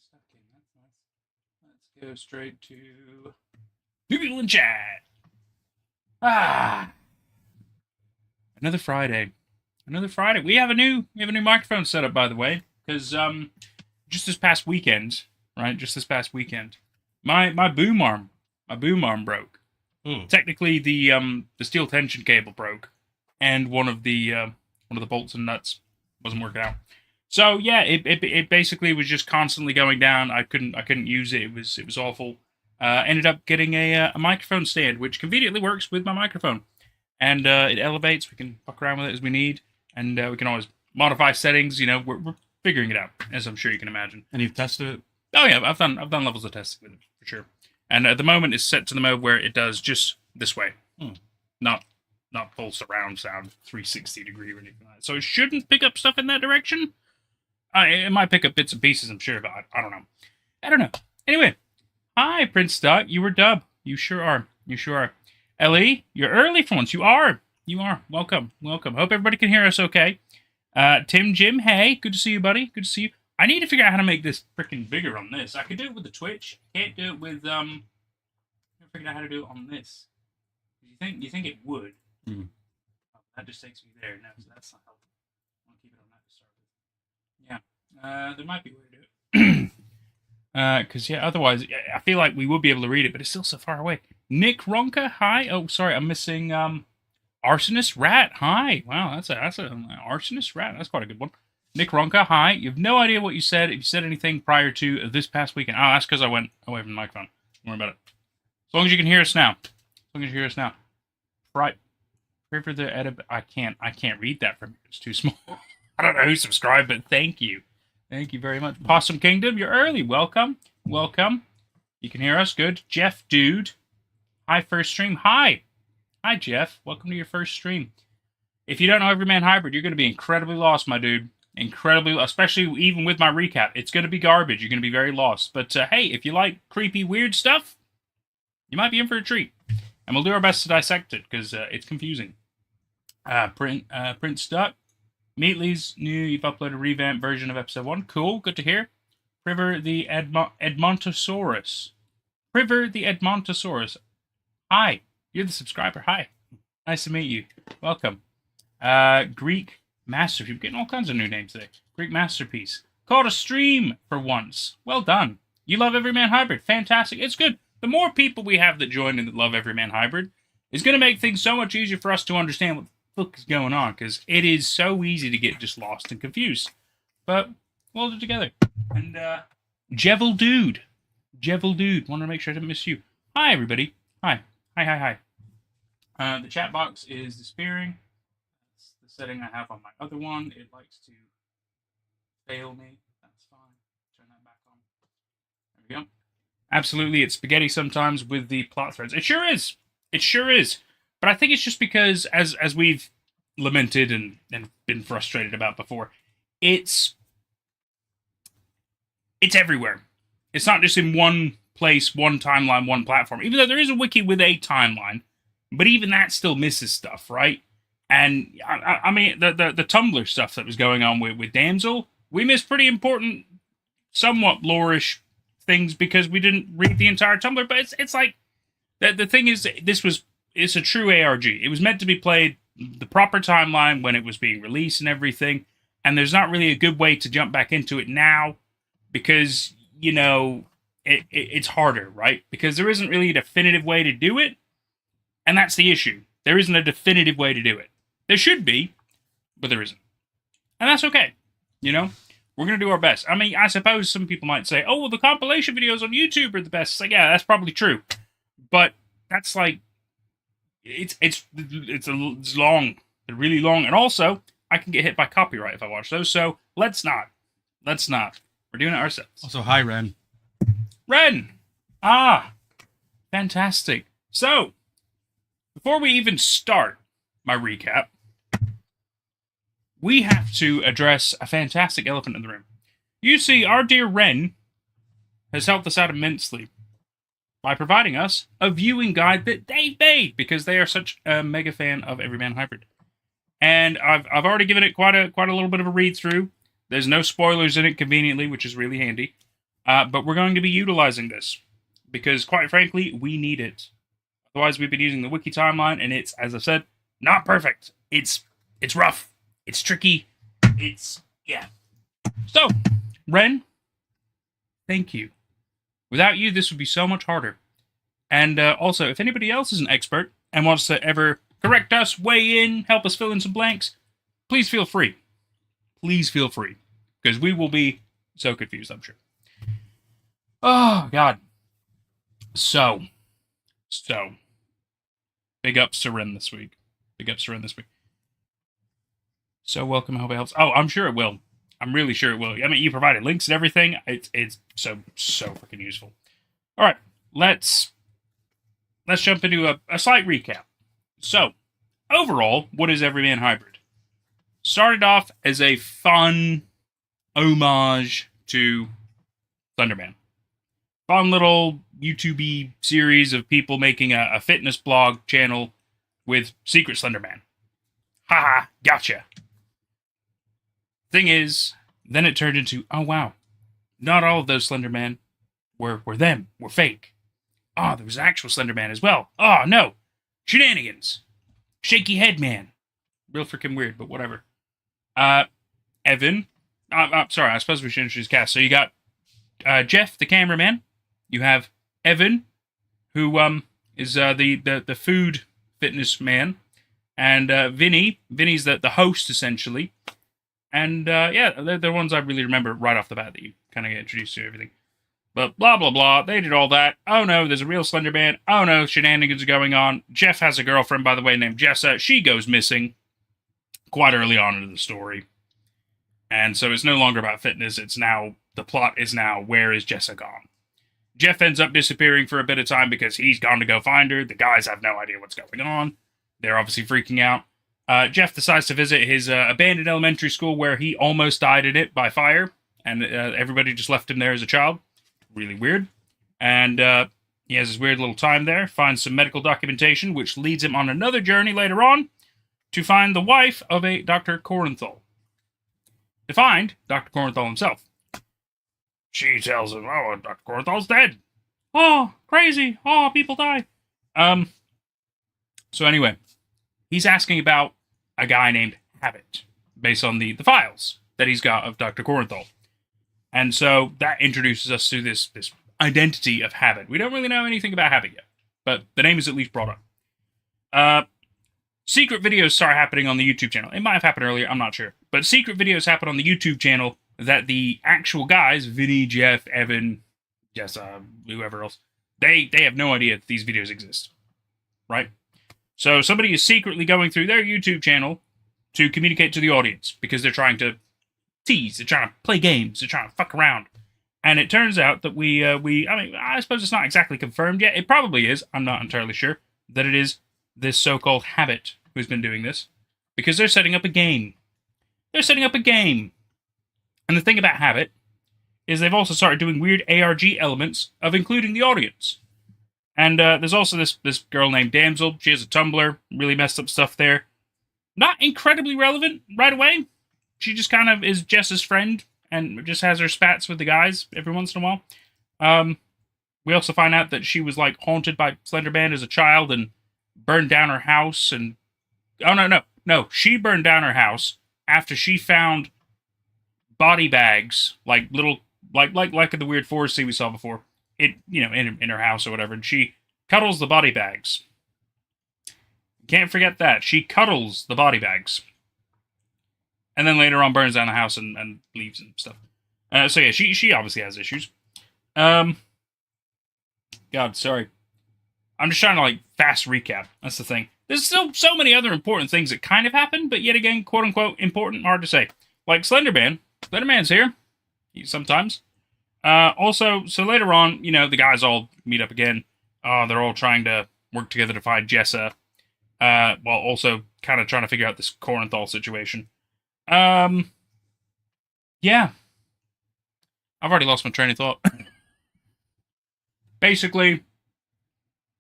stuck in. That's nice. Let's go straight to people in chat. Another Friday. Another Friday. We have a new microphone set up, by the way, because just this past weekend, right? Just this past weekend, my boom arm broke. Technically, the steel tension cable broke, and one of the bolts and nuts wasn't working out. So yeah, it basically was just constantly going down. I couldn't use it. It was awful. Ended up getting a microphone stand, which conveniently works with my microphone, and it elevates. We can fuck around with it as we need, and we can always modify settings. You know, we're figuring it out, as I'm sure you can imagine. And you've tested it? Oh yeah, I've done levels of testing with it for sure. And at the moment, it's set to the mode where it does just this way, not full surround sound, 360 degree or anything like that. So it shouldn't pick up stuff in that direction. It might pick up bits and pieces, I'm sure, but I don't know. I don't know. Anyway, hi, Prince Doc. You were dub. You sure are. You sure are. Ellie, you're early for once. You are. You are. Welcome. Welcome. Hope everybody can hear us okay. Tim Jim, hey. Good to see you, buddy. Good to see you. I need to figure out how to make this freaking bigger on this. I could do it with the Twitch. I can't do it with, I haven't figured out how to do it on this. You think it would? Oh, that just takes me there. No, so that's not helpful. I want to keep it on that to start with. Yeah. There might be a way to do it. Because, yeah, otherwise, I feel like we would be able to read it, but it's still so far away. Nick Ronka, hi. Oh, sorry, I'm missing, Arsonist Rat, hi. Wow, that's an Arsonist Rat. That's quite a good one. Nick Ronka, hi. You have no idea what you said. If you said anything prior to this past weekend. Oh, that's because I went away from the microphone. Don't worry about it. As long as you can hear us now. As long as you hear us now. Right. For the edit, I can't read that from here. It's too small. I don't know who subscribed, but thank you. Thank you very much. Possum Kingdom, you're early. Welcome. Welcome. You can hear us. Good. Jeff Dude. Hi, first stream. Hi. Hi, Jeff. Welcome to your first stream. If you don't know Everyman Hybrid, you're going to be incredibly lost, my dude. Incredibly, especially even with my recap. It's going to be garbage. You're going to be very lost. But hey, if you like creepy, weird stuff, you might be in for a treat. And we'll do our best to dissect it, because it's confusing. Prince Duck. Meatley's new, you've uploaded a revamped version of episode 1. Cool, good to hear. Priver the Edmontosaurus. Priver the Edmontosaurus. Hi, you're the subscriber. Hi. Nice to meet you. Welcome. Greek Masterpiece. We're getting all kinds of new names today. Greek Masterpiece. Caught a stream for once. Well done. You love Everyman Hybrid. Fantastic. It's good. The more people we have that join and that love Everyman Hybrid is going to make things so much easier for us to understand what the fuck is going on, because it is so easy to get just lost and confused. But we'll do it together. And, Jevil Dude. Wanted to make sure I didn't miss you. Hi, everybody. Hi. Hi. The chat box is disappearing. That's the setting I have on my other one. It likes to fail me. That's fine. Turn that back on. There we go. Absolutely, it's spaghetti sometimes with the plot threads. It sure is. It sure is. But I think it's just because, as we've lamented and been frustrated about before, it's everywhere. It's not just in one place, one timeline, one platform. Even though there is a wiki with a timeline, but even that still misses stuff, right? And I mean, the Tumblr stuff that was going on with Damsel, we missed pretty important, somewhat lore-ish things because we didn't read the entire Tumblr. But it's like the thing is, it's a true ARG. It was meant to be played the proper timeline when it was being released and everything. And there's not really a good way to jump back into it now because, you know, it's harder, right? Because there isn't really a definitive way to do it. And that's the issue. There isn't a definitive way to do it. There should be, but there isn't. And that's okay. You know? We're going to do our best. I mean, I suppose some people might say, oh, well, the compilation videos on YouTube are the best. It's like, yeah, that's probably true. But that's like, it's long. They're really long. And also, I can get hit by copyright if I watch those. So let's not. We're doing it ourselves. Also, hi, Ren. Ren! Fantastic. So, before we even start my recap, we have to address a fantastic elephant in the room. You see, our dear Ren has helped us out immensely by providing us a viewing guide that they made because they are such a mega fan of Everyman Hybrid. And I've already given it quite a little bit of a read through. There's no spoilers in it conveniently, which is really handy. But we're going to be utilizing this because, quite frankly, we need it. Otherwise, we've been using the wiki timeline, and it's, as I said, not perfect. It's rough. It's tricky. Yeah. So, Ren, thank you. Without you, this would be so much harder. And also, if anybody else is an expert and wants to ever correct us, weigh in, help us fill in some blanks, please feel free. Please feel free. Because we will be so confused, I'm sure. Oh, God. So. Big ups to Ren this week. So welcome, I hope it helps. Oh, I'm sure it will. I'm really sure it will. I mean, you provided links and everything. It's so freaking useful. All right, let's jump into a slight recap. So, overall, what is Everyman Hybrid? Started off as a fun homage to Thunderman. Fun little YouTube series of people making a fitness blog channel with Secret Slenderman. Haha, gotcha. Thing is, then it turned into, oh wow, not all of those Slenderman were them, were fake. Oh, there was an actual Slenderman as well. Oh no, shenanigans. Shaky head man. Real freaking weird, but whatever. Evan. I'm sorry, I suppose we should introduce cast. So you got Jeff, the cameraman. You have Evan, who is the food fitness man, and Vinny. Vinny's the host essentially, and yeah, they're the ones I really remember right off the bat that you kind of get introduced to everything. But blah blah blah, they did all that. Oh no, there's a real Slenderman. Oh no, shenanigans are going on. Jeff has a girlfriend, by the way, named Jessa. She goes missing quite early on into the story, and so it's no longer about fitness. It's now the plot is now where is Jessa gone? Jeff ends up disappearing for a bit of time because he's gone to go find her. The guys have no idea what's going on. They're obviously freaking out. Jeff decides to visit his abandoned elementary school where he almost died in it by fire, and everybody just left him there as a child. Really weird. And he has his weird little time there, finds some medical documentation, which leads him on another journey later on to find the wife of a Dr. Corenthal. To find Dr. Corenthal himself. She tells him, oh, Dr. Corthal's dead. Oh, crazy. Oh, people die. So anyway, he's asking about a guy named Habit, based on the files that he's got of Dr. Corenthal. And so that introduces us to this identity of Habit. We don't really know anything about Habit yet, but the name is at least brought up. Secret videos start happening on the YouTube channel. It might have happened earlier, I'm not sure. But secret videos happen on the YouTube channel that the actual guys, Vinny, Jeff, Evan, Jessa, whoever else, they have no idea that these videos exist. Right? So somebody is secretly going through their YouTube channel to communicate to the audience because they're trying to tease, they're trying to play games, they're trying to fuck around. And it turns out that I suppose it's not exactly confirmed yet. It probably is, I'm not entirely sure, that it is this so-called Habit who's been doing this. Because they're setting up a game. And the thing about Habit is they've also started doing weird ARG elements of including the audience. And there's also this girl named Damsel. She has a Tumblr, really messed up stuff there. Not incredibly relevant right away. She just kind of is Jess's friend and just has her spats with the guys every once in a while. We also find out that she was like haunted by Slenderman as a child and burned down her house. And oh no, she burned down her house after she found body bags, like little, like in the weird forest scene we saw before, in her house or whatever, and she cuddles the body bags. Can't forget that. She cuddles the body bags. And then later on burns down the house and leaves and stuff. So yeah, she obviously has issues. God, sorry. I'm just trying to fast recap. That's the thing. There's still so many other important things that kind of happen, but yet again, quote unquote, important, hard to say. Like Slenderman. Slenderman's here. Sometimes. Also, so later on, the guys all meet up again. They're all trying to work together to find Jessa. While also kind of trying to figure out this Corenthal situation. Yeah. I've already lost my train of thought. Basically,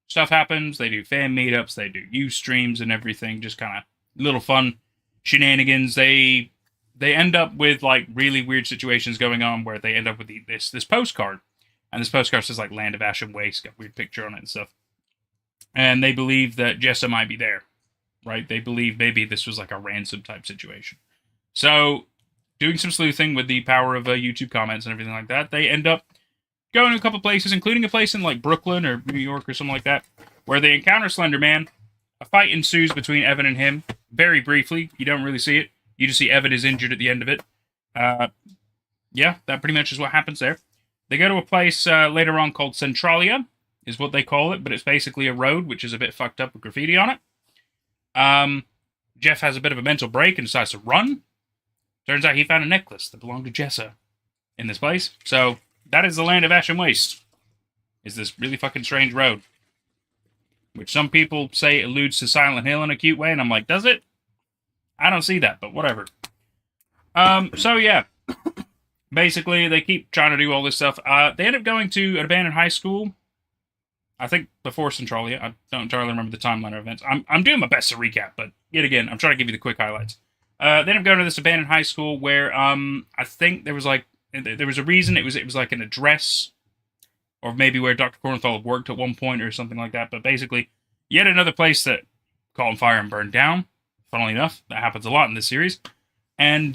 stuff happens. They do fan meetups. They do news streams and everything. Just kind of little fun shenanigans. They they end up with like really weird situations going on where they end up with this postcard, and this postcard says like "Land of Ash and Waste," got a weird picture on it and stuff, and they believe that Jessa might be there, right? They believe maybe this was like a ransom type situation. So, doing some sleuthing with the power of YouTube comments and everything like that, they end up going to a couple places, including a place in like Brooklyn or New York or something like that, where they encounter Slender Man. A fight ensues between Evan and him, very briefly. You don't really see it. You just see Evan is injured at the end of it. Yeah, that pretty much is what happens there. They go to a place later on called Centralia, is what they call it, but it's basically a road which is a bit fucked up with graffiti on it. Jeff has a bit of a mental break and decides to run. Turns out he found a necklace that belonged to Jessa in this place. So that is the Land of Ash and Waste. Is this really fucking strange road. Which some people say alludes to Silent Hill in a cute way, and I'm like, does it? I don't see that, but whatever. So yeah. Basically, they keep trying to do all this stuff. They end up going to an abandoned high school. I think before Centralia. I don't entirely remember the timeline of events. I'm doing my best to recap, but yet again, I'm trying to give you the quick highlights. They end up going to this abandoned high school where I think there was a reason it was like an address, or maybe where Dr. Cornthal worked at one point or something like that. But basically, yet another place that caught on fire and burned down. Funnily enough, that happens a lot in this series. And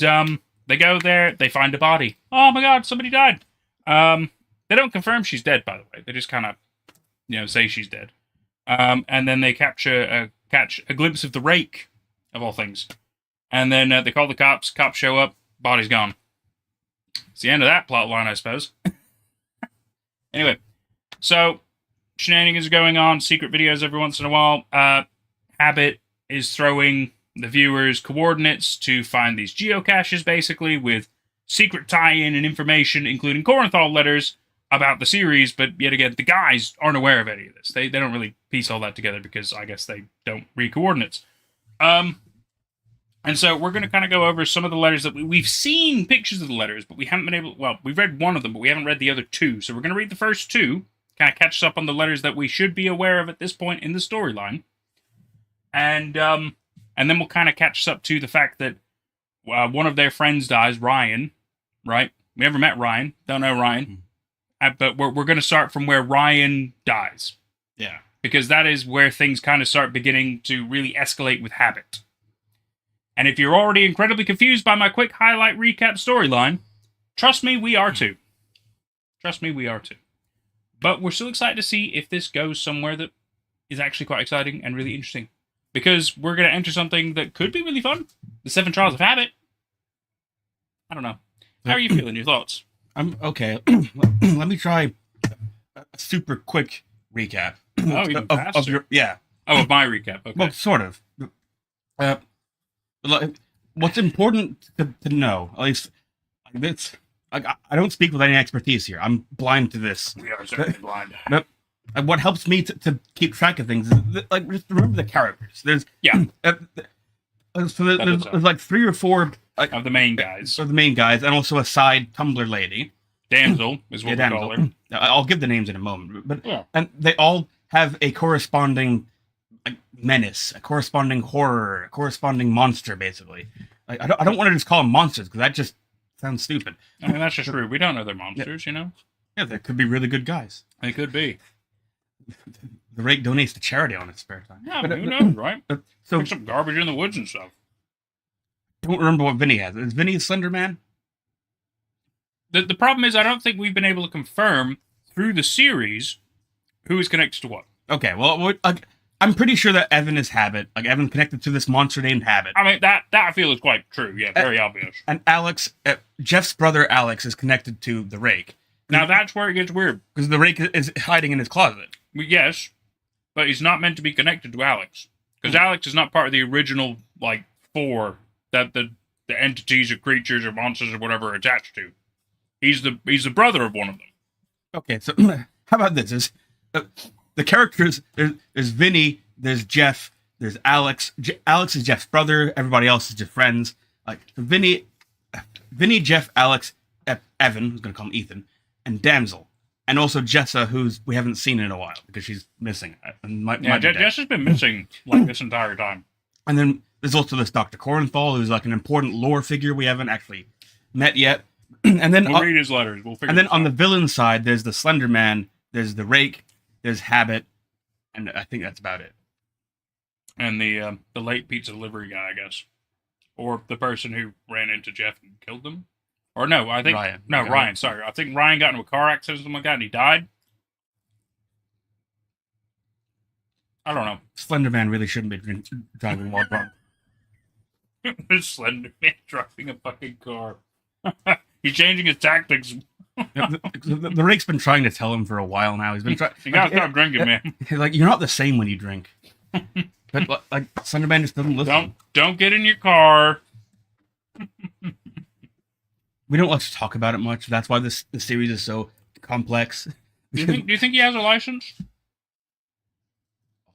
they go there, they find a body. Oh my god, somebody died. They don't confirm she's dead, by the way. They just kind of, say she's dead. And then they catch a glimpse of the rake, of all things. And then they call the cops. Cops show up. Body's gone. It's the end of that plot line, I suppose. Anyway, so shenanigans are going on. Secret videos every once in a while. Habit is throwing the viewers coordinates to find these geocaches, basically, with secret tie-in and information, including Cornthal letters about the series, but yet again, the guys aren't aware of any of this. They don't really piece all that together because I guess they don't read coordinates. And so we're going to kind of go over some of the letters that we've seen pictures of the letters, but we haven't been able... Well, we've read one of them, but we haven't read the other two. So we're going to read the first two, kind of catch us up on the letters that we should be aware of at this point in the storyline. And then we'll kind of catch us up to the fact that one of their friends dies, Ryan, right? We never met Ryan. Don't know Ryan. But we're going to start from where Ryan dies. Yeah. Because that is where things kind of start beginning to really escalate with Habit. And if you're already incredibly confused by my quick highlight recap storyline, trust me, we are too. Trust me, we are too. But we're still excited to see if this goes somewhere that is actually quite exciting and really interesting. Because we're going to enter something that could be really fun. The 7 Trials of Habit. I don't know. How are you feeling? Your thoughts? I'm okay. Let me try a super quick recap. Oh, even faster. Of your, yeah. Oh, of my recap. Okay. Well, sort of. What's important to know, at least this, I don't speak with any expertise here. I'm blind to this. We are certainly blind. But what helps me to keep track of things is just remember the characters. There's so there's like 3 or 4 of the main guys. Of the main guys, and also a side Tumblr lady. Damsel is what we call her. I'll give the names in a moment, but and they all have a corresponding menace, a corresponding horror, a corresponding monster, basically. I don't want to just call them monsters, because that just sounds stupid. I mean, that's just rude. We don't know they're monsters, Yeah, they could be really good guys. They could be. The rake donates to charity on his spare time. Yeah, but who knows, right? So pick some garbage in the woods and stuff. Don't remember what Vinny has. Is Vinny a Slender Man? The problem is, I don't think we've been able to confirm through the series who is connected to what. Okay, well, I'm pretty sure that Evan is Habit. Like, Evan connected to this monster named Habit. I mean, that I feel is quite true. Yeah, very obvious. And Alex, Jeff's brother Alex, is connected to the rake. Now, that's where it gets weird. Because the rake is hiding in his closet. Yes, but he's not meant to be connected to Alex. Because Alex is not part of the original, 4 that the entities or creatures or monsters or whatever are attached to. He's the brother of one of them. Okay, so how about this? Is the characters, there's Vinny, there's Jeff, there's Alex. Alex is Jeff's brother. Everybody else is just friends. Vinny, Jeff, Alex, Evan, who's going to call him Ethan, and Damsel. And also Jessa, who's we haven't seen in a while because she's missing. Jess has been missing this entire time. And then There's also this Dr. Corenthal, who's like an important lore figure we haven't actually met yet. And then we'll read his letters. We'll figure. And then on the villain side, there's the Slender Man, there's the Rake, there's Habit, and I think that's about it. And the late pizza delivery guy, I guess, or the person who ran into Jeff and killed him, or no, I think Ryan. Sorry, I think Ryan got into a car accident or something like that, and he died. I don't know. Slender Man really shouldn't be driving while drunk. Slender Man driving a fucking car. He's changing his tactics. The Rake's been trying to tell him for a while now. He's been trying. You gotta stop drinking, man. Like, you're not the same when you drink. But like Slender Man just doesn't listen. Don't get in your car. We don't like to talk about it much. That's why the series is so complex. Do you think he has a license?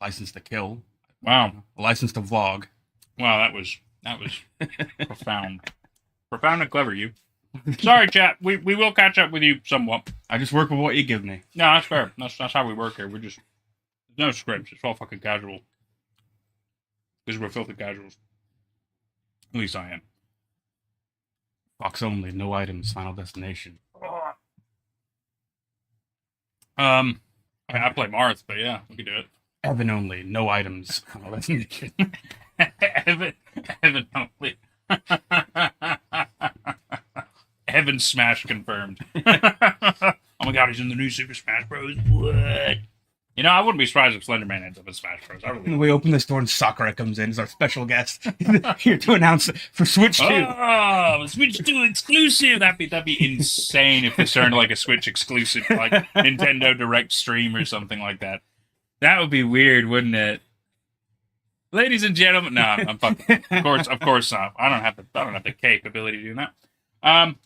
A license to kill. Wow. A license to vlog. Wow, that was profound. Profound and clever, you. Sorry, chat. We will catch up with you somewhat. I just work with what you give me. No, that's fair. That's how we work here. There's no scripts. It's all fucking casual. Because we're filthy casuals. At least I am. Box only, no items, final destination. I play Marth, but yeah, we can do it. Evan only, no items, final destination. Evan only. Evan Smash confirmed. Oh my god, he's in the new Super Smash Bros. What? You know, I wouldn't be surprised if Slender Man ends up in Smash Bros. We open this door and Sakura comes in as our special guest here to announce for Switch 2. Oh, Switch 2 exclusive! That'd be insane if this turned like a Switch exclusive, like Nintendo Direct stream or something like that. That would be weird, wouldn't it? Ladies and gentlemen, no, I'm fucking. Of course not. I don't have the capability to do that.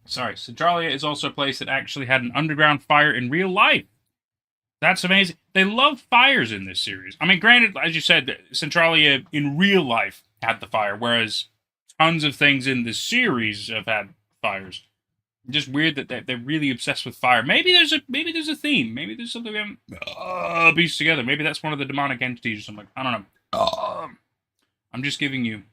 Sorry, Centralia is also a place that actually had an underground fire in real life. That's amazing. They love fires in this series. I mean, granted, as you said, Centralia in real life had the fire, whereas tons of things in the series have had fires. Just weird that they're really obsessed with fire. Maybe there's a theme. Maybe there's something we haven't pieced together. Maybe that's one of the demonic entities or something. I don't know. I'm just giving you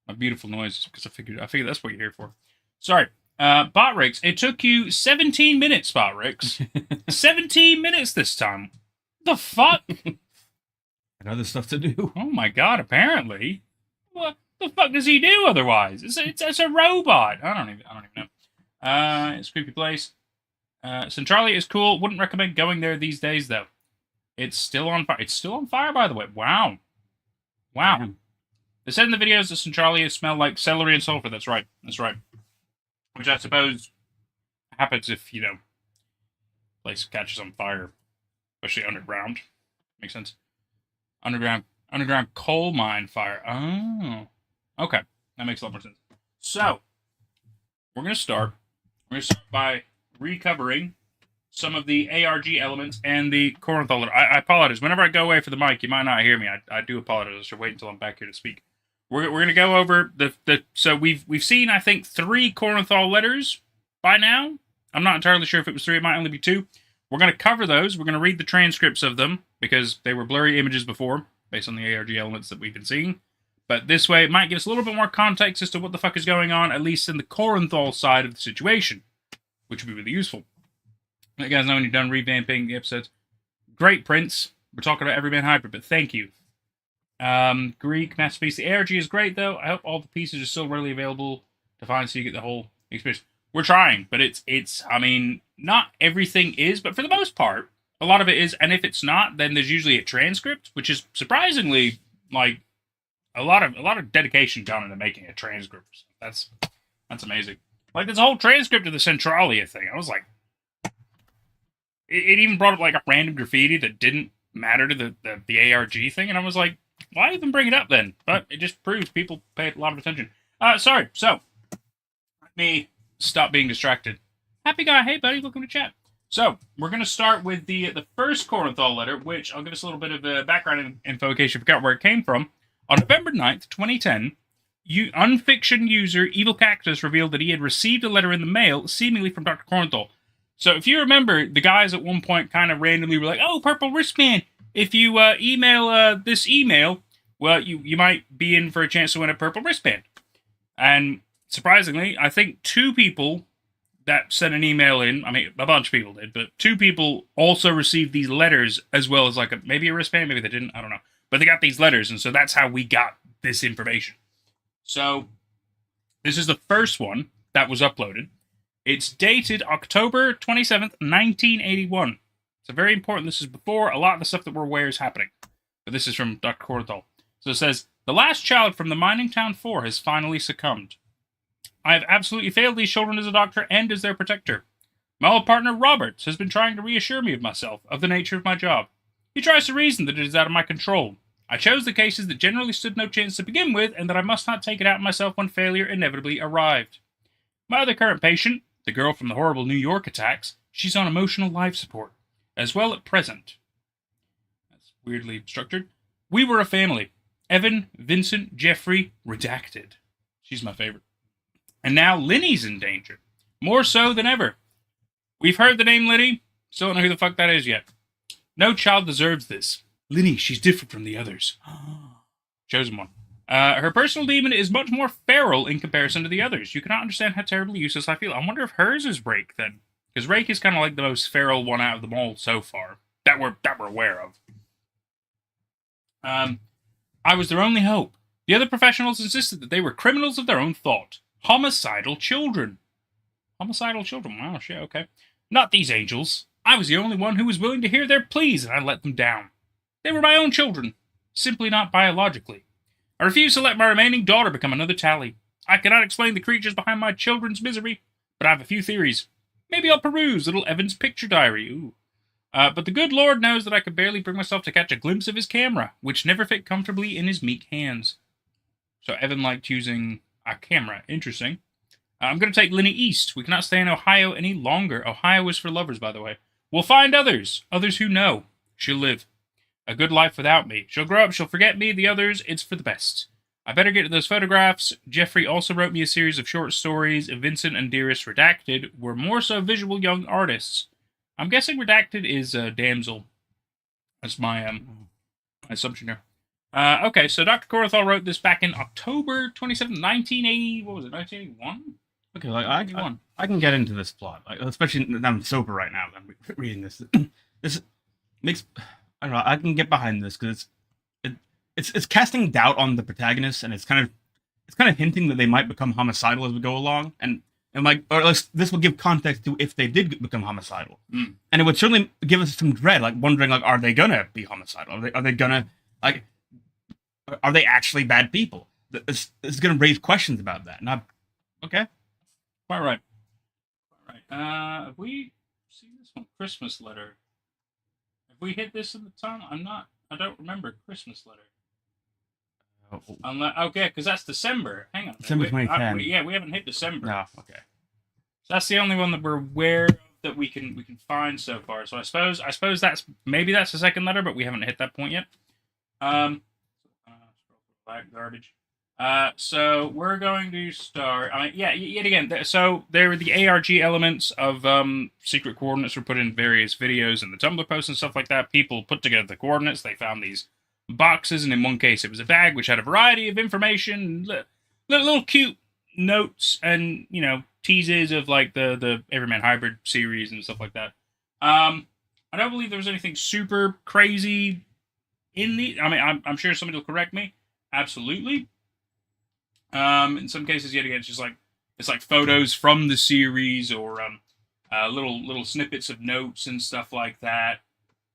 my beautiful noises because I figured that's what you're here for. Sorry. Bot Ricks, it took you 17 minutes, Bot Ricks. 17 minutes this time. The fuck? And other stuff to do. Oh my god, apparently. What the fuck does he do otherwise? It's a robot. I don't even know. It's a creepy place. Centralia is cool. Wouldn't recommend going there these days, though. It's still on fire. It's still on fire, by the way. Wow. Damn. They said in the videos that Centralia smell like celery and sulfur. That's right. Which I suppose happens if, place catches on fire. Especially underground. Makes sense. Underground coal mine fire. Oh. Okay. That makes a lot more sense. So, we're going to start by recovering some of the ARG elements and the Corenthal. I apologize. Whenever I go away for the mic, you might not hear me. I do apologize. I should wait until I'm back here to speak. We're going to go over so we've seen, I think, 3 Corenthal letters by now. I'm not entirely sure if it was 3. It might only be 2. We're going to cover those. We're going to read the transcripts of them because they were blurry images before based on the ARG elements that we've been seeing. But this way, it might give us a little bit more context as to what the fuck is going on, at least in the Corenthal side of the situation, which would be really useful. Let you guys know when you're done revamping the episodes. Great, Prince. We're talking about Everyman Hybrid, but thank you. Greek masterpiece. The ARG is great, though. I hope all the pieces are still readily available to find so you get the whole experience. We're trying, but it's. I mean, not everything is, but for the most part, a lot of it is. And if it's not, then there's usually a transcript, which is surprisingly like a lot of dedication gone into making a transcript. That's amazing. Like there's a whole transcript of the Centralia thing. I was like, it even brought up like a random graffiti that didn't matter to the ARG thing, and I was like, why even bring it up then? But it just proves people pay a lot of attention. Sorry. So let me stop being distracted. Happy guy, hey buddy, welcome to chat. So we're gonna start with the first Corenthal letter, which I'll give us a little bit of background info in case you forgot where it came from. On November 9th, 2010, Unfiction user Evil Cactus revealed that he had received a letter in the mail, seemingly from Dr. Corenthal. So if you remember, the guys at one point kind of randomly were like, oh, Purple Wristband, if you email this email, well, you might be in for a chance to win a purple wristband. And surprisingly, I think 2 people that sent an email in, I mean, a bunch of people did, but 2 people also received these letters as well as like maybe a wristband, maybe they didn't, I don't know. But they got these letters, and so that's how we got this information. So this is the first one that was uploaded. It's dated October 27th, 1981. So very important. This is before a lot of the stuff that we're aware is happening. But this is from Dr. Corthal. So it says, the last child from the mining town 4 has finally succumbed. I have absolutely failed these children as a doctor and as their protector. My old partner Roberts has been trying to reassure me of myself, of the nature of my job. He tries to reason that it is out of my control. I chose the cases that generally stood no chance to begin with, and that I must not take it out on myself when failure inevitably arrived. My other current patient, the girl from the horrible New York attacks, she's on emotional life support, as well at present. That's weirdly structured. We were a family. Evan, Vincent, Jeffrey, redacted. She's my favorite. And now Linny's in danger. More so than ever. We've heard the name Linny. Still don't know who the fuck that is yet. No child deserves this. Linny, she's different from the others. Chosen one. Her personal demon is much more feral in comparison to the others. You cannot understand how terribly useless I feel. I wonder if hers is Rake then. Because Rake is kind of like the most feral one out of them all so far. That we're aware of. I was their only hope. The other professionals insisted that they were criminals of their own thought. Homicidal children. Homicidal children. Wow, shit, okay. Not these angels. I was the only one who was willing to hear their pleas, and I let them down. They were my own children. Simply not biologically. I refuse to let my remaining daughter become another Tally. I cannot explain the creatures behind my children's misery, but I have a few theories. Maybe I'll peruse little Evan's picture diary. Ooh. But the good Lord knows that I could barely bring myself to catch a glimpse of his camera, which never fit comfortably in his meek hands. So Evan liked using a camera. Interesting. I'm going to take Linny east. We cannot stay in Ohio any longer. Ohio is for lovers, by the way. We'll find others. Others who know. She'll live. A good life without me. She'll grow up, she'll forget me. The others, it's for the best. I better get to those photographs. Jeffrey also wrote me a series of short stories. Vincent and Dearest Redacted were more so visual young artists. I'm guessing Redacted is Damsel. That's my assumption here. Okay, so Dr. Corthal wrote this back in October 27, 1980. What was it, 1981? Okay, like I can get into this plot, like, especially now I'm sober right now. I'm reading this. This makes I don't know. I can get behind this because it's casting doubt on the protagonist, and it's kind of hinting that they might become homicidal as we go along, and like, or at least this will give context to if they did become homicidal, and it would certainly give us some dread, like wondering, like, are they gonna be homicidal? Are they gonna, like, are they actually bad people? This is gonna raise questions about that. And okay. Quite right. Have we seen this one? Christmas letter. Have we hit this in the time? I don't remember Christmas letter. Okay, because that's December. Hang on. December 2010. We haven't hit December. No, okay. So that's the only one that we're aware of that we can find so far. So I suppose that's the second letter, but we haven't hit that point yet. Scroll back, garbage. So we're going to start. Yet again. So there were the ARG elements of secret coordinates were put in various videos and the Tumblr posts and stuff like that. People put together the coordinates. They found these boxes, and in one case it was a bag which had a variety of information, little cute notes, and teases of like the Everyman Hybrid series and stuff like that. I don't believe there was anything super crazy in the. I mean, I'm sure somebody will correct me. Absolutely. In some cases, yet again, it's like photos from the series, or little snippets of notes and stuff like that.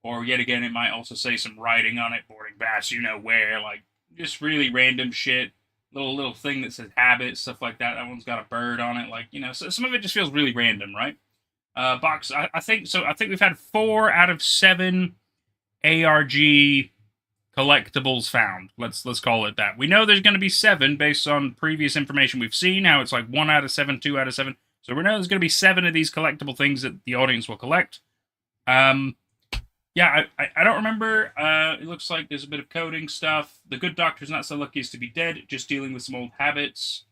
Or yet again, it might also say some writing on it, boarding pass, where, like just really random shit. Little thing that says habits, stuff like that. That one's got a bird on it, so some of it just feels really random, right? Box, I think so. I think we've had 4 out of 7 ARG collectibles found. Let's call it that. We know there's going to be 7 based on previous information we've seen. How it's like 1 out of 7, 2 out of 7. So we know there's going to be 7 of these collectible things that the audience will collect. Yeah, I don't remember. It looks like there's a bit of coding stuff. The good doctor's not so lucky as to be dead, just dealing with some old habits.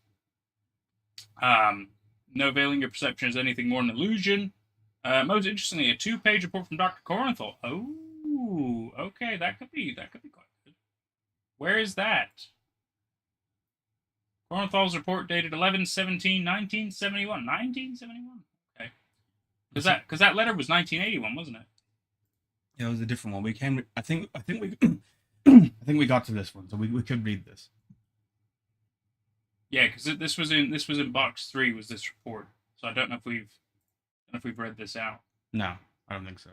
No veiling your perception as anything more than illusion. Most interestingly, a 2-page report from Dr. Corenthal. Oh, okay, that could be quite good. Where is that? Cornthal's report dated 11/17/1971. 1971. Okay. Because that letter was 1981, wasn't it? Yeah, it was a different one. We can. I think we. I think we got to this one, so we could read this. Yeah, because this was in box 3. Was this report? So I don't know if we've read this out. No, I don't think so.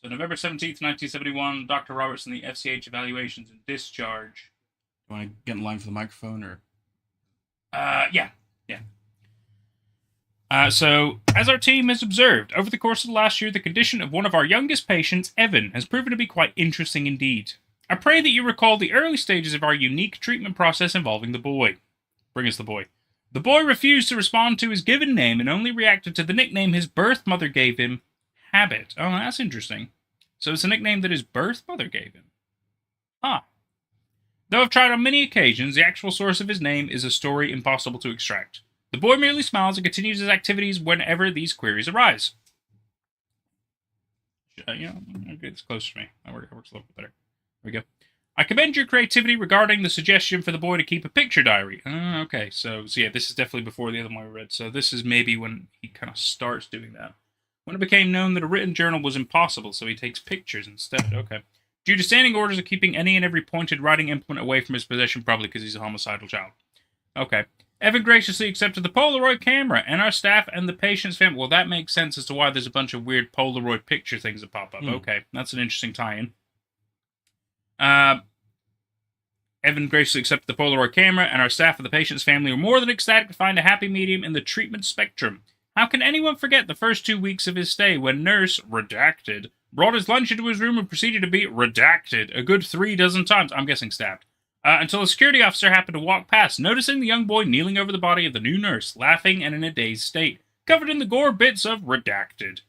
So November 17th, 1971, Dr. Robertson, the FCH evaluations and discharge. You want to get in line for the microphone, or? Yeah. So, as our team has observed, over the course of the last year, the condition of one of our youngest patients, Evan, has proven to be quite interesting indeed. I pray that you recall the early stages of our unique treatment process involving the boy. Bring us the boy. The boy refused to respond to his given name and only reacted to the nickname his birth mother gave him, Habit. Oh, that's interesting. So it's a nickname that his birth mother gave him. Ah. Though I've tried on many occasions, the actual source of his name is a story impossible to extract. The boy merely smiles and continues his activities whenever these queries arise. Okay, it's close to me. That works a little bit better. There we go. I commend your creativity regarding the suggestion for the boy to keep a picture diary. Okay, so yeah, this is definitely before the other one we read. So this is maybe when he kind of starts doing that. When it became known that a written journal was impossible, so he takes pictures instead. Okay. Due to standing orders of keeping any and every pointed writing implement away from his possession, probably because he's a homicidal child. Okay. Evan graciously accepted the Polaroid camera, and our staff and the patient's family. Well, that makes sense as to why there's a bunch of weird Polaroid picture things that pop up. Okay, that's an interesting tie-in. Evan graciously accepted the Polaroid camera, and our staff and the patient's family were more than ecstatic to find a happy medium in the treatment spectrum. How can anyone forget the first 2 weeks of his stay when Nurse, redacted, brought his lunch into his room and proceeded to be redacted a good 3 dozen times, I'm guessing stabbed, until a security officer happened to walk past, noticing the young boy kneeling over the body of the new nurse, laughing and in a dazed state, covered in the gore bits of redacted.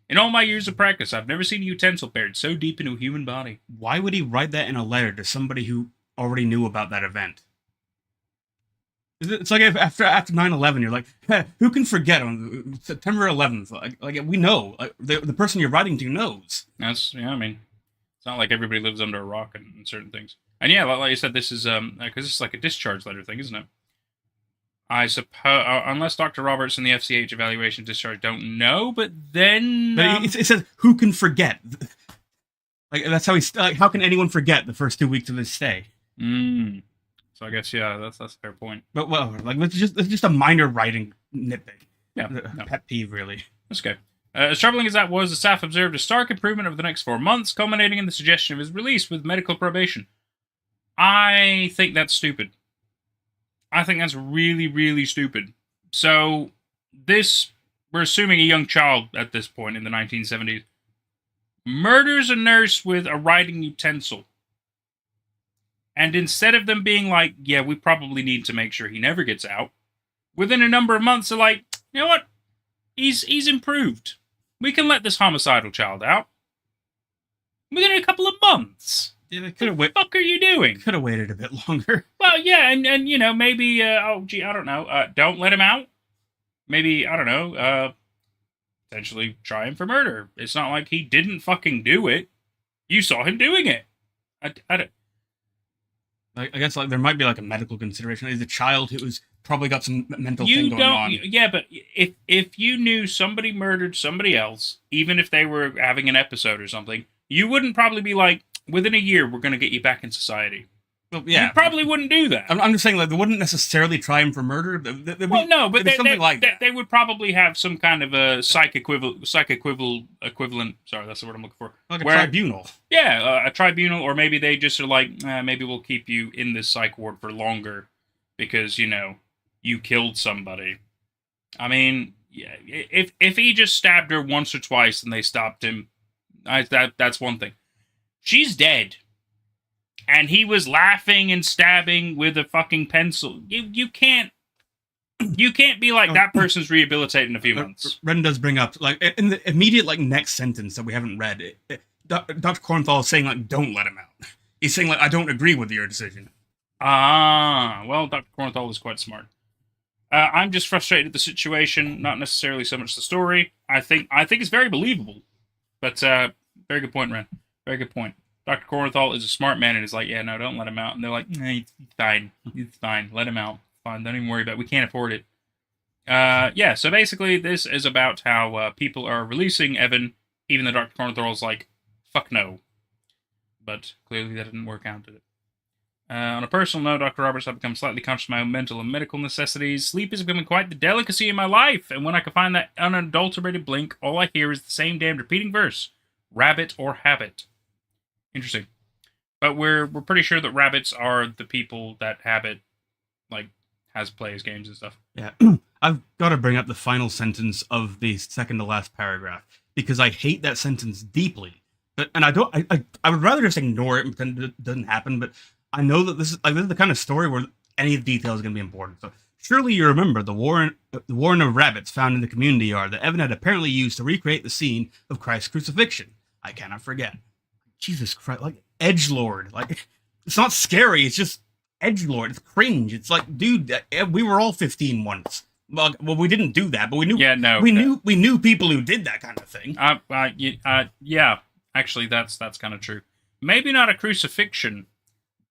In all my years of practice, I've never seen a utensil buried so deep into a human body. Why would he write that in a letter to somebody who already knew about that event? It's like if after 9/11, you're like, hey, who can forget on September 11th? Like we know, the person you're writing to knows. It's not like everybody lives under a rock and certain things. And yeah, like you said, this is because this is like a discharge letter thing, isn't it? I suppose, unless Dr. Roberts and the FCH evaluation discharge don't know, but then... But it says, who can forget? Like, that's how how can anyone forget the first 2 weeks of his stay? So I guess, yeah, that's a fair point. But, well, like, that's just a minor writing nitpick. Yeah. Pet peeve, really. That's okay. As troubling as that was, the staff observed a stark improvement over the next 4 months, culminating in the suggestion of his release with medical probation. I think that's stupid. I think that's really, really stupid. So, we're assuming a young child at this point in the 1970s, murders a nurse with a writing utensil. And instead of them being like, yeah, we probably need to make sure he never gets out, within a number of months, they're like, you know what? He's improved. We can let this homicidal child out. Within a couple of months. Yeah, they could have What the fuck are you doing? Could have waited a bit longer. Well, yeah, and maybe, I don't know, don't let him out. Maybe, I don't know, potentially try him for murder. It's not like he didn't fucking do it. You saw him doing it. I don't... I guess like there might be like a medical consideration. He's a child who's probably got some mental thing going on. Yeah, but if you knew somebody murdered somebody else, even if they were having an episode or something, you wouldn't probably be like, within a year, we're going to get you back in society. Well, yeah. You probably wouldn't do that. I'm just saying, like, they wouldn't necessarily try him for murder. Well, no, but they would probably have some kind of a psych equivalent. Sorry, that's the word I'm looking for. Like a tribunal. Yeah, a tribunal, or maybe they just are like, maybe we'll keep you in this psych ward for longer because you killed somebody. I mean, yeah, if he just stabbed her once or twice and they stopped him, that's one thing. She's dead. And he was laughing and stabbing with a fucking pencil. You can't be like, that person's rehabilitated in a few months. Ren does bring up, like, in the immediate, like, next sentence that we haven't read, Dr. Cornthal is saying, like, don't let him out. He's saying, like, I don't agree with your decision. Well, Dr. Cornthal is quite smart. I'm just frustrated at the situation, not necessarily so much the story. I think it's very believable. But, very good point, Ren. Very good point. Dr. Corenthal is a smart man and is like, yeah, no, don't let him out. And they're like, nah, he's fine. He's fine. Let him out. Fine. Don't even worry about it. We can't afford it. Yeah, so basically this is about how people are releasing Evan, even though Dr. Cornthal's like, fuck no. But clearly that didn't work out, did it? On a personal note, Dr. Roberts, I've become slightly conscious of my own mental and medical necessities. Sleep is becoming quite the delicacy in my life, and when I can find that unadulterated blink, all I hear is the same damned repeating verse. Rabbit or habit. Interesting. But we're pretty sure that rabbits are the people that Habit, like, has plays games and stuff. Yeah. I've got to bring up the final sentence of the second to last paragraph, because I hate that sentence deeply. But and I would rather just ignore it and pretend it doesn't happen, but I know that this is the kind of story where any detail is going to be important. So surely you remember the warren of rabbits found in the community yard that Evan had apparently used to recreate the scene of Christ's crucifixion. I cannot forget. Jesus Christ, like edgelord, like it's not scary. It's just edgelord. It's cringe. It's like, dude, we were all 15 once. Well, we didn't do that, but we knew. Yeah, no, we knew people who did that kind of thing. Yeah, actually, that's kind of true. Maybe not a crucifixion,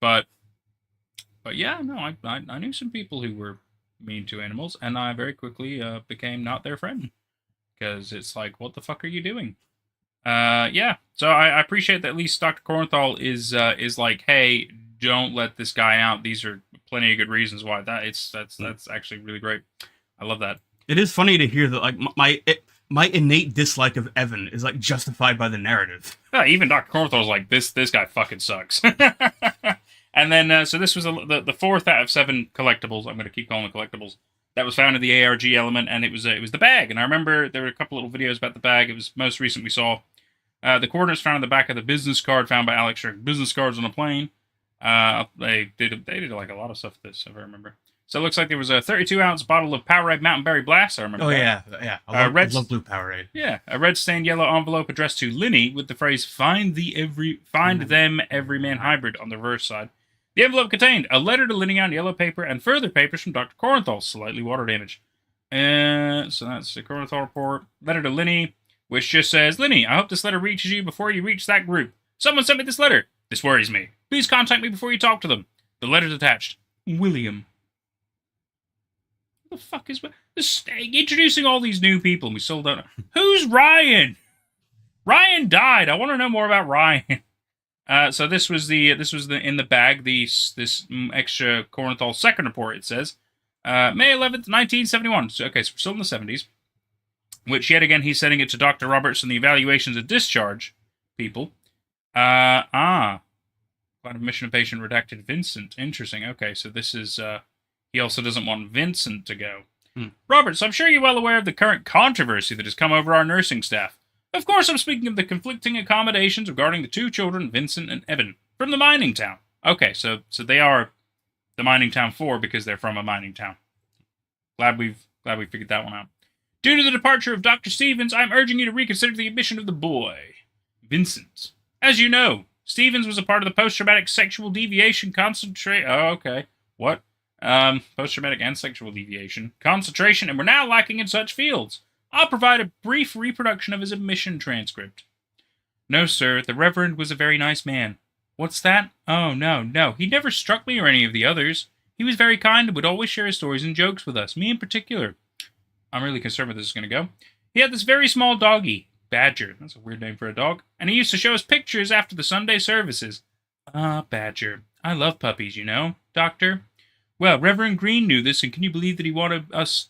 but yeah, no, I knew some people who were mean to animals, and I very quickly became not their friend, because it's like, what the fuck are you doing? Yeah, so I appreciate that at least Dr. Corenthal is like, hey, don't let this guy out. These are plenty of good reasons why. That's actually really great. I love that. It is funny to hear that, like, my innate dislike of Evan is like justified by the narrative. Even Dr. Corenthal was like, this guy fucking sucks. And then so this was the fourth out of 7 collectibles. I'm going to keep calling it collectibles. That was found in the ARG element, and it was the bag. And I remember there were a couple little videos about the bag. It was most recent we saw. The coordinates found on the back of the business card found by Alex Sherk. Business cards on a plane. They did like a lot of stuff with this, if I remember. So it looks like there was a 32-ounce bottle of Powerade Mountain Berry Blast. I remember. Oh that. yeah. I love blue Powerade. Yeah, a red stained yellow envelope addressed to Linny with the phrase "Find them Everyman Hybrid" on the reverse side. The envelope contained a letter to Linny on yellow paper and further papers from Dr. Corenthal, slightly water damaged. So that's the Corenthal report. Letter to Linny, which just says, Linny, I hope this letter reaches you before you reach that group. Someone sent me this letter. This worries me. Please contact me before you talk to them. The letter's attached. William. What the fuck is this? Introducing all these new people, and we still don't know. Who's Ryan? Ryan died. I want to know more about Ryan. So this was the in the bag. This extra Corenthal second report. It says May 11th, 1971. So, okay, so we're still in the 70s. Which yet again he's sending it to Dr. Roberts and the evaluations of discharge people. Plan of admission of patient redacted Vincent. Interesting. Okay, so this is he also doesn't want Vincent to go. Roberts, I'm sure you're well aware of the current controversy that has come over our nursing staff. Of course, I'm speaking of the conflicting accommodations regarding the 2 children, Vincent and Evan, from the mining town. Okay, so they are the mining town 4 because they're from a mining town. Glad we figured that one out. Due to the departure of Dr. Stevens, I'm urging you to reconsider the admission of the boy, Vincent. As you know, Stevens was a part of the post-traumatic sexual deviation concentration. Oh, okay. What? Post-traumatic and sexual deviation concentration, and we're now lacking in such fields. I'll provide a brief reproduction of his admission transcript. No, sir, the Reverend was a very nice man. What's that? Oh, no. He never struck me or any of the others. He was very kind and would always share his stories and jokes with us, me in particular. I'm really concerned where this is going to go. He had this very small doggy, Badger. That's a weird name for a dog. And he used to show us pictures after the Sunday services. Badger. I love puppies, you know, Doctor. Well, Reverend Green knew this, and can you believe that he wanted us...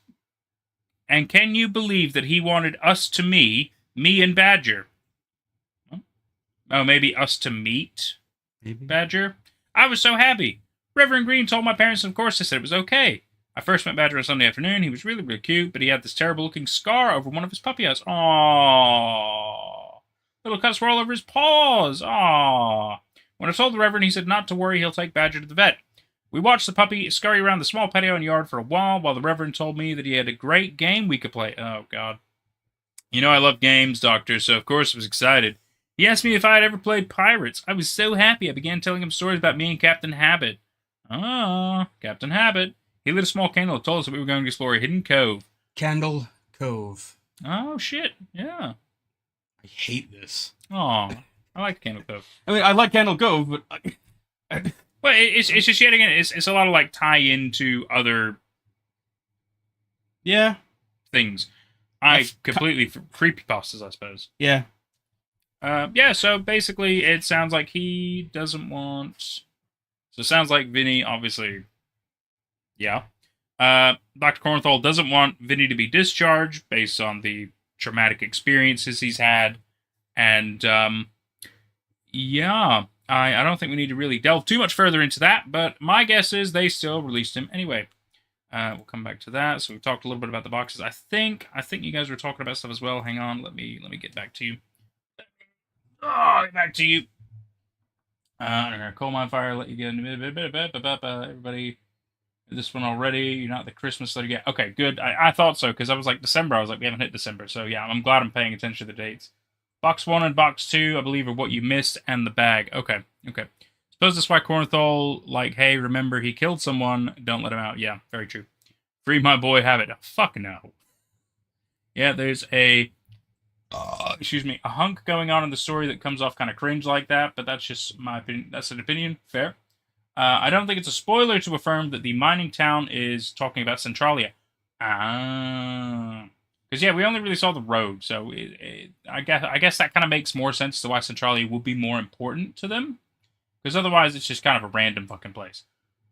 And can you believe that he wanted us to me and Badger? Oh, maybe us to meet Maybe. Badger? I was so happy. Reverend Green told my parents, and of course they said it was okay. I first met Badger on Sunday afternoon. He was really, really cute, but he had this terrible-looking scar over one of his puppy eyes. Aww. Little cuts were all over his paws. Aww. When I told the Reverend, he said not to worry, he'll take Badger to the vet. We watched the puppy scurry around the small patio and yard for a while the Reverend told me that he had a great game we could play. Oh, God. You know I love games, Doctor, so of course I was excited. He asked me if I had ever played Pirates. I was so happy I began telling him stories about me and Captain Habit. Captain Habit. He lit a small candle and told us that we were going to explore a hidden cove. Candle Cove. Oh, shit. Yeah. I hate this. Aw. I like Candle Cove. I mean, I like Candle Cove, but Well, it's just yet again, it's a lot of like tie into other yeah, things. Completely creepypastas, I suppose. yeah. Yeah. So basically, it sounds like he doesn't want. So it sounds like Vinny, obviously, yeah. Dr. Cornthal doesn't want Vinny to be discharged based on the traumatic experiences he's had, and yeah. I don't think we need to really delve too much further into that, but my guess is they still released him anyway. We'll come back to that. So we talked a little bit about the boxes. I think you guys were talking about stuff as well. Hang on, let me get back to you. Oh, get back to you. I'm gonna coal mine fire. Let you get in a bit. Everybody, this one already. You're not the Christmas letter yet. Okay, good. I thought so because I was like December. I was like, we haven't hit December. So yeah, I'm glad I'm paying attention to the dates. Box 1 and Box 2, I believe, are what you missed, and the bag. Okay. Suppose that's why Cornthal, like, hey, remember he killed someone, don't let him out. Yeah, very true. Free my boy Habit. Oh, fuck no. Yeah, there's a hunk going on in the story that comes off kind of cringe like that, but that's just my opinion. That's an opinion. Fair. I don't think it's a spoiler to affirm that the mining town is talking about Centralia. Because yeah, we only really saw the road, so I guess that kind of makes more sense to why Centralia would be more important to them. Because otherwise, it's just kind of a random fucking place.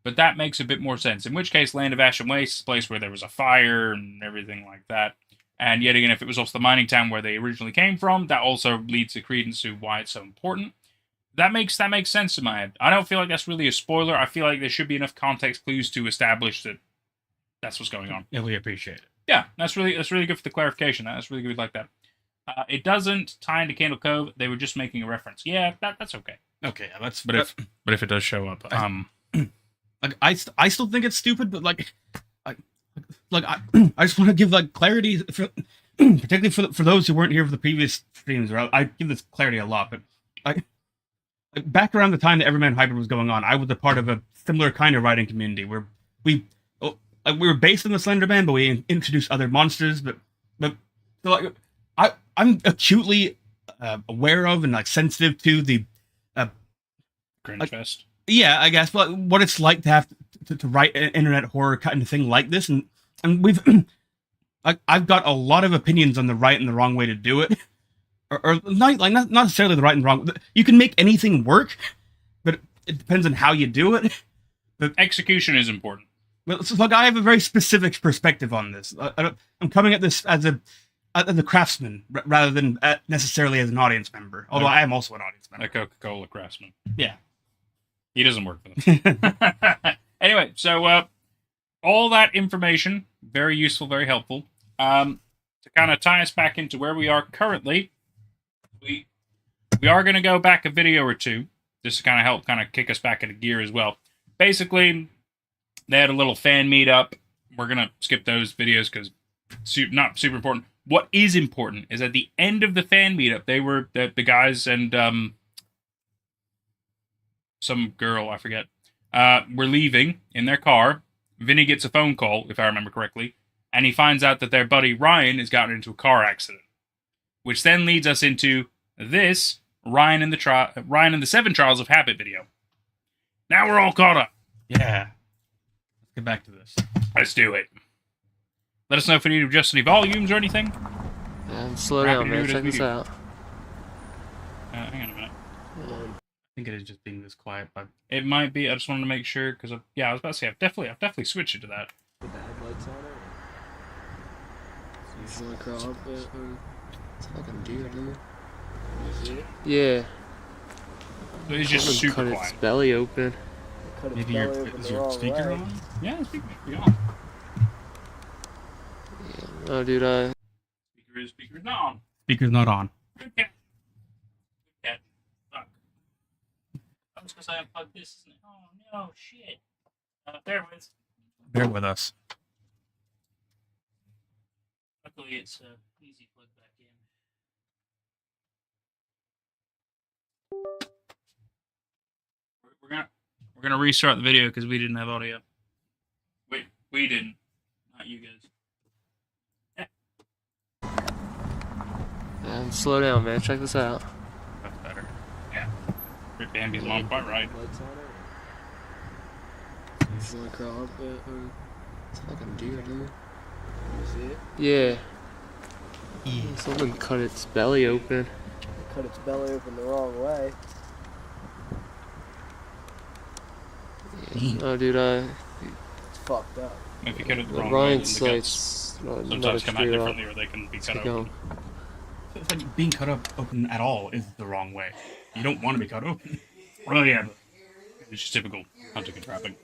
But that makes a bit more sense. In which case, Land of Ash and Waste is a place where there was a fire and everything like that. And yet again, if it was also the mining town where they originally came from, that also leads to credence to why it's so important. That makes sense in my head. I don't feel like that's really a spoiler. I feel like there should be enough context clues to establish that that's what's going on. Yeah, we appreciate it. Yeah, that's really good for the clarification. That's really good, like that. It doesn't tie into Candle Cove. They were just making a reference. Yeah, that's okay. Okay, yeah, that's. But if it does show up, like I still think it's stupid, but I just want to give like clarity, particularly for those who weren't here for the previous streams. Or I give this clarity a lot, but back around the time that Everyman Hybrid was going on, I was a part of a similar kind of writing community where we were based in the Slender Man, but we introduced other monsters. But so I'm acutely aware of and like sensitive to the Cringe Fest. Yeah, I guess, but what it's like to have to write an internet horror kind of thing like this, and we've I've got a lot of opinions on the right and the wrong way to do it, or not necessarily the right and wrong. You can make anything work, but it depends on how you do it. But execution is important. Well, so I have a very specific perspective on this. I'm coming at this as a craftsman rather than necessarily as an audience member. Although I am also an audience member. A Coca-Cola craftsman. Yeah. He doesn't work for them. Anyway, so all that information, very useful, very helpful. To kind of tie us back into where we are currently, we are going to go back a video or two, just to kind of help kind of kick us back into gear as well. Basically, they had a little fan meetup. We're going to skip those videos because not super important. What is important is at the end of the fan meetup, they were the guys and some girl, I forget, were leaving in their car. Vinny gets a phone call, if I remember correctly, and he finds out that their buddy Ryan has gotten into a car accident, which then leads us into this Ryan and the 7 Trials of Habit video. Now we're all caught up. Yeah. Let's get back to this. Let's do it. Let us know if we need to adjust any volumes or anything. And slow down, man. Check this out. Hang on a minute. I think it is just being this quiet, but it might be. I just wanted to make sure because I was about to say I've definitely switched it to that. With the headlights on it. So you want to crawl up it? It's fucking deer, dude. You see it? Yeah. It's just super cut quiet. Its belly open. maybe is your speaker on? Yeah, speaker should be on. Yeah. Oh, dude, Speaker's not on. Speaker's not on. Good catch. Good catch. Fuck. That was because I unplugged this, isn't it? Oh no, shit. Bear with us. Luckily, it's easy plug back in. We're gonna restart the video because we didn't have audio. Wait, we didn't, not you guys. and slow down, man. Check this out. That's better. Bambi's mom quite right. Lights on it. You wanna curl up or it's a fucking deer, dude. You see it? Yeah. Someone cut its belly open. Cut its belly open the wrong way. Oh, dude, it's fucked up. If you cut it the wrong way, Ryan then the sights guts sometimes come out differently, or they can be cut open. It's like being cut up open at all is the wrong way. You don't want to be cut open. Well, yeah, but It's just typical hunting and trapping.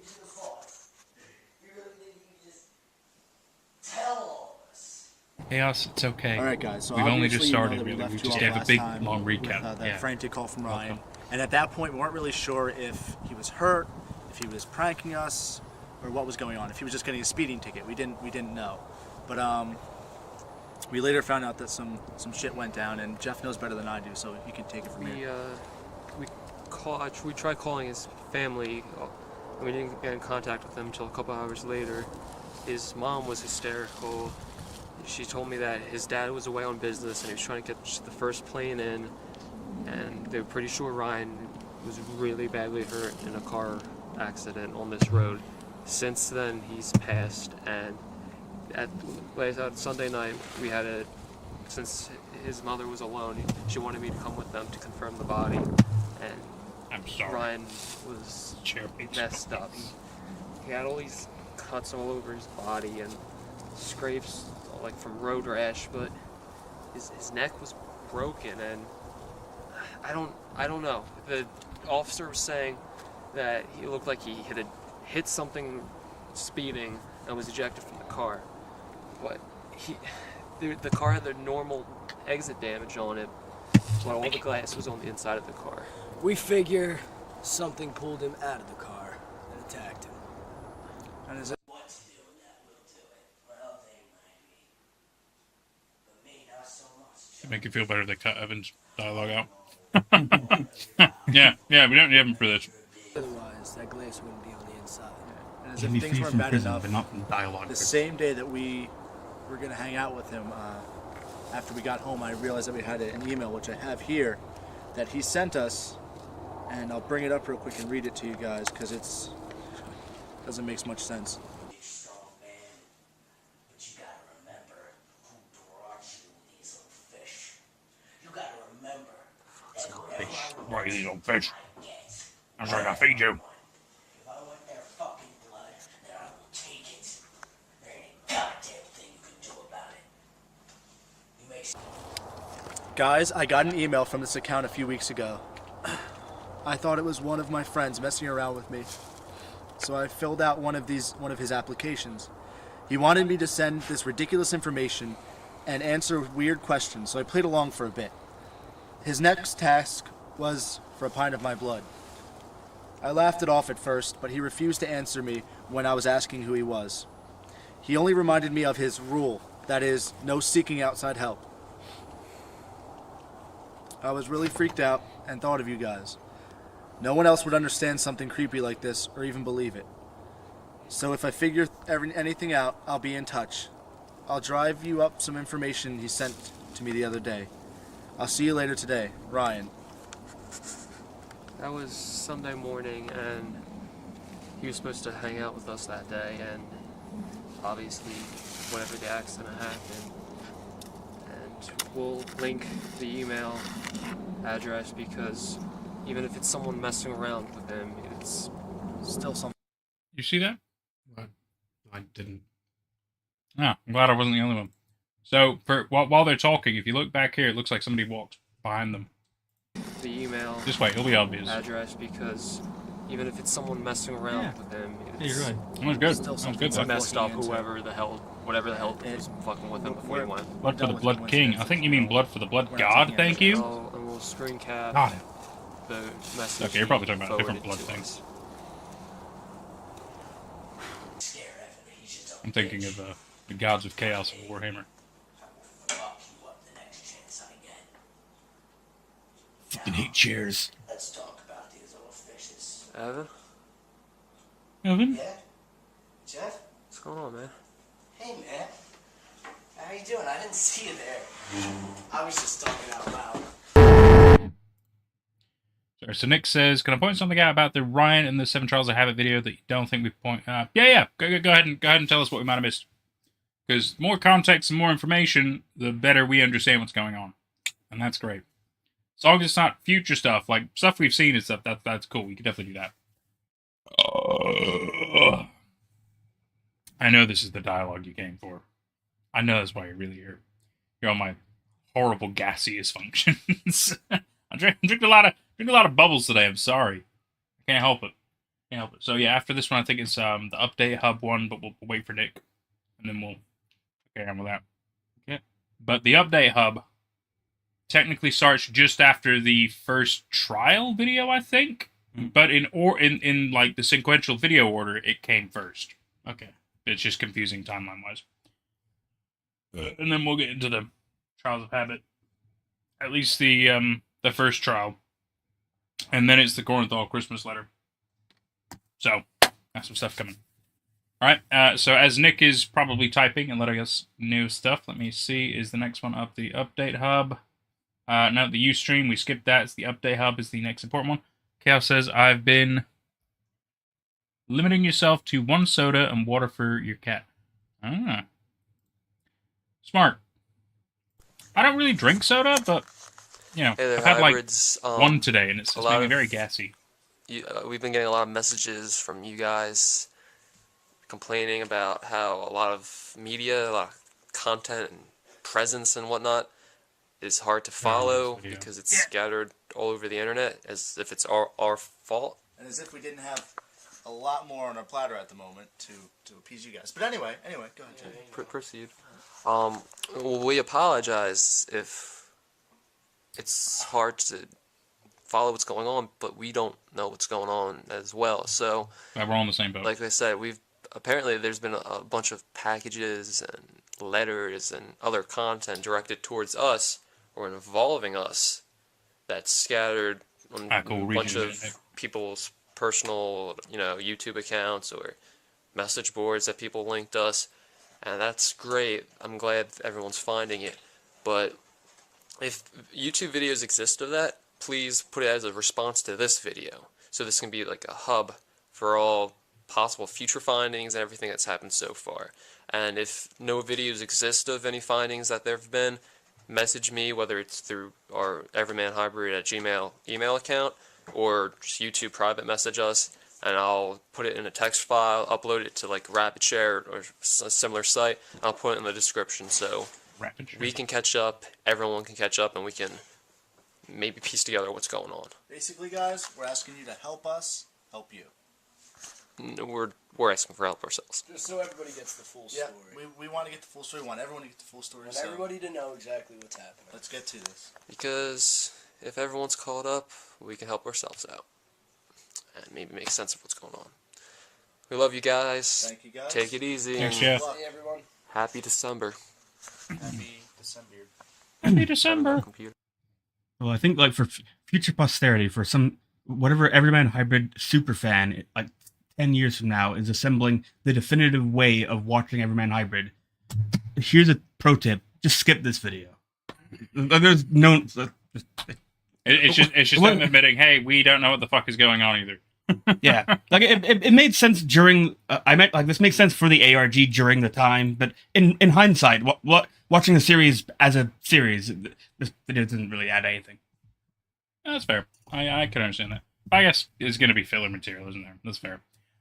Chaos, it's okay. All right, guys. So We've only obviously just you know started, that really. left We you just off gave a last big, time long with, recap. that Yeah. frantic call from Ryan. Welcome. And at that point, we weren't really sure if he was hurt, if he was pranking us, or what was going on. If he was just getting a speeding ticket, we didn't know. But we later found out that some shit went down, and Jeff knows better than I do, so he can take it from here. We tried calling his family, and we didn't get in contact with them until a couple hours later. His mom was hysterical. She told me that his dad was away on business and he was trying to get the first plane in, and they were pretty sure Ryan was really badly hurt in a car accident on this road. Since then, he's passed, and on Sunday night, since his mother was alone, she wanted me to come with them to confirm the body, and I'm sorry. Ryan was messed up. He had all these cuts all over his body and scrapes like from road rash, but his neck was broken, and I don't know. The officer was saying that he looked like he had hit something speeding and was ejected from the car, but the car had the normal exit damage on it, but all the glass was on the inside of the car. We figure something pulled him out of the car and attacked him. And is it What to do with that, we'll do it. Well, they might be. But me, not so much. It'd make you feel better if they cut Evan's dialogue out. yeah, we don't need Evan for this. Otherwise, that glass wouldn't be on the inside. and as Give if me things free weren't from bad prison, enough, but not from dialogue. the same day that we were gonna hang out with him, after we got home, I realized that we had an email, which I have here, that he sent us, and I'll bring it up real quick and read it to you guys because doesn't make much sense. Big strong man. But you gotta remember who brought you these little fish. You gotta remember that Fish. Right, you little fish. I get. I'm sorry, I feed you. If I want their fucking blood, then I will take it. There ain't a goddamn thing you can do about it. You make Guys, I got an email from this account a few weeks ago. I thought it was one of my friends messing around with me. So I filled out one of his applications. He wanted me to send this ridiculous information and answer weird questions, so I played along for a bit. His next task was for a pint of my blood. I laughed it off at first, but he refused to answer me when I was asking who he was. He only reminded me of his rule, that is, no seeking outside help. I was really freaked out and thought of you guys. No one else would understand something creepy like this or even believe it. So if I figure anything out, I'll be in touch. I'll drive you up some information he sent to me the other day. I'll see you later today. Ryan. That was Sunday morning, and he was supposed to hang out with us that day, and obviously, whatever the accident happened. And we'll link the email address because even if it's someone messing around with him, it's still something. You see that? What? I didn't. Ah, I'm glad I wasn't the only one. So, while they're talking, if you look back here, it looks like somebody walked behind them. The email This way, it'll be obvious. address because even if it's someone messing around with him, Yeah, it's you're right. That was good. Still That was good, something though. messed up. Looking into Whatever the hell was fucking with him before he went. Blood for the Blood King. I think you mean blood for the Blood We're not God, taking thank it. you? And we'll screen cap Got it. the message. Okay, you're probably talking about a forwarded different blood to thing. us. scare Evan. He's just a I'm thinking bitch. of the Gods of Chaos of Warhammer. I will fuck you up the next chance I get. Fucking hate chairs. Let's talk about these little fishes. Evan, Evan? Yeah? Jeff? what's going on, man? Hey, man. How you doing? I didn't see you there. I was just talking out loud. So Nick says, "Can I point something out about the Ryan and the Seven Trials of Habit video that you don't think we point?" Yeah. Go ahead and tell us what we might have missed. Because more context and more information, the better we understand what's going on, and that's great. As long as it's not future stuff, like stuff we've seen and stuff, that's cool. We could definitely do that. I know this is the dialogue you came for. I know that's why you're really here. You're on my horrible gaseous functions. I'm drinking a lot of bubbles today. I'm sorry. I can't help it. So yeah, after this one, I think it's the update hub one, but we'll wait for Nick, and then we'll carry on with that. Okay. But the update hub technically starts just after the first trial video, I think. But in like the sequential video order, it came first. Okay. It's just confusing timeline wise. And then we'll get into the Trials of Habit. At least the first trial. And then it's the Gorenthal Christmas letter. So, that's some stuff coming. Alright, so as Nick is probably typing and letting us know stuff, let me see, is the next one up the update hub? No, the Ustream, we skipped that. It's the update hub is the next important one. Chaos says, I've been limiting yourself to 1 soda and water for your cat. Ah. Smart. I don't really drink soda, but, you know, Hey there, I've had like hybrids. one today, and it's lot making me of- very gassy. We've been getting a lot of messages from you guys complaining about how a lot of media, a lot of content and presence and whatnot is hard to follow video. because it's scattered all over the internet as if it's our fault. And as if we didn't have a lot more on our platter at the moment to appease you guys. But anyway, go ahead, Jay. Proceed. We apologize if it's hard to follow what's going on, but we don't know what's going on as well. So, We're all in the same boat. like I said, there's been a bunch of packages and letters and other content directed towards us or involving us that's scattered on a Cool. bunch Region, of people's personal, YouTube accounts or message boards that people linked us, and that's great. I'm glad everyone's finding it, but if YouTube videos exist of that, please put it as a response to this video. So this can be like a hub for all possible future findings and everything that's happened so far. And if no videos exist of any findings that there have been, message me, whether it's through our EverymanHYBRID at Gmail email account or just YouTube private message us, and I'll put it in a text file, upload it to like RapidShare or a similar site, and I'll put it in the description so Rapid share. we can catch up, everyone can catch up, and we can maybe piece together what's going on. Basically, guys, we're asking you to help us help you. We're asking for help ourselves. Just so everybody gets the full Yeah, story. we want to get the full story. We want everyone to get the full story. Want So everybody to know exactly what's happening. let's get to this. Because if everyone's caught up, we can help ourselves out. And maybe make sense of what's going on. We love you guys. Thank you, guys. Take it easy. Thanks, and Jeff. Good luck. Hey everyone. Happy December. Happy December. Happy December. Computer. Well, I think like for future posterity, for some whatever Everyman Hybrid super fan, like 10 years from now, is assembling the definitive way of watching Everyman Hybrid. Here's a pro tip: just skip this video. There's no. It's just them admitting, hey, we don't know what the fuck is going on either. Yeah, like it made sense during. I meant like this makes sense for the ARG during the time, but in hindsight, what watching the series as a series, this video doesn't really add anything. That's fair. I can understand that. I guess it's going to be filler material, isn't there? That's fair.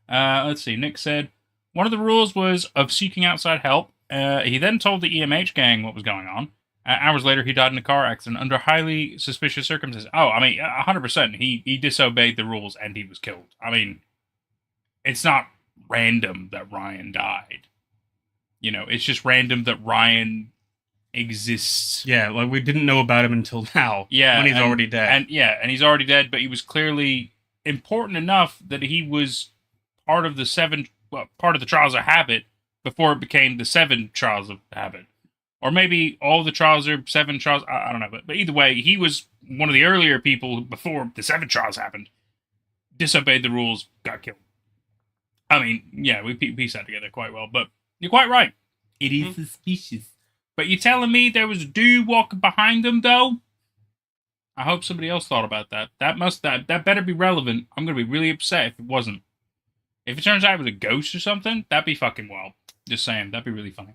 Let's see. Nick said, one of the rules was of seeking outside help. He then told the EMH gang what was going on. Hours later, he died in a car accident under highly suspicious circumstances. Oh, I mean, 100%. He disobeyed the rules and he was killed. I mean, it's not random that Ryan died. It's just random that Ryan exists. Yeah, like we didn't know about him until now. Yeah, when he's already dead. And he's already dead, but he was clearly important enough that he was part of the Trials of Habit before it became the 7 Trials of Habit. Or maybe all the trials are 7 trials. I don't know. But either way, he was one of the earlier people before the 7 trials happened. Disobeyed the rules, got killed. I mean, yeah, we pieced that together quite well. But you're quite right. It is suspicious. But you telling me there was a dude walking behind them, though? I hope somebody else thought about that. That better be relevant. I'm gonna be really upset if it wasn't. If it turns out it was a ghost or something, that'd be fucking wild. Just saying, that'd be really funny.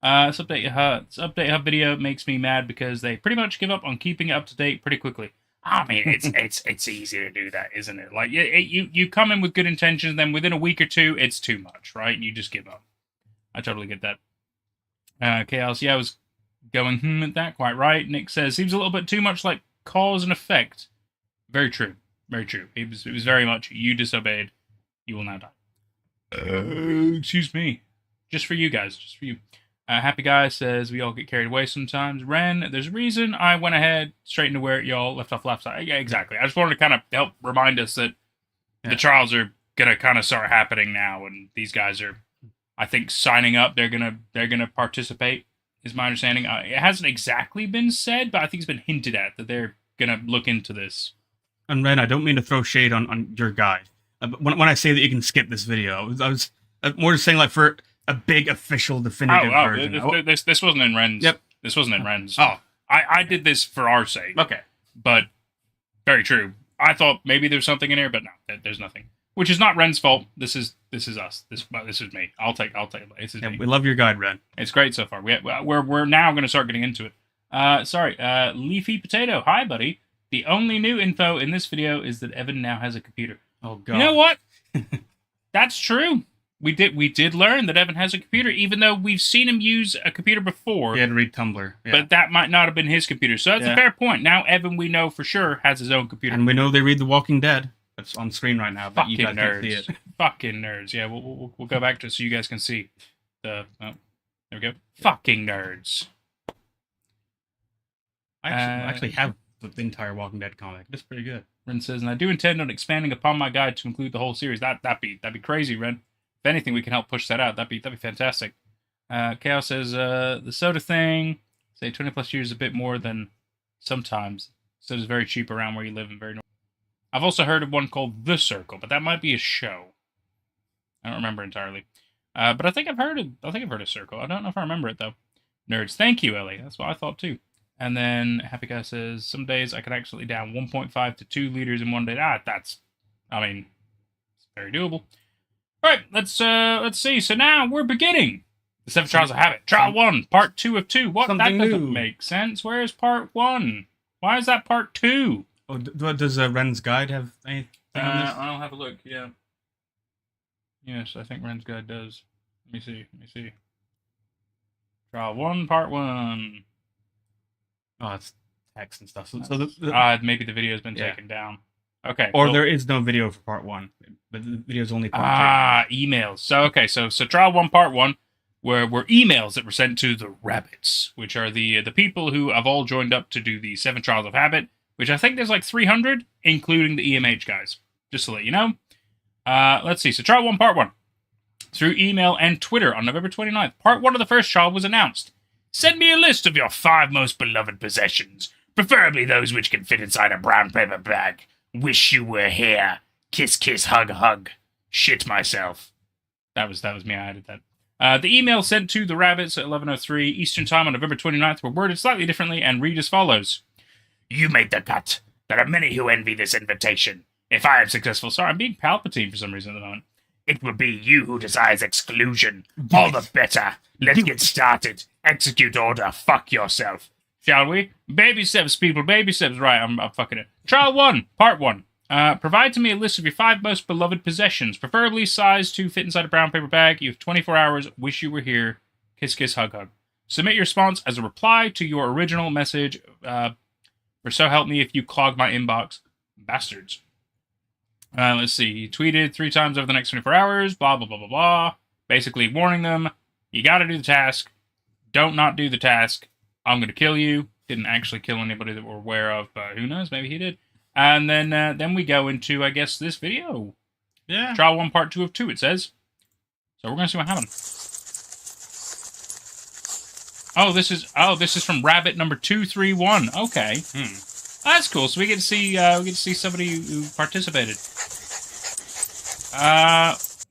This update hub video makes me mad because they pretty much give up on keeping it up to date pretty quickly. I mean, it's easy to do that, isn't it? Like, you come in with good intentions, then within a week or two, it's too much, right? You just give up. I totally get that. Chaos, yeah, I was going, at that, quite right. Nick says, seems a little bit too much like cause and effect. Very true. Very true. It was very much, you disobeyed, you will now die. Excuse me. Just for you guys, just for you. Happy Guy says, we all get carried away sometimes. Ren, there's a reason I went ahead straight into where y'all left off last time. Yeah, exactly. I just wanted to kind of help remind us that the trials are going to kind of start happening now, and these guys are, I think, signing up. They're gonna participate, is my understanding. It hasn't exactly been said, but I think it's been hinted at that they're going to look into this. And Ren, I don't mean to throw shade on your guide. When I say that you can skip this video, I was more just saying, like, for a big official definitive version. This wasn't in Ren's. Yep. This wasn't in Ren's. Oh. I did this for our sake. Okay. But very true. I thought maybe there's something in here, but no, there's nothing. Which is not Ren's fault. This is us. This is me. I'll take it. This is me. We love your guide, Ren. It's great so far. We're now going to start getting into it. Sorry. Leafy Potato. Hi, buddy. The only new info in this video is that Evan now has a computer. Oh God. You know what? That's true. We did learn that Evan has a computer, even though we've seen him use a computer before. He had to read Tumblr. Yeah. But that might not have been his computer. So that's a fair point. Now Evan, we know for sure, has his own computer. And we know they read The Walking Dead. That's on screen right now. But Fucking you guys nerds. can't see it. Fucking nerds. Yeah, we'll go back to it so you guys can see. There we go. Fucking nerds. I actually have the entire Walking Dead comic. It's pretty good. Ren says, and I do intend on expanding upon my guide to include the whole series. That'd be crazy, Ren. If anything, we can help push that out. That'd be fantastic. Chaos says, the soda thing, say 20 plus years is a bit more than sometimes. Soda's very cheap around where you live and very normal. I've also heard of one called The Circle, but that might be a show. I don't remember entirely. But I think I've heard of Circle. I don't know if I remember it though. Nerds, thank you, Ellie. That's what I thought too. And then Happy Guy says, some days I can actually down 1.5 to 2 liters in one day. It's very doable. All right, let's see. So now we're beginning the 7 Trials of Habit. Trial 1, Part 2 of 2. What? That doesn't make sense. Where is Part 1? Why is that Part 2? Oh, does Ren's guide have anything on this? I'll have a look, yeah. Yes, I think Ren's guide does. Let me see. Trial 1, Part 1. Oh, it's text and stuff. So maybe the video's been taken down. Okay. Or there is no video for Part 1, but the video's only Part 2. Emails. So Trial 1, Part 1 were emails that were sent to the Rabbits, which are the people who have all joined up to do the 7 Trials of Habit, which I think there's like 300, including the EMH guys, just to let you know. Let's see. So Trial 1, Part 1. Through email and Twitter on November 29th, Part 1 of the first trial was announced. Send me a list of your 5 most beloved possessions, preferably those which can fit inside a brown paper bag. Wish you were here. Kiss, kiss, hug, hug. Shit myself. That was me. I added that. The email sent to the Rabbits at 11:03 Eastern Time on November 29th were worded slightly differently and read as follows. You made the cut. There are many who envy this invitation. If I am successful... Sorry, I'm being Palpatine for some reason at the moment. It will be you who desires exclusion. All the better. Let's get started. Execute order. Fuck yourself. Shall we? Baby steps, people. Baby steps. Right, I'm fucking it. Trial 1, Part 1. Provide to me a list of your 5 most beloved possessions, preferably sized to fit inside a brown paper bag. You have 24 hours. Wish you were here. Kiss, kiss, hug, hug. Submit your response as a reply to your original message. For so help me if you clog my inbox. Bastards. Let's see. He tweeted 3 times over the next 24 hours. Blah, blah, blah, blah, blah. Basically warning them, you gotta do the task. Don't not do the task. I'm gonna kill you. Didn't actually kill anybody that we're aware of, but who knows? Maybe he did. And then we go into, I guess, this video. Yeah. Trial 1, Part 2 of 2, it says. So we're gonna see what happens. Oh, this is from Rabbit number 231. Okay. That's cool. So we get to see somebody who participated.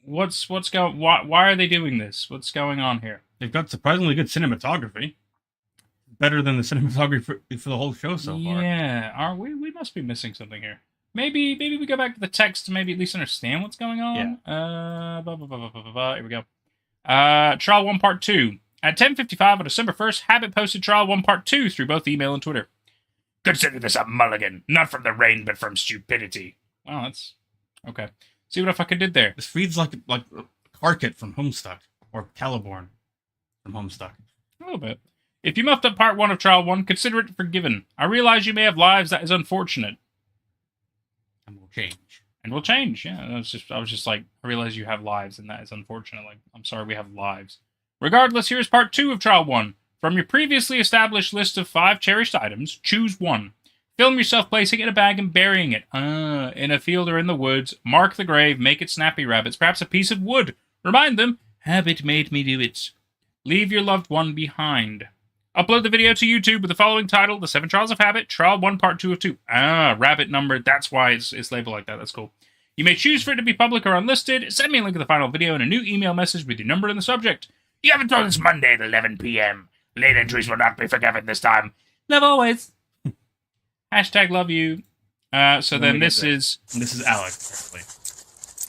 What's going? Why are they doing this? What's going on here? They've got surprisingly good cinematography. better than the cinematography for the whole show so far. Yeah, are we? We must be missing something here. Maybe we go back to the text to maybe at least understand what's going on. Here we go. Trial 1 Part 2. At 10:55 on December 1st, Habit posted Trial 1 Part 2 through both email and Twitter. Consider this a mulligan, not from the rain, but from stupidity. Wow, that's... Okay. See what I fucking did there. This reads like Harkett from Homestuck, or Caliborn from Homestuck. A little bit. If you muffed up Part 1 of Trial 1, consider it forgiven. I realize you may have lives that is unfortunate. And will change. And will change, yeah. I was just like, I realize you have lives, and that is unfortunate. Like, I'm sorry we have lives. Regardless, here's Part 2 of Trial 1. From your previously established list of 5 cherished items, choose one. Film yourself placing it in a bag and burying it. In a field or in the woods. Mark the grave, make it snappy rabbits, perhaps a piece of wood. Remind them, Habit made me do it. Leave your loved one behind. Upload the video to YouTube with the following title, The 7 Trials of Habit, Trial 1 Part 2 of 2. Rabbit numbered, that's why it's labeled like that, that's cool. You may choose for it to be public or unlisted. Send me a link to the final video and a new email message with your number and the subject. You have until this Monday at 11 p.m. Late entries will not be forgiven this time. Love always. Hashtag love you. So then this is Alex, apparently.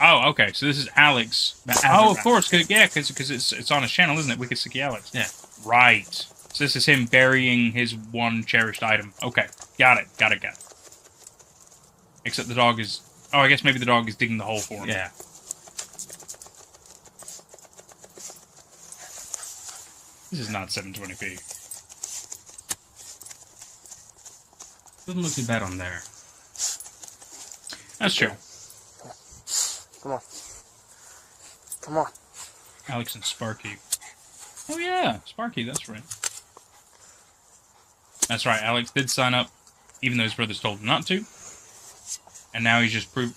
Oh, okay. So this is Alex. Oh, of course. Because it's on his channel, isn't it? Wicked Sticky Alex. Yeah. Right. So this is him burying his one cherished item. Okay. Got it. Except the dog is... Oh, I guess maybe the dog is digging the hole for him. Yeah. This is not 720p. Doesn't look too bad on there. That's true. Come on. Alex and Sparky. Oh yeah, Sparky, that's right. That's right, Alex did sign up, even though his brothers told him not to. And now he's just proved...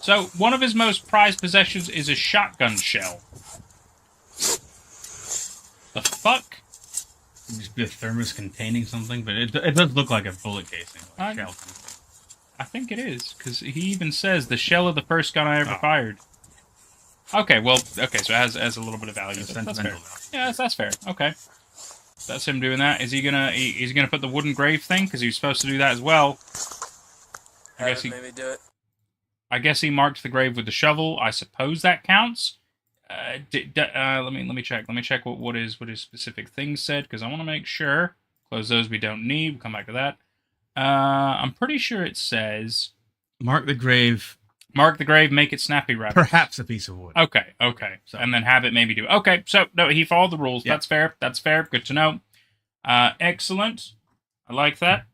So, one of his most prized possessions is a shotgun shell. The fuck? It'd just be a thermos containing something, but it does look like a bullet casing. Like shell. I think it is, because he even says the shell of the first gun I ever fired. Okay, well, so it has a little bit of value. That's fair. Yeah, that's fair. Okay. That's him doing that. Is he gonna put the wooden grave thing? Because he was supposed to do that as well. I guess maybe do it. I guess he marked the grave with the shovel. I suppose that counts. Let me check. Let me check what his specific thing said, because I want to make sure. Close those we don't need. We'll come back to that. I'm pretty sure it says Mark the grave. Mark the grave, make it snappy rabbit. Perhaps a piece of wood. Okay. So. And then have it maybe do. Okay, so no, he followed the rules. Yep. That's fair. Good to know. Excellent. I like that.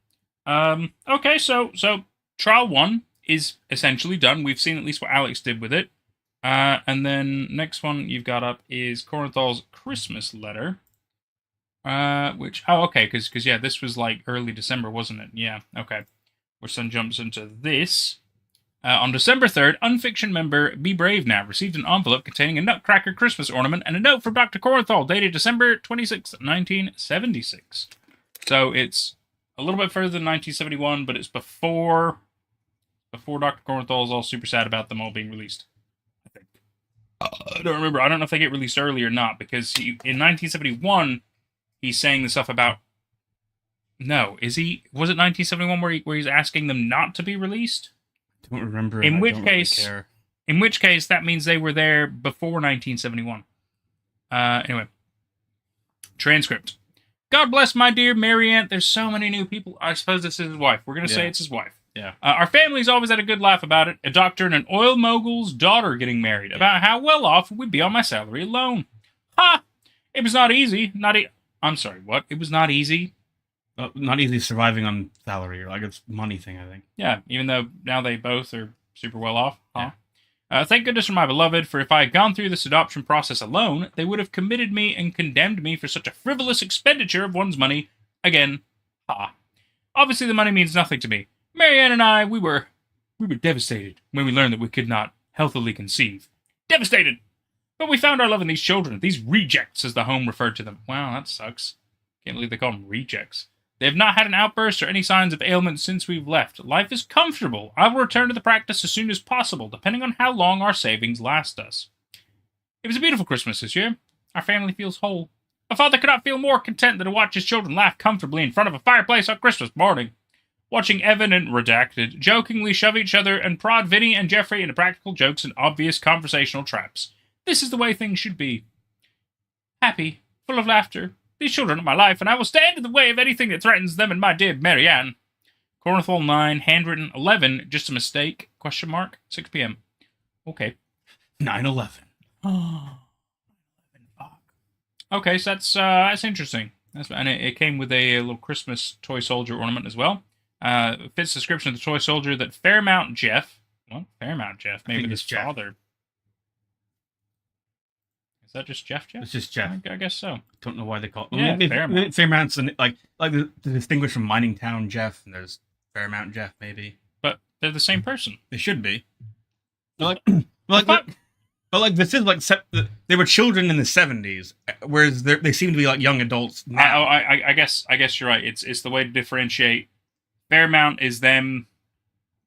Okay, so trial 1 is essentially done. We've seen at least what Alex did with it. And then next one you've got up is Corenthal's Christmas letter. Because yeah, this was like early December, wasn't it? Yeah, okay. Where Sun jumps into this. On December 3rd, Unfiction member Be Brave Now received an envelope containing a Nutcracker Christmas ornament and a note from Dr. Corenthal dated December 26, 1976. So it's a little bit further than 1971, but it's before Dr. Corenthal is all super sad about them all being released. I think. I don't remember. I don't know if they get released early or not, because in 1971, he's saying the stuff about... No, is he... Was it 1971 where he's asking them not to be released? I don't remember. In which case, that means they were there before 1971. Anyway. Transcript. God bless my dear Marianne. There's so many new people. I suppose this is his wife. We're going to say it's his wife. Yeah. Our family's always had a good laugh about it. A doctor and an oil mogul's daughter getting married. About how well off we'd be on my salary alone. Ha! It was not easy. I'm sorry, what? It was not easy? Not easy surviving on salary, or like it's a money thing, I think. Yeah, even though now they both are super well off. Huh? Yeah. Thank goodness for my beloved, for if I had gone through this adoption process alone, they would have committed me and condemned me for such a frivolous expenditure of one's money. Again, ha. Obviously the money means nothing to me. Marianne and I, we were devastated when we learned that we could not healthily conceive. Devastated! But we found our love in these children, these rejects, as the home referred to them. Wow, that sucks. Can't believe they call them rejects. They have not had an outburst or any signs of ailment since we've left. Life is comfortable. I will return to the practice as soon as possible, depending on how long our savings last us. It was a beautiful Christmas this year. Our family feels whole. A father could not feel more content than to watch his children laugh comfortably in front of a fireplace on Christmas morning. Watching Evan and Redacted jokingly shove each other and prod Vinny and Jeffrey into practical jokes and obvious conversational traps. This is the way things should be. Happy, full of laughter. These children are my life, and I will stand in the way of anything that threatens them and my dear Marianne. Cornthall 9, handwritten 11, just a mistake, question mark, 6 p.m. Okay. 9/11. Oh. Okay, so that's interesting. And it came with a little Christmas toy soldier ornament as well. Fits the description of the toy soldier that Fairmount Jeff. What? Fairmount Jeff? Maybe his father. Is that just Jeff? It's just Jeff. I guess so. Don't know why they call it. Yeah, Fairmount. Fairmount's like the distinguished from Mining Town Jeff, and there's Fairmount Jeff, maybe. But they're the same person. They should be. But this is like they were children in the 70s, whereas they seem to be like young adults now. I guess you're right. It's the way to differentiate. Fairmount is them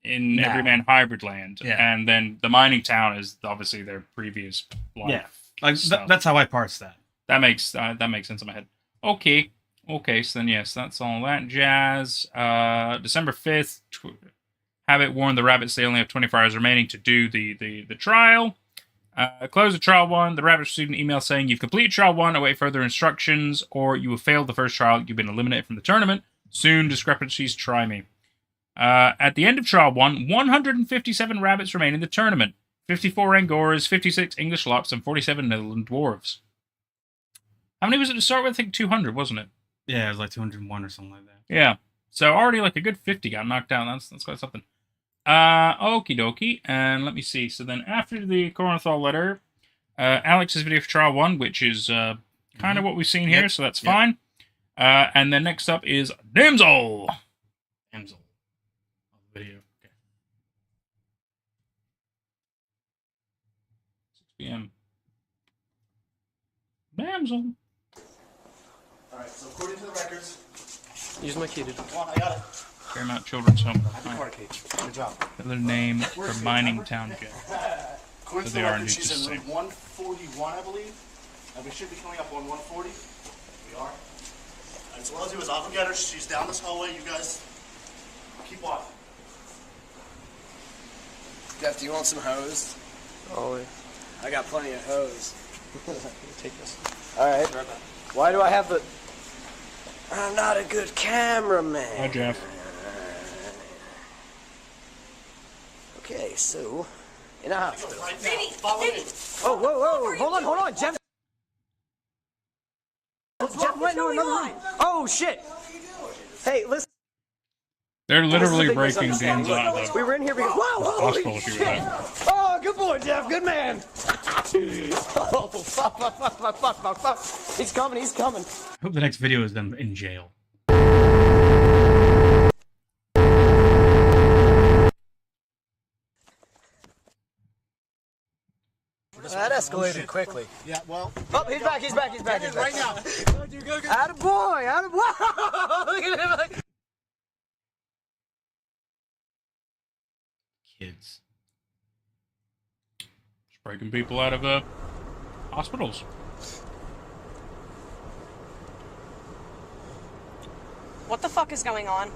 in Everyman Hybrid land, and then the Mining Town is obviously their previous life. Yeah, like that's how I parse that. That makes sense in my head. Okay, so then yes, that's all that jazz. December 5th, have it warn the rabbits they only have 24 hours remaining to do the trial. Close of trial 1. The rabbits received an email saying you've completed trial 1, await further instructions, or you have failed the first trial, you've been eliminated from the tournament. Soon, discrepancies, try me. At the end of trial 1, 157 rabbits remain in the tournament. 54 Angoras, 56 English lops, and 47 Netherland dwarves. How many was it to start with? I think 200, wasn't it? Yeah, it was like 201 or something like that. Yeah. So already like a good 50 got knocked down. That's quite something. Okie dokie. And let me see. So then after the Coronthal letter, Alex's video for trial 1, which is kind of what we've seen here, so that's fine. And then next up is Damsel. Video. Okay. 6 p.m. Damsel. Alright, so according to the records... Use my key, dude. Come on, I got it. Fairmount Children's Home. Card cage. Good job. Another name for Mining Town Jail. According So to they the are records, indeed she's just in the room 141, I believe. And we should be coming up on 140. We are. And so what I'll do is I'll go get her. She's down this hallway. You guys keep walking. Jeff, do you want some hose? Oh, I got plenty of hose. take this. Alright. Why do I have the... I'm not a good cameraman. Hi, Jeff. Okay, so... In a hospital. Vinny! Vinny! Oh, whoa, hold on, Jeff. Jeff went into another room. Oh, shit. Hey, listen. They're literally This is a big breaking misunderstanding. James out of the We were in here because... Whoa, holy hospital she was shit. at. Oh, good boy, Jeff. Good man. Oh, fuck. He's coming. I hope the next video is them in jail. That escalated quickly. Yeah, well... Oh, he's back. Right now. Attaboy. Look at him. Kids. Just breaking people out of hospitals. What the fuck is going on?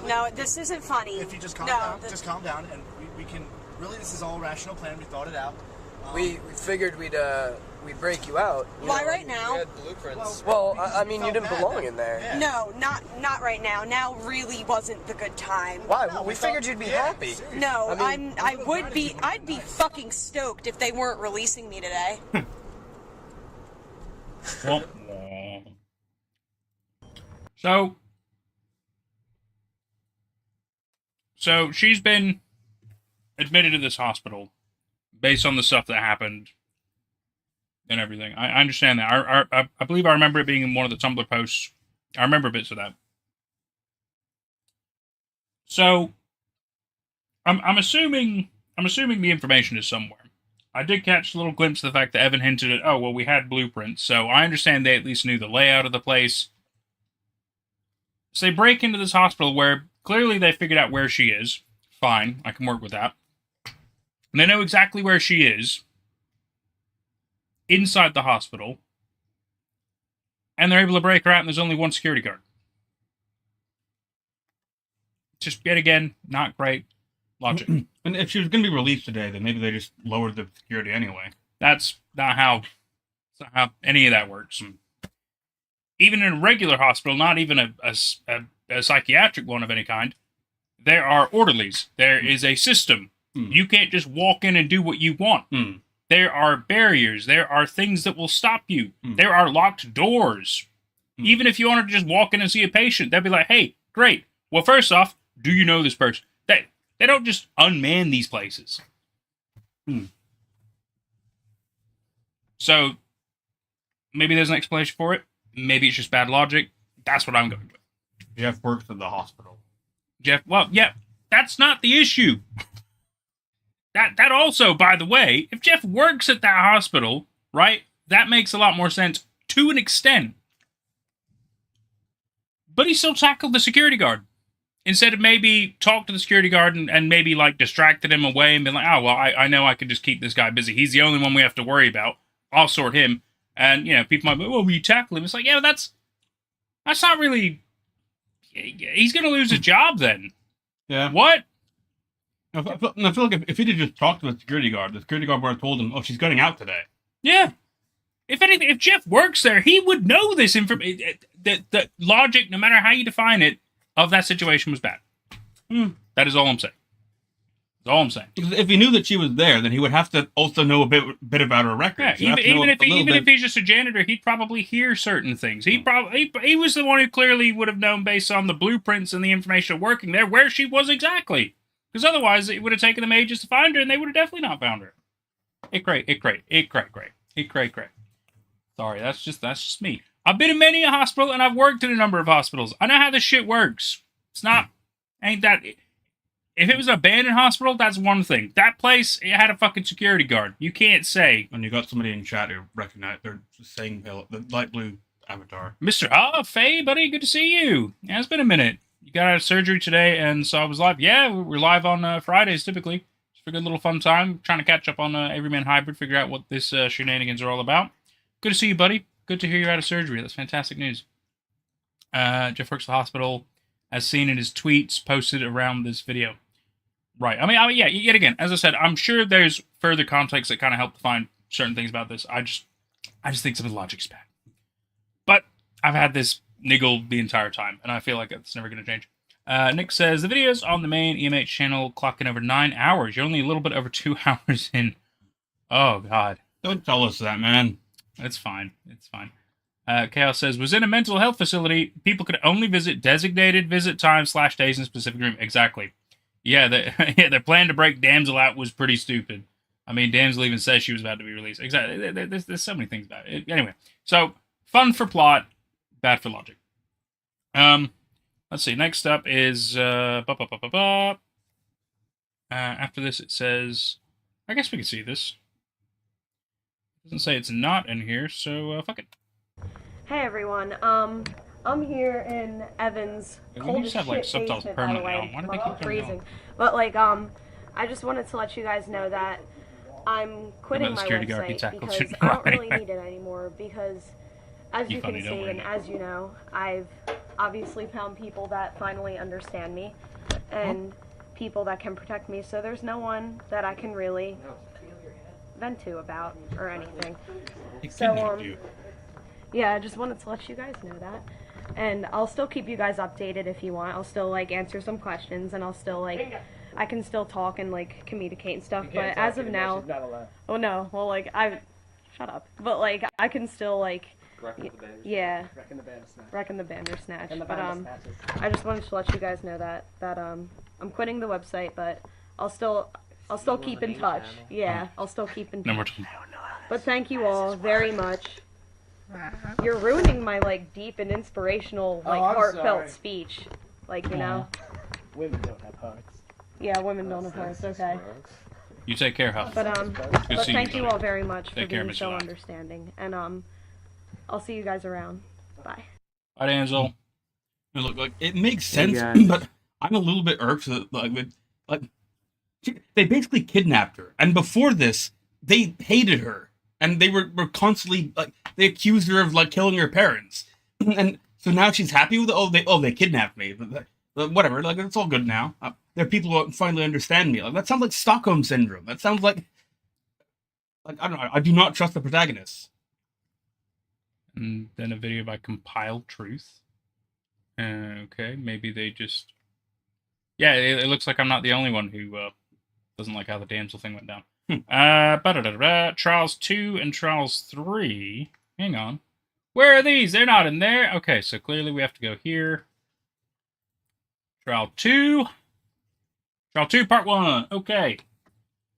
No, this isn't funny. If you just calm no, down, just calm down, and we can... Really, this is all a rational plan. We thought it out. We figured we'd break you out. Why right now? We had blueprints. Well, I mean, you didn't belong in there. Yeah. No, not right now. Now really wasn't the good time. Why? We figured you'd be happy. No, I mean, I'd be fucking stoked if they weren't releasing me today. Womp womp. So she's been admitted to this hospital based on the stuff that happened and everything. I understand that. I believe I remember it being in one of the Tumblr posts. I remember bits of that. So I'm assuming the information is somewhere. I did catch a little glimpse of the fact that Evan hinted at, oh, well, we had blueprints, so I understand they at least knew the layout of the place. So they break into this hospital where clearly they figured out where she is. Fine, I can work with that. And they know exactly where she is. inside the hospital, and they're able to break her out, and there's only one security guard. Just, yet again, not great logic. And if she was going to be released today, then maybe they just lowered the security anyway. That's not how any of that works. Even in a regular hospital, not even a psychiatric one of any kind, there are orderlies. There is a system. You can't just walk in and do what you want. There are barriers. There are things that will stop you. There are locked doors. Even if you wanted to just walk in and see a patient, they'd be like, hey, great. Well, first off, do you know this person? They don't just unman these places. So, maybe there's an explanation for it. Maybe it's just bad logic. That's what I'm going with. Jeff works at the hospital. Jeff, well, yeah, that's not the issue. That also, by the way, if Jeff works at that hospital, right, that makes a lot more sense to an extent. But he still tackled the security guard. Instead of maybe talk to the security guard and maybe like distracted him away and been like, oh, well, I know I can just keep this guy busy. He's the only one we have to worry about. I'll sort him. And, you know, people might be, well, will you tackle him? It's like, yeah, that's not really... He's going to lose his job then. Yeah. What? I feel like if he did just talk to the security guard would have told him, oh, she's getting out today. Yeah. If anything, if Jeff works there, he would know this information. The logic, no matter how you define it, of that situation was bad. That is all I'm saying. That's all I'm saying. Because if he knew that she was there, then he would have to also know a bit about her record. Yeah, even if he's just a janitor, he'd probably hear certain things. He was the one who clearly would have known based on the blueprints and the information working there where she was exactly. Because otherwise, it would have taken them ages to find her, and they would have definitely not found her. It great. Sorry, that's just me. I've been in many a hospital, and I've worked in a number of hospitals. I know how this shit works. Ain't that... If it was an abandoned hospital, that's one thing. That place, it had a fucking security guard. You can't say... And you got somebody in chat who recognized, they're saying the light blue avatar. Mr. Faye, buddy, good to see you. Yeah, it's been a minute. You got out of surgery today, and so I was live. Yeah, we're live on Fridays, typically. Just for a good little fun time. Trying to catch up on Everyman Hybrid, figure out what this shenanigans are all about. Good to see you, buddy. Good to hear you're out of surgery. That's fantastic news. Jeff works at the hospital, as seen in his tweets posted around this video. Right. I mean, yeah, yet again, as I said, I'm sure there's further context that kind of help define certain things about this. I just think some of the logic's bad. But I've had this niggle the entire time, and I feel like it's never going to change. Nick says, the videos on the main EMH channel clocking over 9 hours. You're only a little bit over 2 hours in. Oh, God. Don't tell us that, man. It's fine. It's fine. Chaos says, was in a mental health facility. People could only visit designated visit times / days in a specific room. Exactly. Yeah, their plan to break Damsel out was pretty stupid. I mean, Damsel even says she was about to be released. Exactly. There's so many things about it. Anyway, so fun for plot, bad for logic. Let's see. Next up is after this it says, I guess we can see this. It doesn't say it's not in here, so fuck it. Hey everyone, I'm here in Evan's cold as shit basement, by the way. Why do they keep freezing. But like, I just wanted to let you guys know that I'm quitting my website because I don't really need it anymore. Because as you can see and as you know, I've obviously found people that finally understand me and people that can protect me. So there's no one that I can really vent to about or anything. So yeah, I just wanted to let you guys know that. And I'll still keep you guys updated if you want. I'll still like answer some questions and I'll still like I can still talk and like communicate and stuff, but as of now, oh no, well like shut up. But like I can still like yeah, wrecking the Bandersnatch. But I just wanted to let you guys know that I'm quitting the website, but I'll still keep in touch. Yeah, I'll still keep in touch. But thank you all very much. You're ruining my like deep and inspirational like heartfelt speech. Like, you know. Women don't have hearts. Yeah, women don't have hearts, okay. You take care, Huff. But thank you all very much for being so understanding. And I'll see you guys around. Bye. Bye, Damsel. Look, it makes sense, but I'm a little bit irked that they basically kidnapped her, and before this, they hated her. and they were constantly like they accused her of like killing her parents, and so now she's happy with it. They kidnapped me, but whatever. Like it's all good now. There are people who finally understand me. Like that sounds like Stockholm syndrome. That sounds like I don't know. I do not trust the protagonist. And then a video by Compiled Truth. Okay, maybe they just. Yeah, it looks like I'm not the only one who doesn't like how the damsel thing went down. Trials 2 and Trials 3. Hang on. Where are these? They're not in there. Okay, so clearly we have to go here. Trial 2. Trial 2, Part 1. Okay.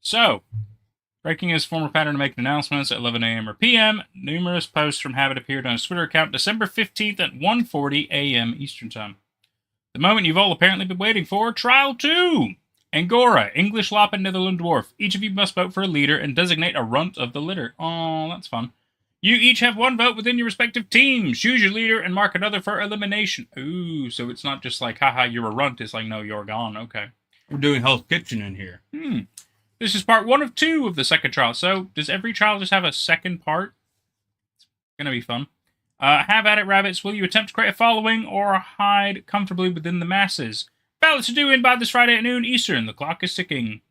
So, breaking his former pattern to make announcements at 11 a.m. or p.m., numerous posts from Habit appeared on his Twitter account December 15th at 1:40 a.m. Eastern Time. The moment you've all apparently been waiting for, Trial 2! Angora, English Lop and Netherland Dwarf. Each of you must vote for a leader and designate a runt of the litter. Oh, that's fun. You each have one vote within your respective teams. Choose your leader and mark another for elimination. Ooh, so it's not just like, haha, you're a runt. It's like, no, you're gone. Okay. We're doing Hell's Kitchen in here. This is part 1 of 2 of the second trial. So, does every trial just have a second part? It's going to be fun. Have at it, rabbits. Will you attempt to create a following or hide comfortably within the masses? Ballots are due in by this Friday at noon Eastern. The clock is ticking.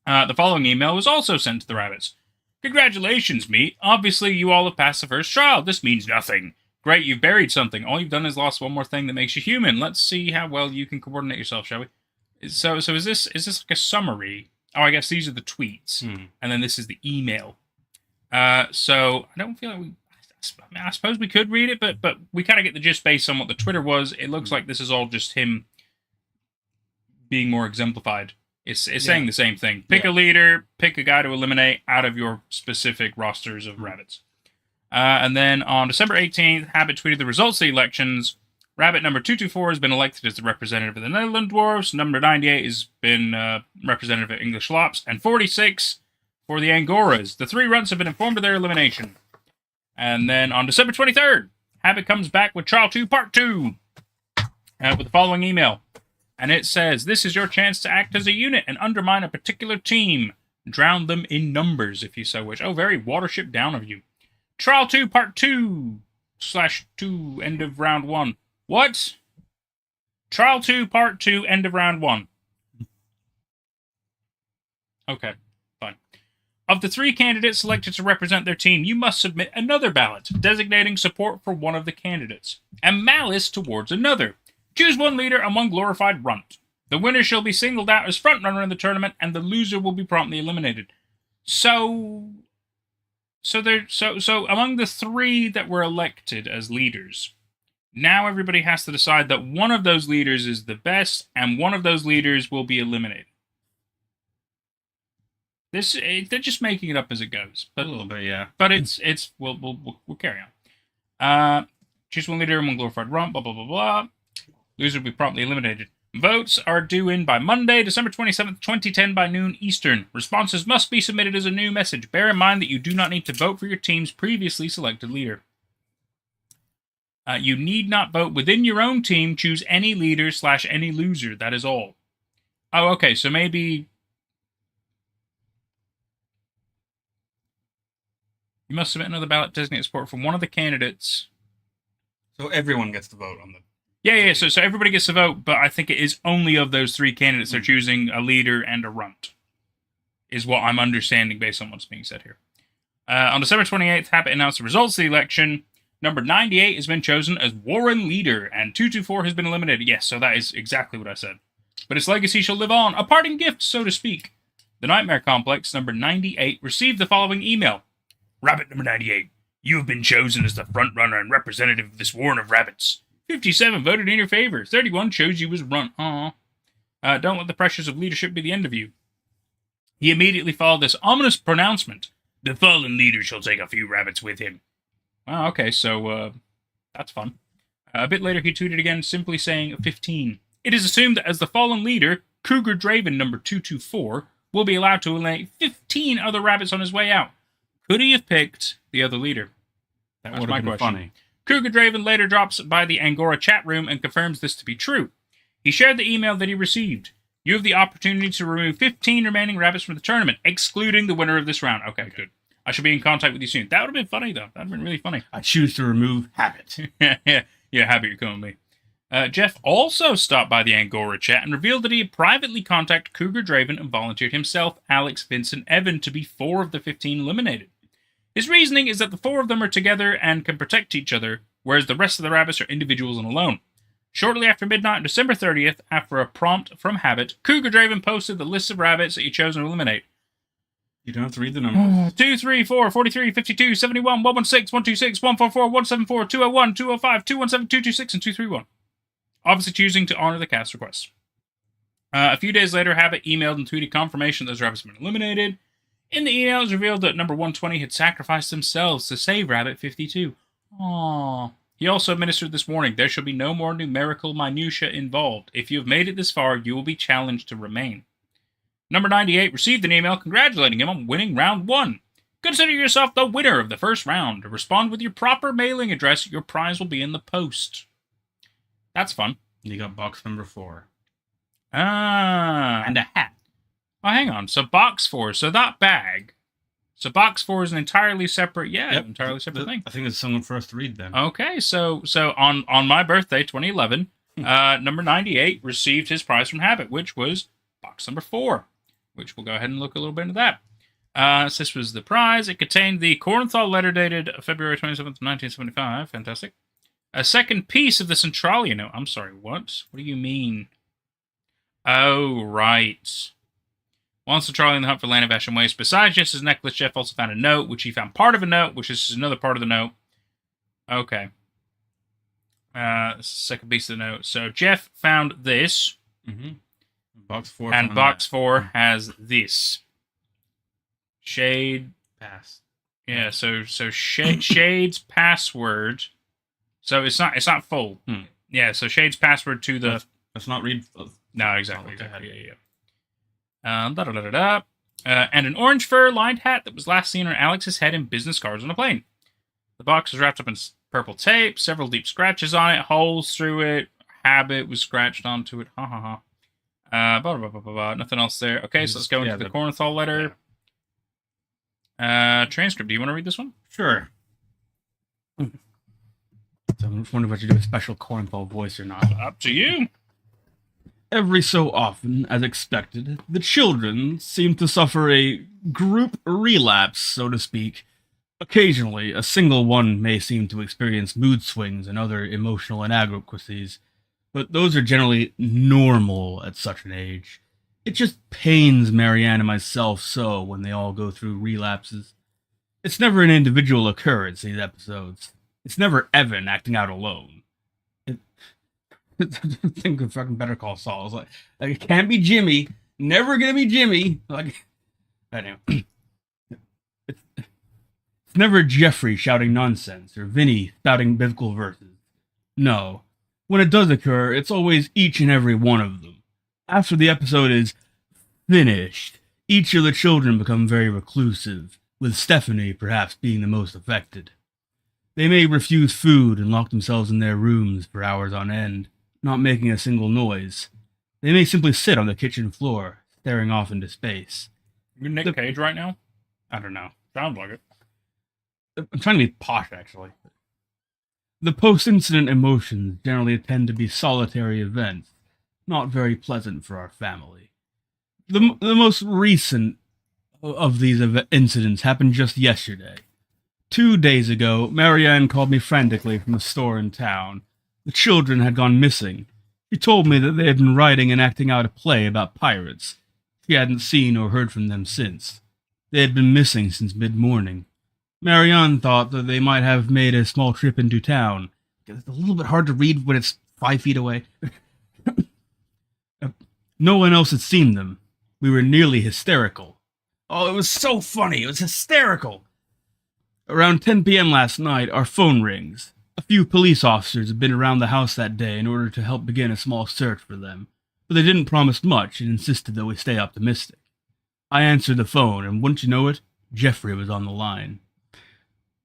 The following email was also sent to the rabbits. Congratulations, meat. Obviously, you all have passed the first trial. This means nothing. Great, you've buried something. All you've done is lost one more thing that makes you human. Let's see how well you can coordinate yourself, shall we? So is this like a summary? Oh, I guess these are the tweets. And then this is the email. So I don't feel like I suppose we could read it, but we kind of get the gist based on what the Twitter was. It looks like this is all just him being more exemplified. It's saying the same thing. Pick a leader, pick a guy to eliminate out of your specific rosters of rabbits. And then on December 18th, Habit tweeted the results of the elections. Rabbit number 224 has been elected as the representative of the Netherland Dwarves. Number 98 has been representative of English Lops. And 46 for the Angoras. The 3 runts have been informed of their elimination. And then on December 23rd, Habit comes back with Trial 2 Part 2 with the following email. And it says, this is your chance to act as a unit and undermine a particular team. Drown them in numbers, if you so wish. Oh, very Watership Down of you. Trial 2 Part 2/2, end of round 1. What? Trial 2 Part 2, end of round 1. Okay, fine. Of the 3 candidates selected to represent their team, you must submit another ballot, designating support for one of the candidates, and malice towards another. Choose one leader and one glorified runt. The winner shall be singled out as frontrunner in the tournament, and the loser will be promptly eliminated. So among the 3 that were elected as leaders, now everybody has to decide that one of those leaders is the best, and one of those leaders will be eliminated. They're just making it up as it goes, but a little bit, yeah. But we'll carry on. Choose one leader and one glorified runt. Blah blah blah blah. Loser will be promptly eliminated. Votes are due in by Monday, December 27th, 2010 by noon Eastern. Responses must be submitted as a new message. Bear in mind that you do not need to vote for your team's previously selected leader. You need not vote within your own team. Choose any leader / any loser. That is all. Oh, okay. So maybe you must submit another ballot designated support from one of the candidates. So everyone gets to vote on the. Yeah. So everybody gets to vote, but I think it is only of those 3 candidates they're choosing a leader and a runt. Is what I'm understanding based on what's being said here. On December 28th, Habit announced the results of the election. Number 98 has been chosen as Warren leader, and 224 has been eliminated. Yes, so that is exactly what I said. But its legacy shall live on, a parting gift, so to speak. The Nightmare Complex, number 98, received the following email. Rabbit number 98, you have been chosen as the frontrunner and representative of this warren of rabbits. 57 voted in your favor. 31 chose you as runt. Don't let the pressures of leadership be the end of you. He immediately followed this ominous pronouncement. The fallen leader shall take a few rabbits with him. Oh, okay, so, that's fun. A bit later, he tweeted again, simply saying 15. It is assumed that as the fallen leader, Cougar Draven number 224 will be allowed to eliminate 15 other rabbits on his way out. Could he have picked the other leader? That was my question. Funny. Cougar Draven later drops by the Angora chat room and confirms this to be true. He shared the email that he received. You have the opportunity to remove 15 remaining rabbits from the tournament, excluding the winner of this round. Okay, good. I should be in contact with you soon. That would have been funny, though. That would have been really funny. I choose to remove habit. Yeah, Habit, you're coming with me. Jeff also stopped by the Angora chat and revealed that he had privately contacted Cougar Draven and volunteered himself, Alex, Vince, and Evan to be 4 of the 15 eliminated. His reasoning is that the 4 of them are together and can protect each other, whereas the rest of the rabbits are individuals and alone. Shortly after midnight on December 30th, after a prompt from Habit, Cougar Draven posted the list of rabbits that he chose to eliminate. You don't have to read the numbers. 2, 3, 4, 43, 52, 71, 116, 126, 144, 174, 201, 205, 217, 226, and 231. Obviously choosing to honor the cast request. A few days later, Habit emailed and tweeted confirmation that those rabbits had been eliminated. In the email, it was revealed that number 120 had sacrificed themselves to save Rabbit 52. Aww. He also administered this warning: there shall be no more numerical minutiae involved. If you have made it this far, you will be challenged to remain. Number 98 received an email congratulating him on winning round 1. Consider yourself the winner of the first round. Respond with your proper mailing address. Your prize will be in the post. That's fun. You got box number 4. And a hat. Oh, hang on. So box 4. So that bag. So box 4 is an entirely separate, entirely separate thing. I think it's someone for us to read then. Okay, so on my birthday, 2011, number 98 received his prize from Habit, which was box number 4, which we'll go ahead and look a little bit into that. So this was the prize. It contained the Cornthal letter dated February 27th, 1975. Fantastic. A second piece of the Centralia note. I'm sorry, what? What do you mean? Oh, right. While Centralia in the hunt for Land of Ash and Waste, besides just his necklace, Jeff also found a note, which he found part of a note, which is another part of the note. Okay. Second piece of the note. So Jeff found this. Mm-hmm. Box 4. And box 4 has this. Shade pass. Yeah, so Shade's password. So it's not full. Yeah, so Shade's password to the. Let's not read. No, exactly. Yeah. And an orange fur lined hat that was last seen on Alex's head in business cards on a plane. The box was wrapped up in purple tape, several deep scratches on it, holes through it. Habit was scratched onto it. Nothing else there. Okay, so let's go into the Cornthal letter. Transcript. Do you want to read this one? Sure. So I'm just wondering if I should do a special Cornthal voice or not. Up to you. Every so often, as expected, the children seem to suffer a group relapse, so to speak. Occasionally, a single one may seem to experience mood swings and other emotional inadequacies, but those are generally normal at such an age. It just pains Marianne and myself so when they all go through relapses. It's never an individual occurrence, these episodes. It's never Evan acting out alone. Think of fucking Better Call Saul. It's like it can't be Jimmy. Never gonna be Jimmy. Like, anyway. It's never Jeffrey shouting nonsense or Vinny spouting biblical verses. No. When it does occur, it's always each and every one of them. After the episode is finished, each of the children become very reclusive, with Stephanie perhaps being the most affected. They may refuse food and lock themselves in their rooms for hours on end, not making a single noise. They may simply sit on the kitchen floor, staring off into space. You Nick Cage right now? I don't know. Sounds like it. I'm trying to be posh, actually. The post-incident emotions generally tend to be solitary events, not very pleasant for our family. The most recent of these incidents happened just yesterday. 2 days ago, Marianne called me frantically from a store in town. The children had gone missing. She told me that they had been writing and acting out a play about pirates. She hadn't seen or heard from them since. They had been missing since mid-morning. Marianne thought that they might have made a small trip into town. It's a little bit hard to read when it's 5 feet away. No one else had seen them. We were nearly hysterical. Oh, it was so funny. It was hysterical. Around 10 p.m. last night, our phone rings. A few police officers had been around the house that day in order to help begin a small search for them, but they didn't promise much and insisted that we stay optimistic. I answered the phone, and wouldn't you know it, Jeffrey was on the line.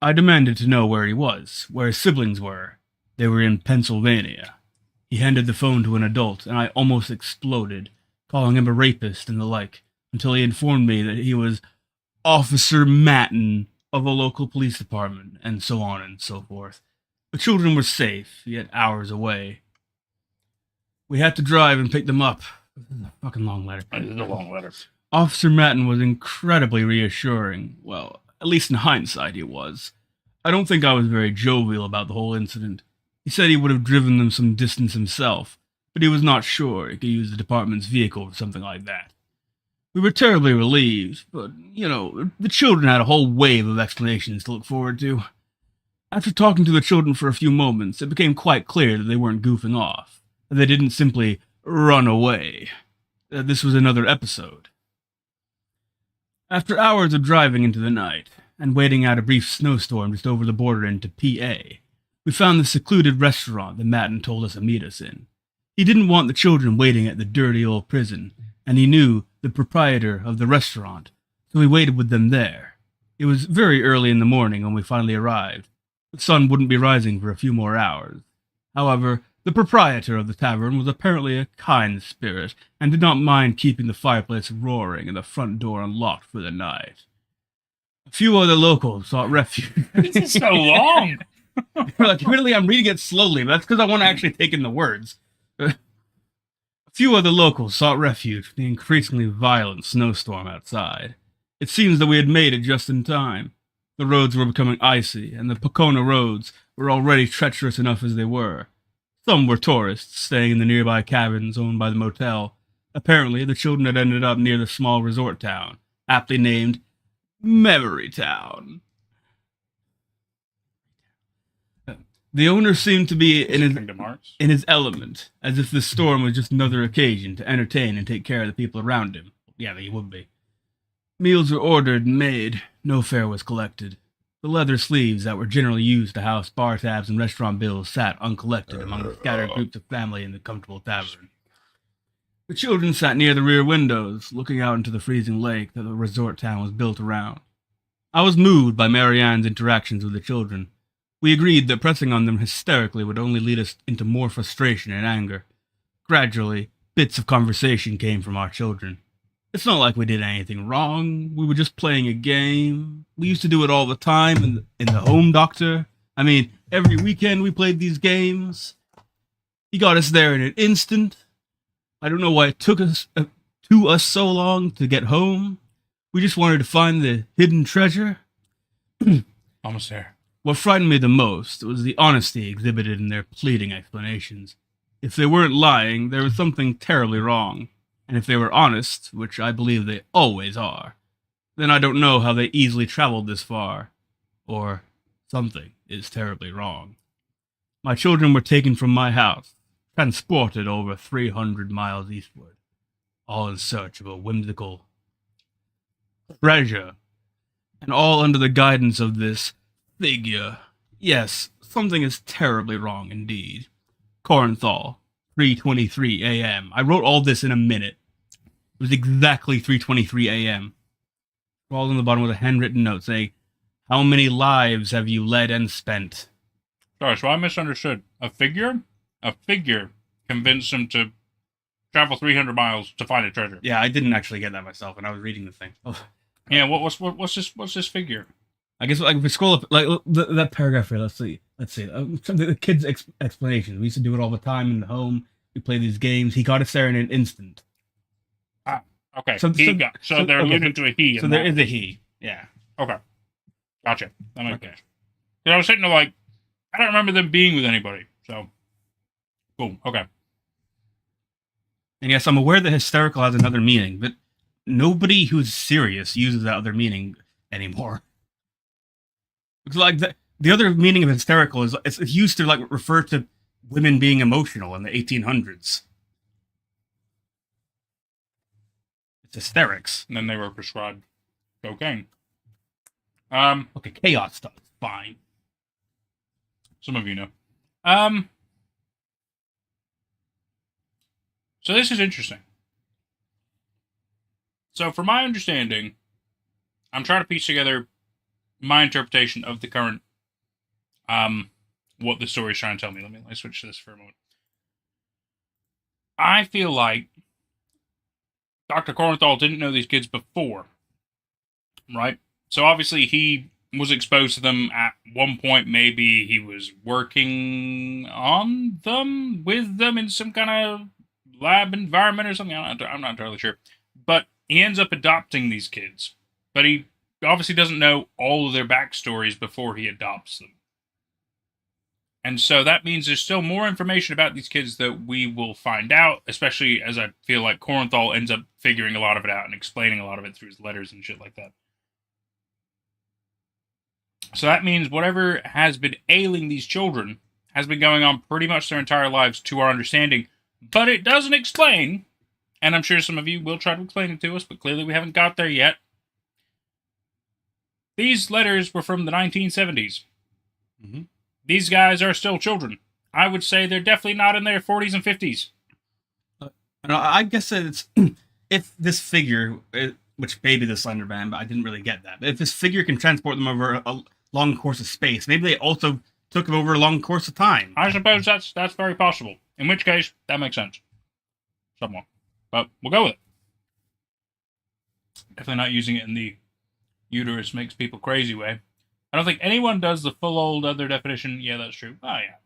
I demanded to know where he was, where his siblings were. They were in Pennsylvania. He handed the phone to an adult, and I almost exploded, calling him a rapist and the like, until he informed me that he was Officer Matten, of a local police department, and so on and so forth. The children were safe, yet hours away. We had to drive and pick them up. This is a fucking long letter. This is a long letter. Officer Matten was incredibly reassuring. Well, at least in hindsight, he was. I don't think I was very jovial about the whole incident. He said he would have driven them some distance himself, but he was not sure he could use the department's vehicle for something like that. We were terribly relieved, but, the children had a whole wave of explanations to look forward to. After talking to the children for a few moments, it became quite clear that they weren't goofing off, that they didn't simply run away. This was another episode. After hours of driving into the night, and waiting out a brief snowstorm just over the border into PA, we found the secluded restaurant that Matten told us to meet us in. He didn't want the children waiting at the dirty old prison, and he knew the proprietor of the restaurant, so we waited with them there. It was very early in the morning when we finally arrived. The sun wouldn't be rising for a few more hours. However, the proprietor of the tavern was apparently a kind spirit, and did not mind keeping the fireplace roaring and the front door unlocked for the night. A few other locals sought refuge. This is so long. Admittedly, I'm reading it slowly, but that's because I want to actually take in the words. A few other locals sought refuge from the increasingly violent snowstorm outside. It seems that we had made it just in time. The roads were becoming icy, and the Pocona roads were already treacherous enough as they were. Some were tourists, staying in the nearby cabins owned by the motel. Apparently, the children had ended up near the small resort town, aptly named Memory Town. The owner seemed to be in his element, as if the storm was just another occasion to entertain and take care of the people around him. Yeah, he would be. Meals were ordered and made. No fare was collected. The leather sleeves that were generally used to house bar tabs and restaurant bills sat uncollected among the scattered groups of family in the comfortable tavern. The children sat near the rear windows, looking out into the freezing lake that the resort town was built around. I was moved by Marianne's interactions with the children. We agreed that pressing on them hysterically would only lead us into more frustration and anger. Gradually, bits of conversation came from our children. It's not like we did anything wrong. We were just playing a game. We used to do it all the time in the home doctor. I mean, every weekend we played these games. He got us there in an instant. I don't know why it took us so long to get home. We just wanted to find the hidden treasure. Almost there. What frightened me the most was the honesty exhibited in their pleading explanations. If they weren't lying, there was something terribly wrong. And if they were honest, which I believe they always are, then I don't know how they easily traveled this far. Or something is terribly wrong. My children were taken from my house, transported over 300 miles eastward, all in search of a whimsical treasure, and all under the guidance of this figure. Yes, something is terribly wrong indeed. Corinthal, 3:23 a.m. I wrote all this in a minute. It was exactly 3:23 a.m. Scrawled on the bottom with a handwritten note saying, "How many lives have you led and spent?" Sorry, so I misunderstood. A figure convinced him to travel 300 miles to find a treasure. Yeah, I didn't actually get that myself, and I was reading the thing. Oh. Yeah, what's this figure? I guess if we scroll up, that paragraph here. Let's see. The kids' explanations. We used to do it all the time in the home. We play these games. He got us there in an instant. Okay. So they're alluding to a he. So there is a he. Yeah. Okay. Gotcha. That makes sense. I was sitting there like, I don't remember them being with anybody. So, cool. Okay. And yes, I'm aware that hysterical has another meaning, but nobody who's serious uses that other meaning anymore. It's like the other meaning of hysterical is it's used to refer to women being emotional in the 1800s. It's hysterics. And then they were prescribed cocaine. Okay, chaos stuff is fine. Some of you know. So this is interesting. So from my understanding, I'm trying to piece together my interpretation of the current, what the story is trying to tell me. Let me switch to this for a moment. I feel like Dr. Corenthal didn't know these kids before, right? So obviously he was exposed to them at one point. Maybe he was working on them, with them in some kind of lab environment or something. I'm not entirely sure. But he ends up adopting these kids. But he obviously doesn't know all of their backstories before he adopts them. And so that means there's still more information about these kids that we will find out, especially as I feel like Corenthal ends up figuring a lot of it out and explaining a lot of it through his letters and shit like that. So that means whatever has been ailing these children has been going on pretty much their entire lives to our understanding. But it doesn't explain, and I'm sure some of you will try to explain it to us, but clearly we haven't got there yet. These letters were from the 1970s. Mm-hmm. These guys are still children. I would say they're definitely not in their 40s and 50s. I guess that it's if this figure, which maybe the Slender Man, but I didn't really get that. But if this figure can transport them over a long course of space, maybe they also took them over a long course of time. I suppose that's very possible. In which case, that makes sense. Somewhat. But we'll go with it. Definitely not using it in the uterus makes people crazy way. I don't think anyone does the full old other definition. Yeah, that's true. Oh, yeah.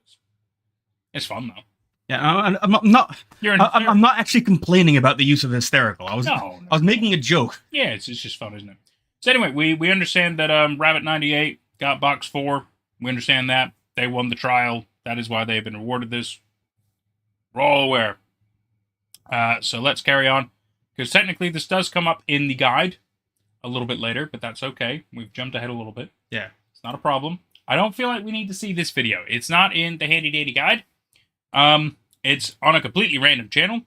It's fun, though. Yeah, I'm not. I'm not actually complaining about the use of hysterical. I was making a joke. Yeah, it's just fun, isn't it? So anyway, we understand that Rabbit 98 got box 4. We understand that they won the trial. That is why they have been awarded this. We're all aware. So let's carry on, because technically this does come up in the guide a little bit later, but that's okay. We've jumped ahead a little bit. Yeah, it's not a problem. I don't feel like we need to see this video. It's not in the handy dandy guide. It's on a completely random channel,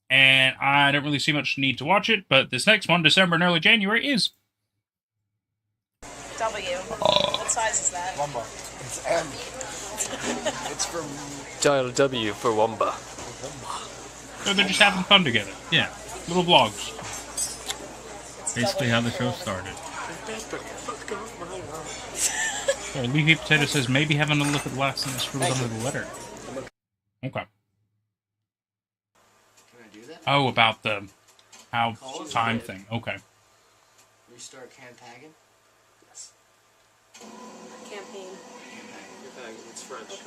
and I don't really see much need to watch it, but this next one, December and early January, is. W. What size is that? Wumba. It's M. It's from... Dial W for Wumba. So they're just having fun together. Yeah. Little vlogs. Basically how the show started. So Leafy Potato says, maybe having a look at the last thing that scrolls under the letter. Okay. Can I do that? Oh, about the time thing. Okay. Restart tagging? Yes. Campaign. It's French. Okay.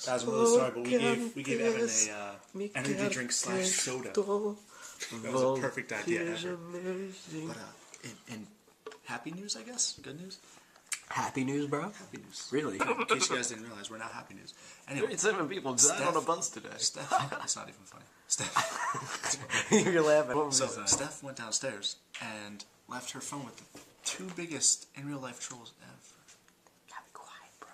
That's when we started, but we gave Evan a energy drink / soda. That was a perfect idea ever. But in happy news, I guess? Good news? Happy news, bro? Happy news. Really? In case you guys didn't realize, we're not happy news. Anyway. 7 people died on a bus today. Steph, it's not even funny. Steph. You're laughing. So Steph went downstairs and left her phone with the 2 biggest in real life trolls ever. Gotta be quiet, bro.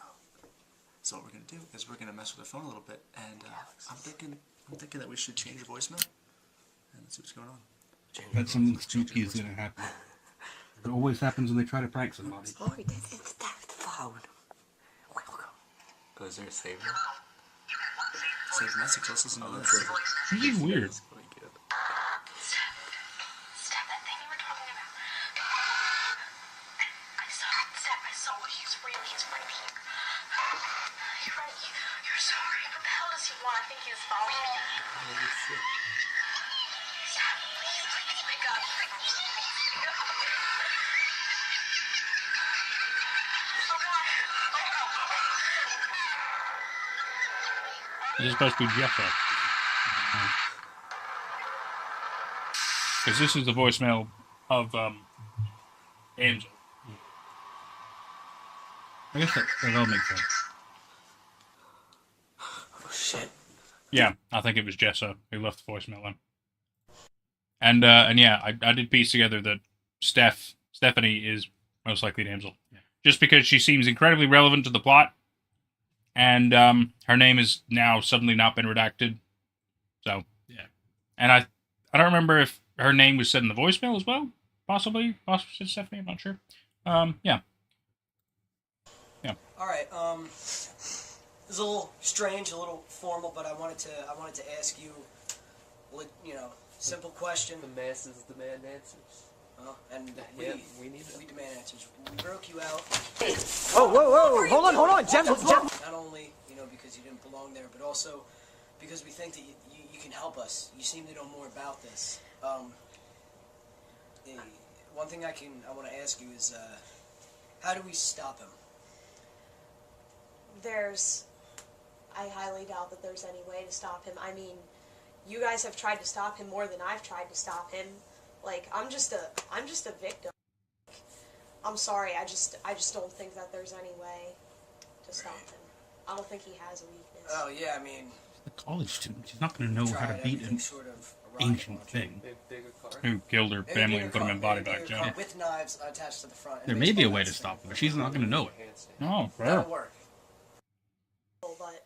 So what we're gonna do is we're gonna mess with her phone a little bit, and I'm thinking that we should change the voicemail and let's see what's going on. That something spooky is gonna happen. It always happens when they try to prank somebody. Sorry, it's that phone. Welcome. Oh, is there a saver? Save message. Let's listen to this. This is weird. This is supposed to be Jeffo. Because this is the voicemail of Angel. I guess that all makes sense. Oh, shit. Yeah, I think it was Jessa who left the voicemail then. And yeah, I did piece together that Stephanie is most likely Damsel. Yeah. Just because she seems incredibly relevant to the plot. And her name has now suddenly not been redacted. So, yeah. And I don't remember if her name was said in the voicemail as well. Possibly said Stephanie, I'm not sure. Yeah. Alright, this is a little strange, a little formal, but I wanted to ask you, simple question. The masses demand answers. And we demand answers. We broke you out. Whoa! Hold on! Jeff! Not only, because you didn't belong there, but also because we think that you can help us. You seem to know more about this. One thing I want to ask you is, how do we stop him? I highly doubt that there's any way to stop him. I mean, you guys have tried to stop him more than I've tried to stop him. Like, I'm just a victim. I'm sorry, I just don't think that there's any way to stop him. I don't think he has a weakness. Oh yeah, I mean, The college student. She's not going to know how to beat an sort of ancient thing. Bigger car. Who killed her family and put them in body bags, yeah. With knives attached to the front. There may be a way to stop her, but she's not going to know it. Oh, fair. That'll work. But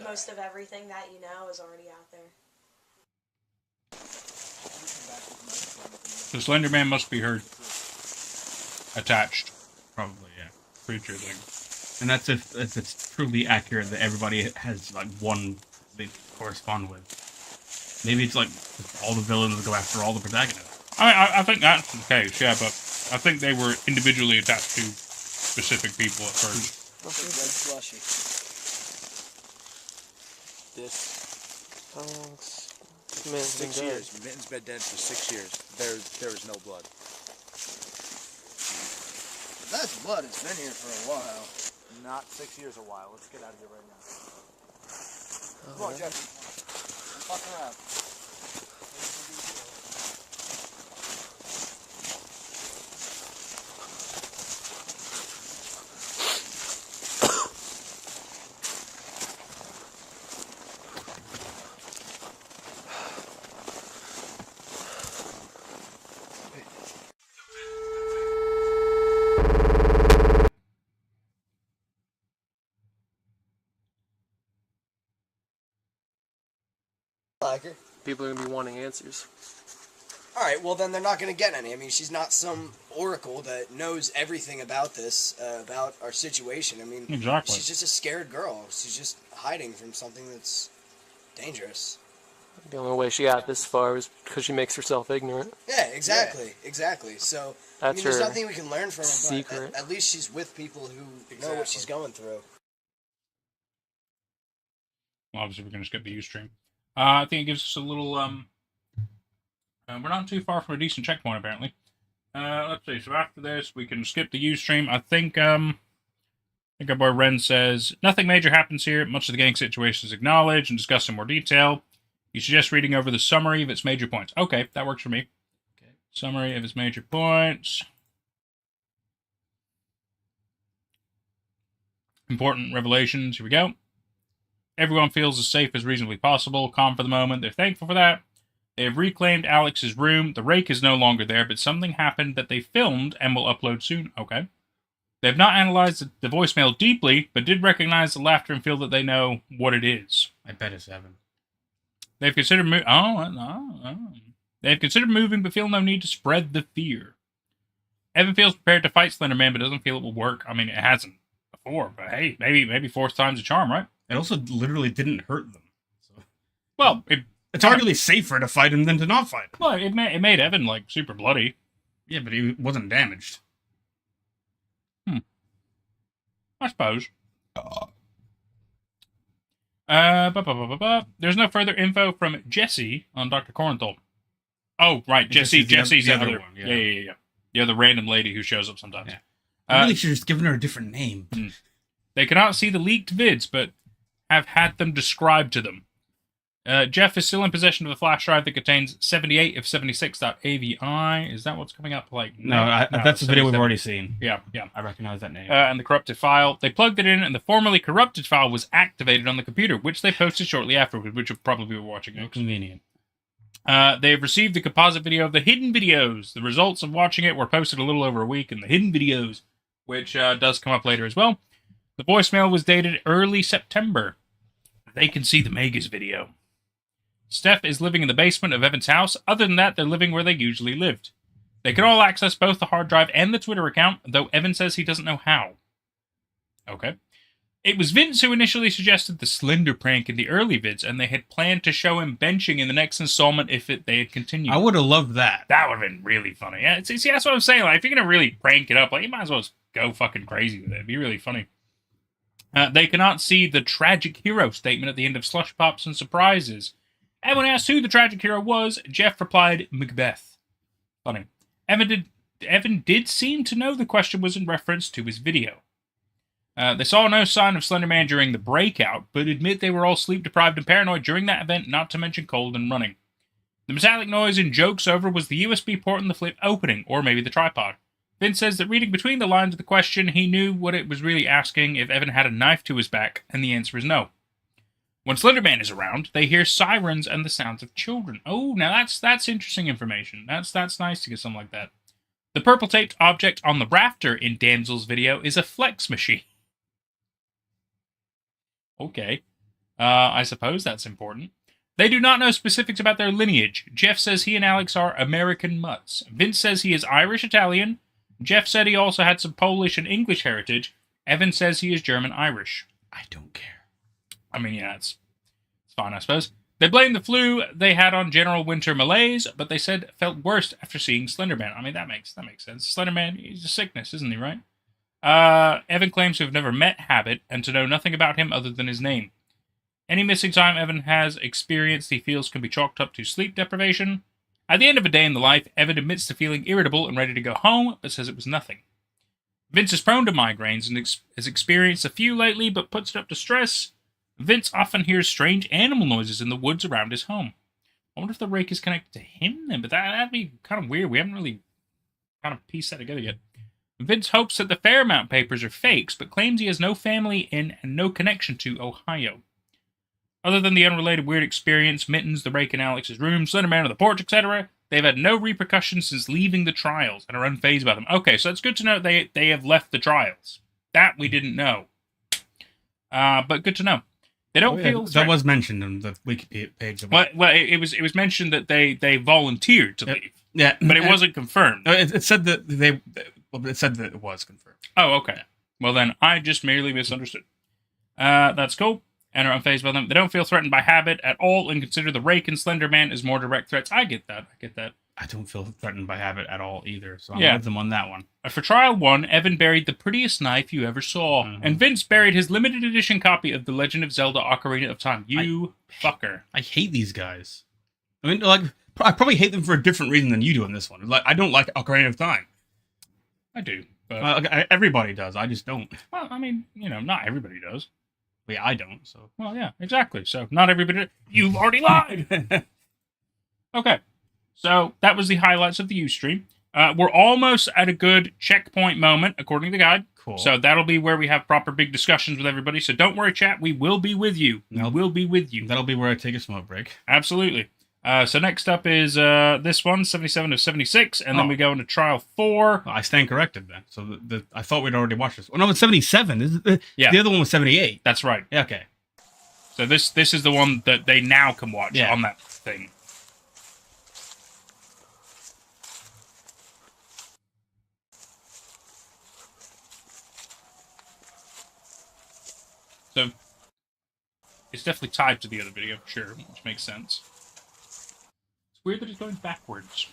most of everything that you know is already out there. The Slender Man must be her attached Probably, yeah. creature thing. And that's if it's truly accurate that everybody has like one they correspond with. Maybe it's like all the villains go after all the protagonists. I think that's the case, yeah, but I think they were individually attached to specific people at first. Red slushy. This. Man's been 6 dead. years. Mitten's been dead for 6 years. There is no blood. That's blood. It's been here for a while. Not 6 years a while. Let's get out of here right now. Oh, Come on, yeah. Jeffy. I'm fucking around. Like her. People are gonna be wanting answers. All right, well then they're not going to get any. I mean, she's not some oracle that knows everything about this, about our situation. I mean, Exactly. she's just a scared girl. She's just hiding from something that's dangerous. The only way she got this far is because she makes herself ignorant. Yeah, exactly, exactly. So I That's mean, there's her nothing we can learn from her, but secret. at least she's with people who know what she's going through. Well, obviously, we're going to skip the Ustream. I think it gives us a little, we're not too far from a decent checkpoint, apparently. Let's see, so after this, we can skip the Ustream. I think our boy Ren says, nothing major happens here. Much of the gang situation is acknowledged and discussed in more detail. You suggest reading over the summary of its major points. Okay, that works for me. Okay. Summary of its major points. Important revelations. Here we go. Everyone feels as safe as reasonably possible. Calm for the moment. They're thankful for that. They have reclaimed Alex's room. The rake is no longer there, but something happened that they filmed and will upload soon. Okay. They have not analyzed the voicemail deeply, but did recognize the laughter and feel that they know what it is. I bet it's Evan. They've considered They've considered moving, but feel no need to spread the fear. Evan feels prepared to fight Slender Man, but doesn't feel it will work. I mean, it hasn't before, but hey, maybe fourth time's a charm, right? It also literally didn't hurt them. So. Well, it's arguably safer to fight him than to not fight him. Well, it made Evan like super bloody. Yeah, but he wasn't damaged. I suppose. There's no further info from Jesse on Dr. Corenthal. Oh, right, Jesse's the other one. Yeah. The other random lady who shows up sometimes. Yeah. I really should have just given her a different name. They cannot see the leaked vids, but have had them described to them. Jeff is still in possession of a flash drive that contains 78 of 76.avi. Is that what's coming up? Like No, that's the video we've already seen. Yeah. I recognize that name. And the corrupted file. They plugged it in, and the formerly corrupted file was activated on the computer, which they posted shortly afterwards, which will probably be watching next. Convenient. They have received the composite video of the hidden videos. The results of watching it were posted a little over a week in the hidden videos, which does come up later as well. The voicemail was dated early September. They can see the Megas video. Steph is living in the basement of Evan's house. Other than that, they're living where they usually lived. They can all access both the hard drive and the Twitter account, though Evan says he doesn't know how. Okay. It was Vince who initially suggested the Slender prank in the early vids, and they had planned to show him benching in the next installment if they had continued. I would have loved that. That would have been really funny. Yeah, see, that's what I'm saying. Like, if you're going to really prank it up, like, you might as well just go fucking crazy with it. It'd be really funny. They cannot see the tragic hero statement at the end of Slush Pops and Surprises. And when asked who the tragic hero was, Jeff replied, Macbeth. Funny. Evan did seem to know the question was in reference to his video. They saw no sign of Slender Man during the breakout, but admit they were all sleep-deprived and paranoid during that event, not to mention cold and running. The metallic noise in Joke's Over was the USB port in the flip opening, or maybe the tripod. Vince says that reading between the lines of the question, he knew what it was really asking if Evan had a knife to his back, and the answer is no. When Slender Man is around, they hear sirens and the sounds of children. Oh, now that's interesting information. That's nice to get something like that. The purple taped object on the rafter in Damsel's video is a flex machine. Okay. I suppose that's important. They do not know specifics about their lineage. Jeff says he and Alex are American mutts. Vince says he is Irish-Italian. Jeff said he also had some Polish and English heritage. Evan says he is German-Irish. I don't care. I mean, yeah, it's fine, I suppose. They blame the flu they had on general winter malaise, but they said it felt worse after seeing Slender Man. I mean, that makes sense. Slender Man, he's a sickness, isn't he, right? Evan claims to have never met Habit and to know nothing about him other than his name. Any missing time Evan has experienced he feels can be chalked up to sleep deprivation. At the end of a day in the life, Evan admits to feeling irritable and ready to go home, but says it was nothing. Vince is prone to migraines and has experienced a few lately, but puts it up to stress. Vince often hears strange animal noises in the woods around his home. I wonder if the rake is connected to him then, but that'd be kind of weird. We haven't really kind of pieced that together yet. Vince hopes that the Fairmount papers are fakes, but claims he has no family in and no connection to Ohio. Other than the unrelated weird experience, Mittens, the rake in Alex's room, Slender Man on the porch, etc., they've had no repercussions since leaving the trials and are unfazed by them. Okay, so it's good to know they have left the trials. That we didn't know. But good to know. They don't feel that was mentioned on the wiki page. Well, it was mentioned that they volunteered to leave. Yeah, but it wasn't confirmed. It said that it said that it was confirmed. Oh, okay. Well, then I just merely misunderstood. That's cool. And are unfazed by them. They don't feel threatened by Habit at all and consider the rake and Slender Man as more direct threats. I get that. I don't feel threatened by Habit at all either, so I'm with them on that one. For Trial 1, Evan buried the prettiest knife you ever saw, and Vince buried his limited edition copy of The Legend of Zelda Ocarina of Time. Fucker. I hate these guys. I mean, like, I probably hate them for a different reason than you do in this one. Like, I don't like Ocarina of Time. I do, but... everybody does, I just don't. Well, I mean, not everybody does. Well, yeah, I don't, so... Well, yeah, exactly. So, not everybody... You've already lied! Okay. So, that was the highlights of the Ustream. We're almost at a good checkpoint moment, according to the guide. Cool. So, that'll be where we have proper big discussions with everybody. So, don't worry, chat. We will be with you. We'll be with you. That'll be where I take a smoke break. Absolutely. So, next up is this one, 77 of 76, and then we go into Trial 4. Well, I stand corrected then. So, I thought we'd already watched this. Oh, no, it's 77. Yeah. The other one was 78. That's right. Yeah, okay. So, this is the one that they now can watch on that thing. So, it's definitely tied to the other video, sure, which makes sense. It's weird that it's going backwards.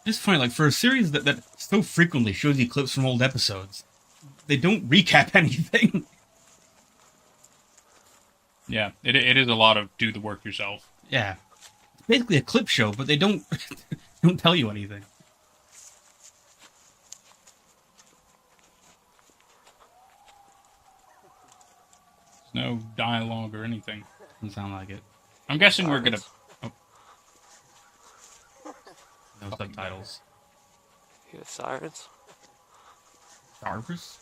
It's funny, like, for a series that so frequently shows you clips from old episodes, they don't recap anything. Yeah, it is a lot of do the work yourself. Yeah. It's basically a clip show, but they don't don't tell you anything. No dialogue or anything. Doesn't sound like it. I'm guessing we're gonna... Oh. No subtitles. You have sirens? Jarvis?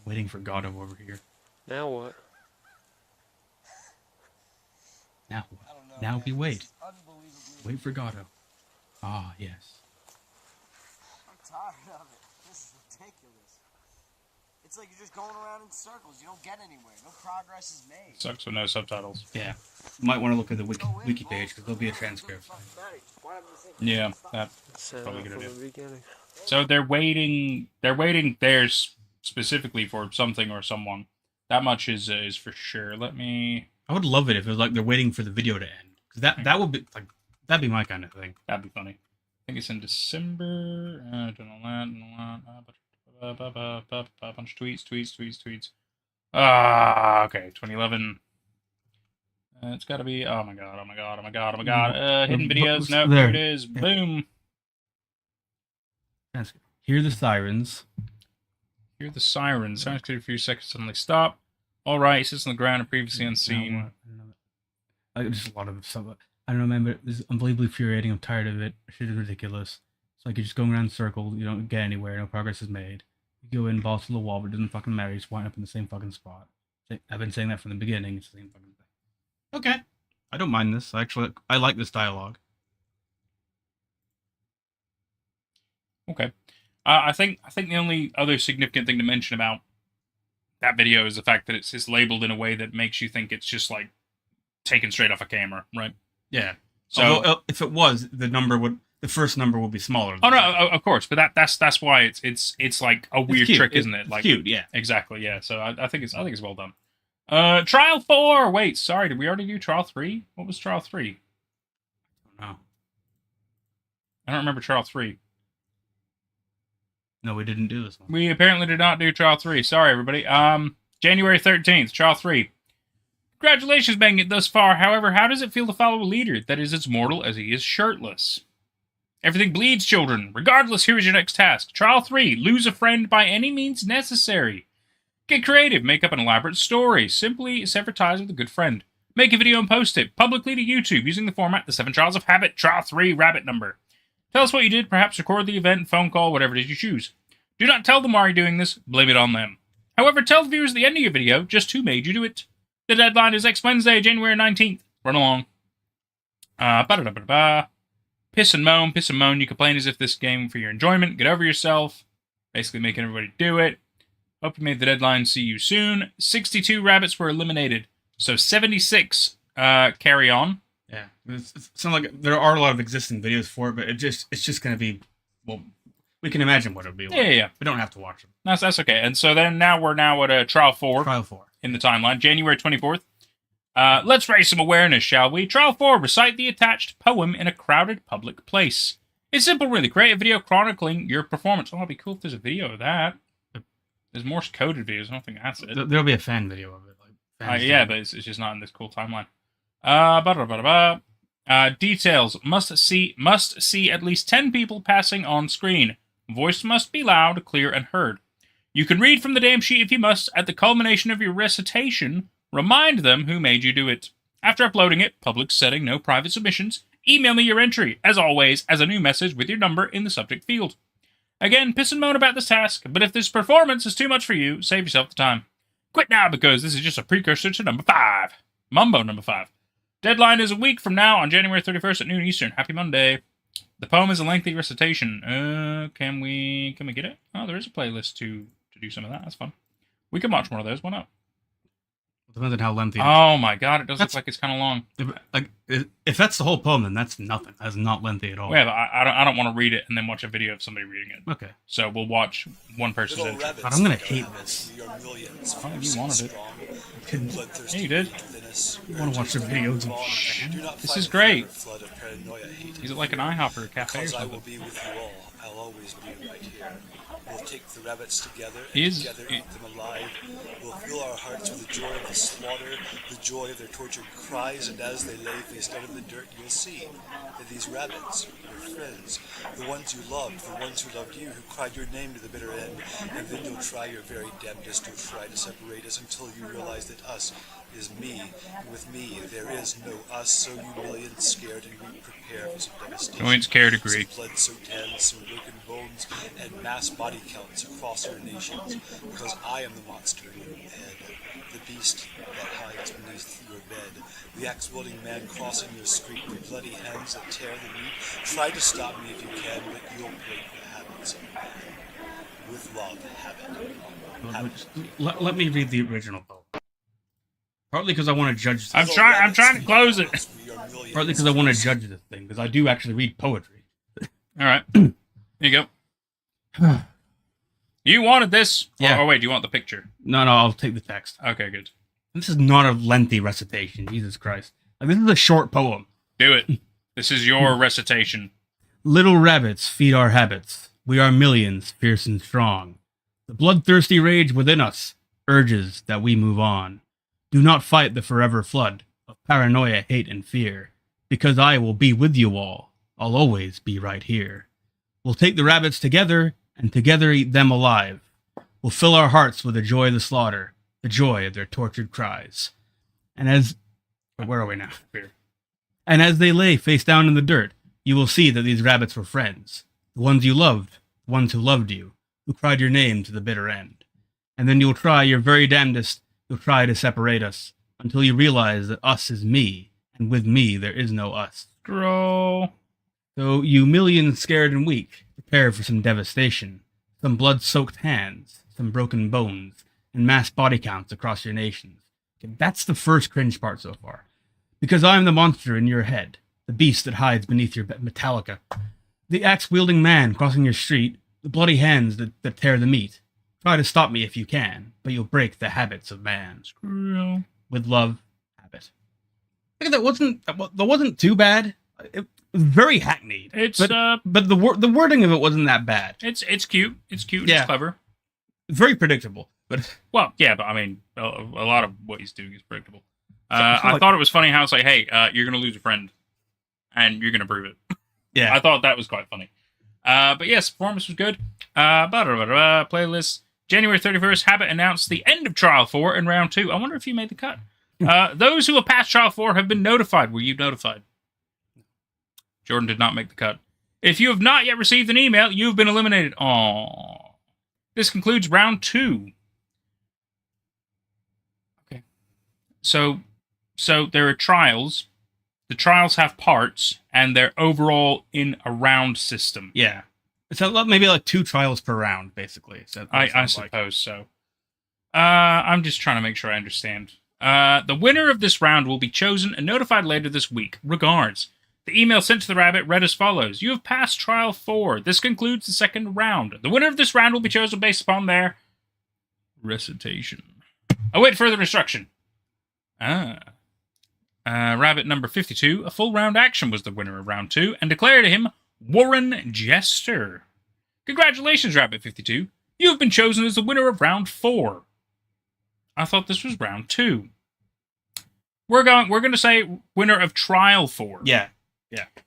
Waiting for Gato over here. Now what? Now what? Now we wait. Wait for Gato. Ah, yes. I'm tired of it. This is ridiculous. It's like you're just going around in circles. You don't get anywhere. No progress is made. Sucks with no subtitles. Yeah. You might want to look at the wiki page, because there'll be a transcript. Yeah, that's Set probably a up good from idea. the beginning. So they're waiting there specifically for something or someone. That much is for sure. Let me... I would love it if it was like they're waiting for the video to end. Because that would be, like, that'd be my kind of thing. That'd be funny. I think it's in December. Don't know that. A bunch of tweets. Okay, 2011. It's got to be. Oh my god. Hidden videos. No, there here it is. Yeah. Boom. Hear the sirens. Hear the sirens. Sounds clear for a few seconds. Suddenly stop. All right. It sits on the ground and previously unseen. Like, just a lot of stuff. I don't know, man, but this is unbelievably infuriating. I'm tired of it. Shit is ridiculous. It's like you're just going around in circles. You don't get anywhere. No progress is made. You go in, balls to the wall, but it doesn't fucking matter. You just wind up in the same fucking spot. I've been saying that from the beginning. It's the same fucking thing. Okay. I don't mind this. Actually, I like this dialogue. Okay. I think the only other significant thing to mention about that video is the fact that it's labeled in a way that makes you think it's just like taken straight off a camera, right? Yeah. So although, if it was, the first number would be smaller. Oh no, of course, but that's why it's like a weird trick, isn't it? Like cute, yeah. Exactly, yeah. So I think it's well done. Trial 4. Wait, sorry, did we already do trial 3? What was trial 3? No. I don't remember trial 3. No, we didn't do this one. We apparently did not do trial 3. Sorry, everybody. January 13th, trial 3. Congratulations making it thus far. However, how does it feel to follow a leader that is as mortal as he is shirtless? Everything bleeds, children. Regardless, here is your next task. Trial 3. Lose a friend by any means necessary. Get creative. Make up an elaborate story. Simply sever ties with a good friend. Make a video and post it publicly to YouTube using the format The 7 Trials of Habit, Trial 3, Rabbit Number. Tell us what you did. Perhaps record the event, phone call, whatever it is you choose. Do not tell them why you're doing this. Blame it on them. However, tell the viewers at the end of your video just who made you do it. The deadline is next Wednesday, January 19th. Run along. Piss and moan. You complain as if this game for your enjoyment. Get over yourself. Basically making everybody do it. Hope you made the deadline. See you soon. 62 rabbits were eliminated. So 76 carry on. Yeah. It sounds like there are a lot of existing videos for it, but it's just going to be, well, we can imagine what it'll be like. Yeah. We don't have to watch them. That's okay. And so then we're at trial 4. Trial 4. In the timeline, January 24th. Let's raise some awareness, shall we? Trial 4, recite the attached poem in a crowded public place. It's simple, really. Create a video chronicling your performance. Oh, it'd be cool if there's a video of that. There's Morse coded videos. I don't think that's it. There'll be a fan video of it. Yeah, but it's just not in this cool timeline. Details. Must see at least 10 people passing on screen. Voice must be loud, clear, and heard. You can read from the damn sheet if you must. At the culmination of your recitation, remind them who made you do it. After uploading it, public setting, no private submissions, email me your entry, as always, as a new message with your number in the subject field. Again, piss and moan about this task, but if this performance is too much for you, save yourself the time. Quit now, because this is just a precursor to number 5. Mumbo number 5. Deadline is a week from now on January 31st at noon Eastern. Happy Monday. The poem is a lengthy recitation. Can we get it? Oh, there is a playlist to do some of that. That's fun. We can watch more of those. Why not? Depends on how lengthy. Oh my god, it does look like it's kind of long. If that's the whole poem, then that's nothing. That's not lengthy at all. Yeah, but I don't want to read it and then watch a video of somebody reading it. Okay. So we'll watch one person's entry. God, I'm gonna hate this. Oh, you wanted it. Yeah, you did. You want to watch the videos of shit. This is great. Is it like an IHOP or a cafe or something? I'll always be right here. We'll take the rabbits together and together eat them alive. We'll fill our hearts with the joy of the slaughter, the joy of their tortured cries, and as they lay face down in the dirt, you'll see that these rabbits, your friends, the ones you loved, the ones who loved you, who cried your name to the bitter end, and then you'll try your very damnedest to try to separate us until you realize that us is me, and with me there is no us, so you millions scared and we prepare for some devastation. Joints care to agree. Some blood-soaked hands, some broken bones, and mass body counts across our nations, because I am the monster in your head, the beast that hides beneath your bed. The axe-wielding man crossing your street with bloody hands that tear the meat. Try to stop me if you can, but you'll break the habits of man. With love, habit. Let me read the original poem. Partly because I want to judge. I'm trying to close it. Partly because I want to judge this thing, because I do actually read poetry. All right, here you go. You wanted this? Yeah. Oh wait, do you want the picture? No, I'll take the text. Okay, good. This is not a lengthy recitation. Jesus Christ! Like, this is a short poem. Do it. This is your recitation. Little rabbits feed our habits. We are millions, fierce and strong. The bloodthirsty rage within us urges that we move on. Do not fight the forever flood of paranoia, hate, and fear, because I will be with you all. I'll always be right here. We'll take the rabbits together, and together eat them alive. We'll fill our hearts with the joy of the slaughter, the joy of their tortured cries. And as... Where are we now? Here. And as they lay face down in the dirt, you will see that these rabbits were friends. The ones you loved, the ones who loved you, who cried your name to the bitter end. And then you'll try your very damnedest. You'll try to separate us, until you realize that us is me, and with me there is no us. Scroll. So you millions scared and weak, prepare for some devastation, some blood-soaked hands, some broken bones, and mass body counts across your nations. Okay, that's the first cringe part so far. Because I am the monster in your head, the beast that hides beneath your Metallica, the axe-wielding man crossing your street, the bloody hands that tear the meat. Try to stop me if you can, but you'll break the habits of man. Screw. With love, habit. Look at that. That wasn't too bad. It was very hackneyed. But the wording of it wasn't that bad. It's cute. It's cute. Yeah. It's clever. Very predictable. But well, yeah. But I mean, a lot of what he's doing is predictable. I thought it was funny how it's like, hey, you're gonna lose a friend, and you're gonna prove it. Yeah. I thought that was quite funny. But yes, performance was good. Playlist. January 31st, Habit announced the end of Trial 4 in Round 2. I wonder if you made the cut. Those who have passed Trial 4 have been notified. Were you notified? Jordan did not make the cut. If you have not yet received an email, you've been eliminated. Aww. This concludes Round 2. Okay. So there are trials. The trials have parts, and they're overall in a round system. yeah. It's maybe like 2 trials per round, basically. So I suppose so. I'm just trying to make sure I understand. The winner of this round will be chosen and notified later this week. Regards. The email sent to the rabbit read as follows. You have passed Trial 4. This concludes the second round. The winner of this round will be chosen based upon their recitation. Await further instruction. Rabbit number 52, a full round action was the winner of round 2, and declared him Warren Jester. Congratulations, Rabbit 52. You have been chosen as the winner of round 4. I thought this was round 2. We're going to say winner of Trial 4. Yeah.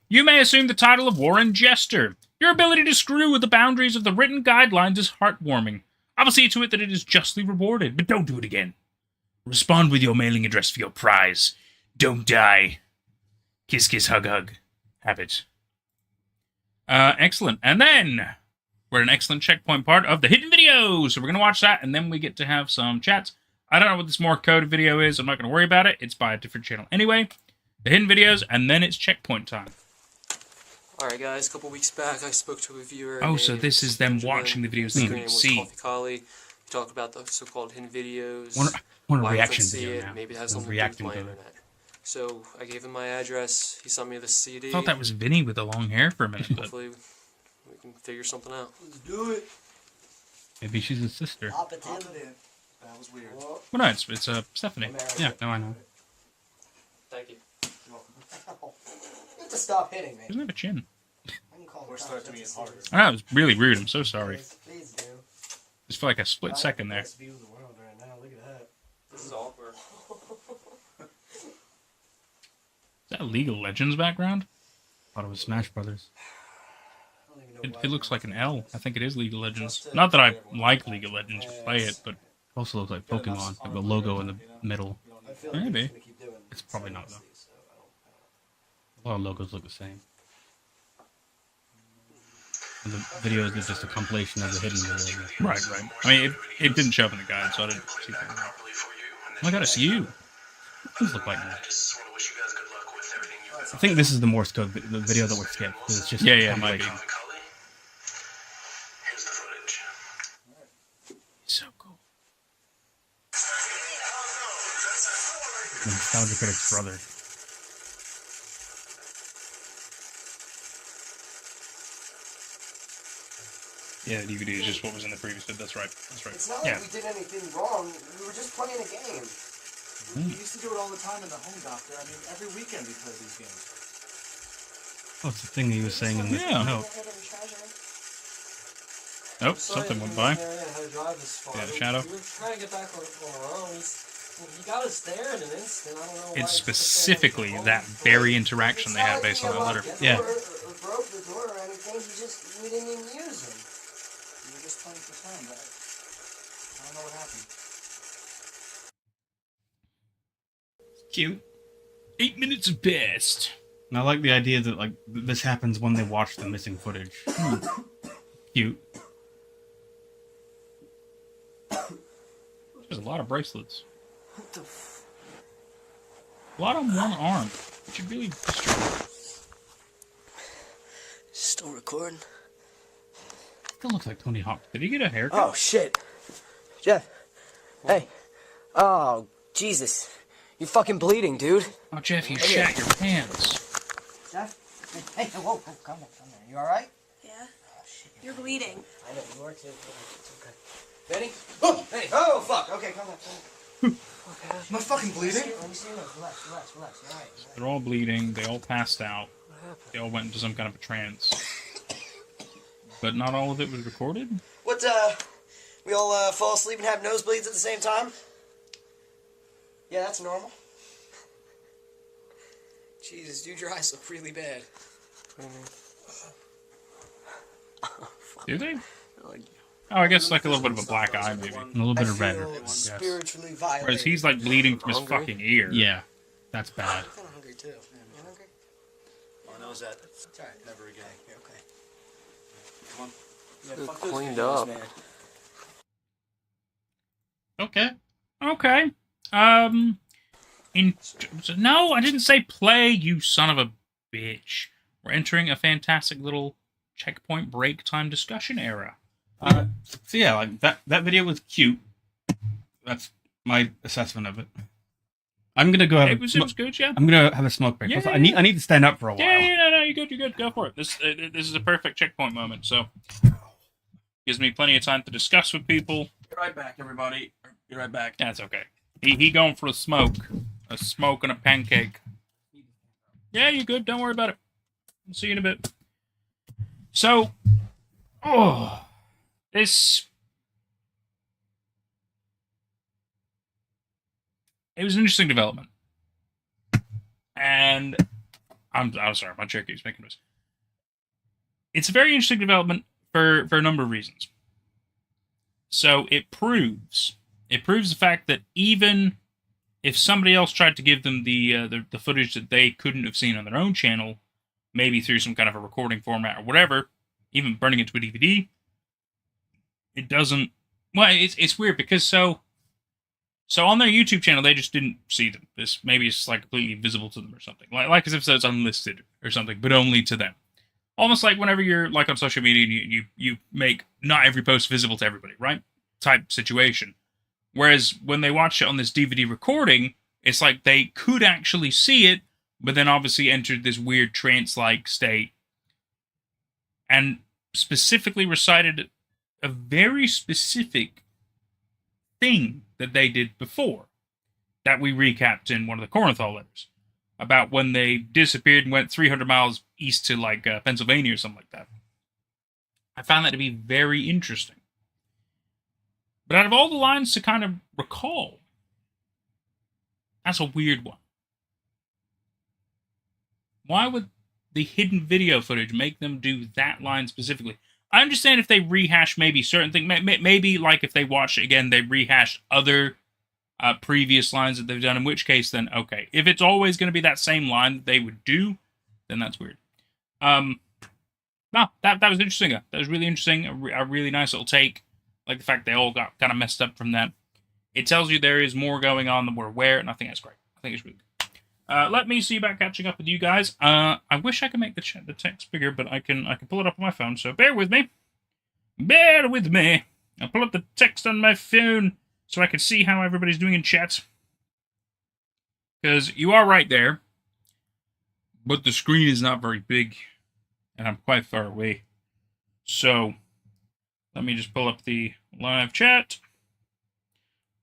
You may assume the title of Warren Jester. Your ability to screw with the boundaries of the written guidelines is heartwarming. I will see to it that it is justly rewarded, but don't do it again. Respond with your mailing address for your prize. Don't die. Kiss, kiss, hug, hug. Habit. Excellent. And then we're at an excellent checkpoint part of the hidden video. So we're going to watch that, and then we get to have some chats. I don't know what this more coded video is. I'm not going to worry about it. It's by a different channel anyway. The hidden videos, and then it's checkpoint time. Alright guys, a couple weeks back I spoke to a viewer. Oh, so this is them watching the videos they couldn't see. Coffee Collie. We talked about the so-called hidden videos. One why reaction see video it. now. Maybe it has something to do with my internet. So I gave him my address. He sent me the CD. I thought that was Vinny with the long hair for a minute. But hopefully we can figure something out. Let's do it. Maybe she's his sister. Pop it in. That was weird. Well, no, it's Stephanie. Yeah, no, I know. Thank you. You have to stop hitting me. Doesn't have a chin. Or start doing it harder. I know, it was really rude. I'm so sorry. Please do. Just for like a split second there. Best view in the world right now. Look at that. This is awkward. Is that League of Legends background? Thought it was Smash Brothers. It looks like an L. I think it is League of Legends. Not that I like League of Legends or play it, but It also looks like Pokemon. Like the logo in the middle. maybe. It's probably not, though. A lot of logos look the same. And the videos is just a compilation of the hidden videos. Right. I mean, it didn't show up in the guide, so I didn't see that. my god, it's you. Does look like me. I think this is the Morse code, the video that we're skipping, because it's just yeah, maybe. So cool. The Nostalgia Critic's brother. Yeah, the DVD is just what was in the previous bit. That's right. That's right. It's not like we did anything wrong. We were just playing a game. We used to do it all the time in the home doctor. I mean, every weekend we played these games. Oh, it's the thing he was saying in the note. Oh, something went by. Yeah, shadow. We were trying to get back on our own. He got us there in an instant. I don't know why. It's specifically that very interaction they had based on that letter. Yeah. Broke the door or anything. We didn't even use him. We were just playing for fun. I don't know what happened. Cute. 8 minutes have passed. And I like the idea that like this happens when they watch the missing footage. Cute. There's a lot of bracelets. What the A lot on one arm. It should really distribute. Still recording? Still looks like Tony Hawk. Did he get a haircut? Oh, shit. Jeff. Hey. Oh, Jesus. You're fucking bleeding, dude. Oh, Jeff, you shat your pants. Jeff? Hey, whoa, calm down. You alright? Yeah. Oh, shit. You're bleeding. I know, you are too. It's okay. Benny? Oh, Benny. Oh, fuck. Okay, calm down. Am I fucking bleeding? Let me see your nose. Relax. You're alright. They're all bleeding. They all passed out. They all went into some kind of a trance. But not all of it was recorded? What, we all, fall asleep and have nosebleeds at the same time? Yeah, that's normal. Jesus, dude, your eyes look really bad. Do they? Oh, I guess like a little bit of a black eye, maybe. And a little bit of red. Yes. Spiritually violated. Whereas he's like bleeding from his fucking ear. Yeah. That's bad. I'm kind of hungry, too. You hungry? Oh, no, is that? It's alright. Never again. You're okay. Come on. Good, fuck those cleaned videos, up. man. Okay. No, I didn't say play, you son of a bitch. We're entering a fantastic little checkpoint break time discussion era. So yeah, like that video was cute. That's my assessment of it. I'm gonna go have It was good, yeah. I'm gonna have a smoke break. Yeah, I need to stand up for a while. Yeah, no, you're good. Go for it. This is a perfect checkpoint moment, so gives me plenty of time to discuss with people. Be right back, everybody. Be right back. That's okay. He going for a smoke and a pancake. Yeah, you're good. Don't worry about it. I'll see you in a bit. So, it was an interesting development, and I'm sorry, my chair keeps making noise. It's a very interesting development for a number of reasons. So it proves the fact that even if somebody else tried to give them the footage that they couldn't have seen on their own channel, maybe through some kind of a recording format or whatever, even burning it to a DVD, it doesn't. Well, it's weird because so on their YouTube channel they just didn't see them. Maybe it's like completely invisible to them or something, like as if it's unlisted or something, but only to them. Almost like whenever you're like on social media and you make not every post visible to everybody, right? Type situation. Whereas when they watch it on this DVD recording, it's like they could actually see it, but then obviously entered this weird trance-like state and specifically recited a very specific thing that they did before that we recapped in one of the Corinthal letters about when they disappeared and went 300 miles east to like Pennsylvania or something like that. I found that to be very interesting. But out of all the lines to kind of recall, that's a weird one. Why would the hidden video footage make them do that line specifically? I understand if they rehash maybe certain things. Maybe like if they watch it again, they rehash other previous lines that they've done, in which case then, okay. If it's always going to be that same line that they would do, then that's weird. No, that was interesting. That was really interesting. A really nice little take. Like the fact they all got kind of messed up from that. It tells you there is more going on than we're aware, and I think that's great. I think it's really good. Let me see about catching up with you guys. I wish I could make the text bigger, but I can pull it up on my phone, so bear with me. Bear with me. I'll pull up the text on my phone so I can see how everybody's doing in chat. Because you are right there, but the screen is not very big, and I'm quite far away. So, let me just pull up the live chat.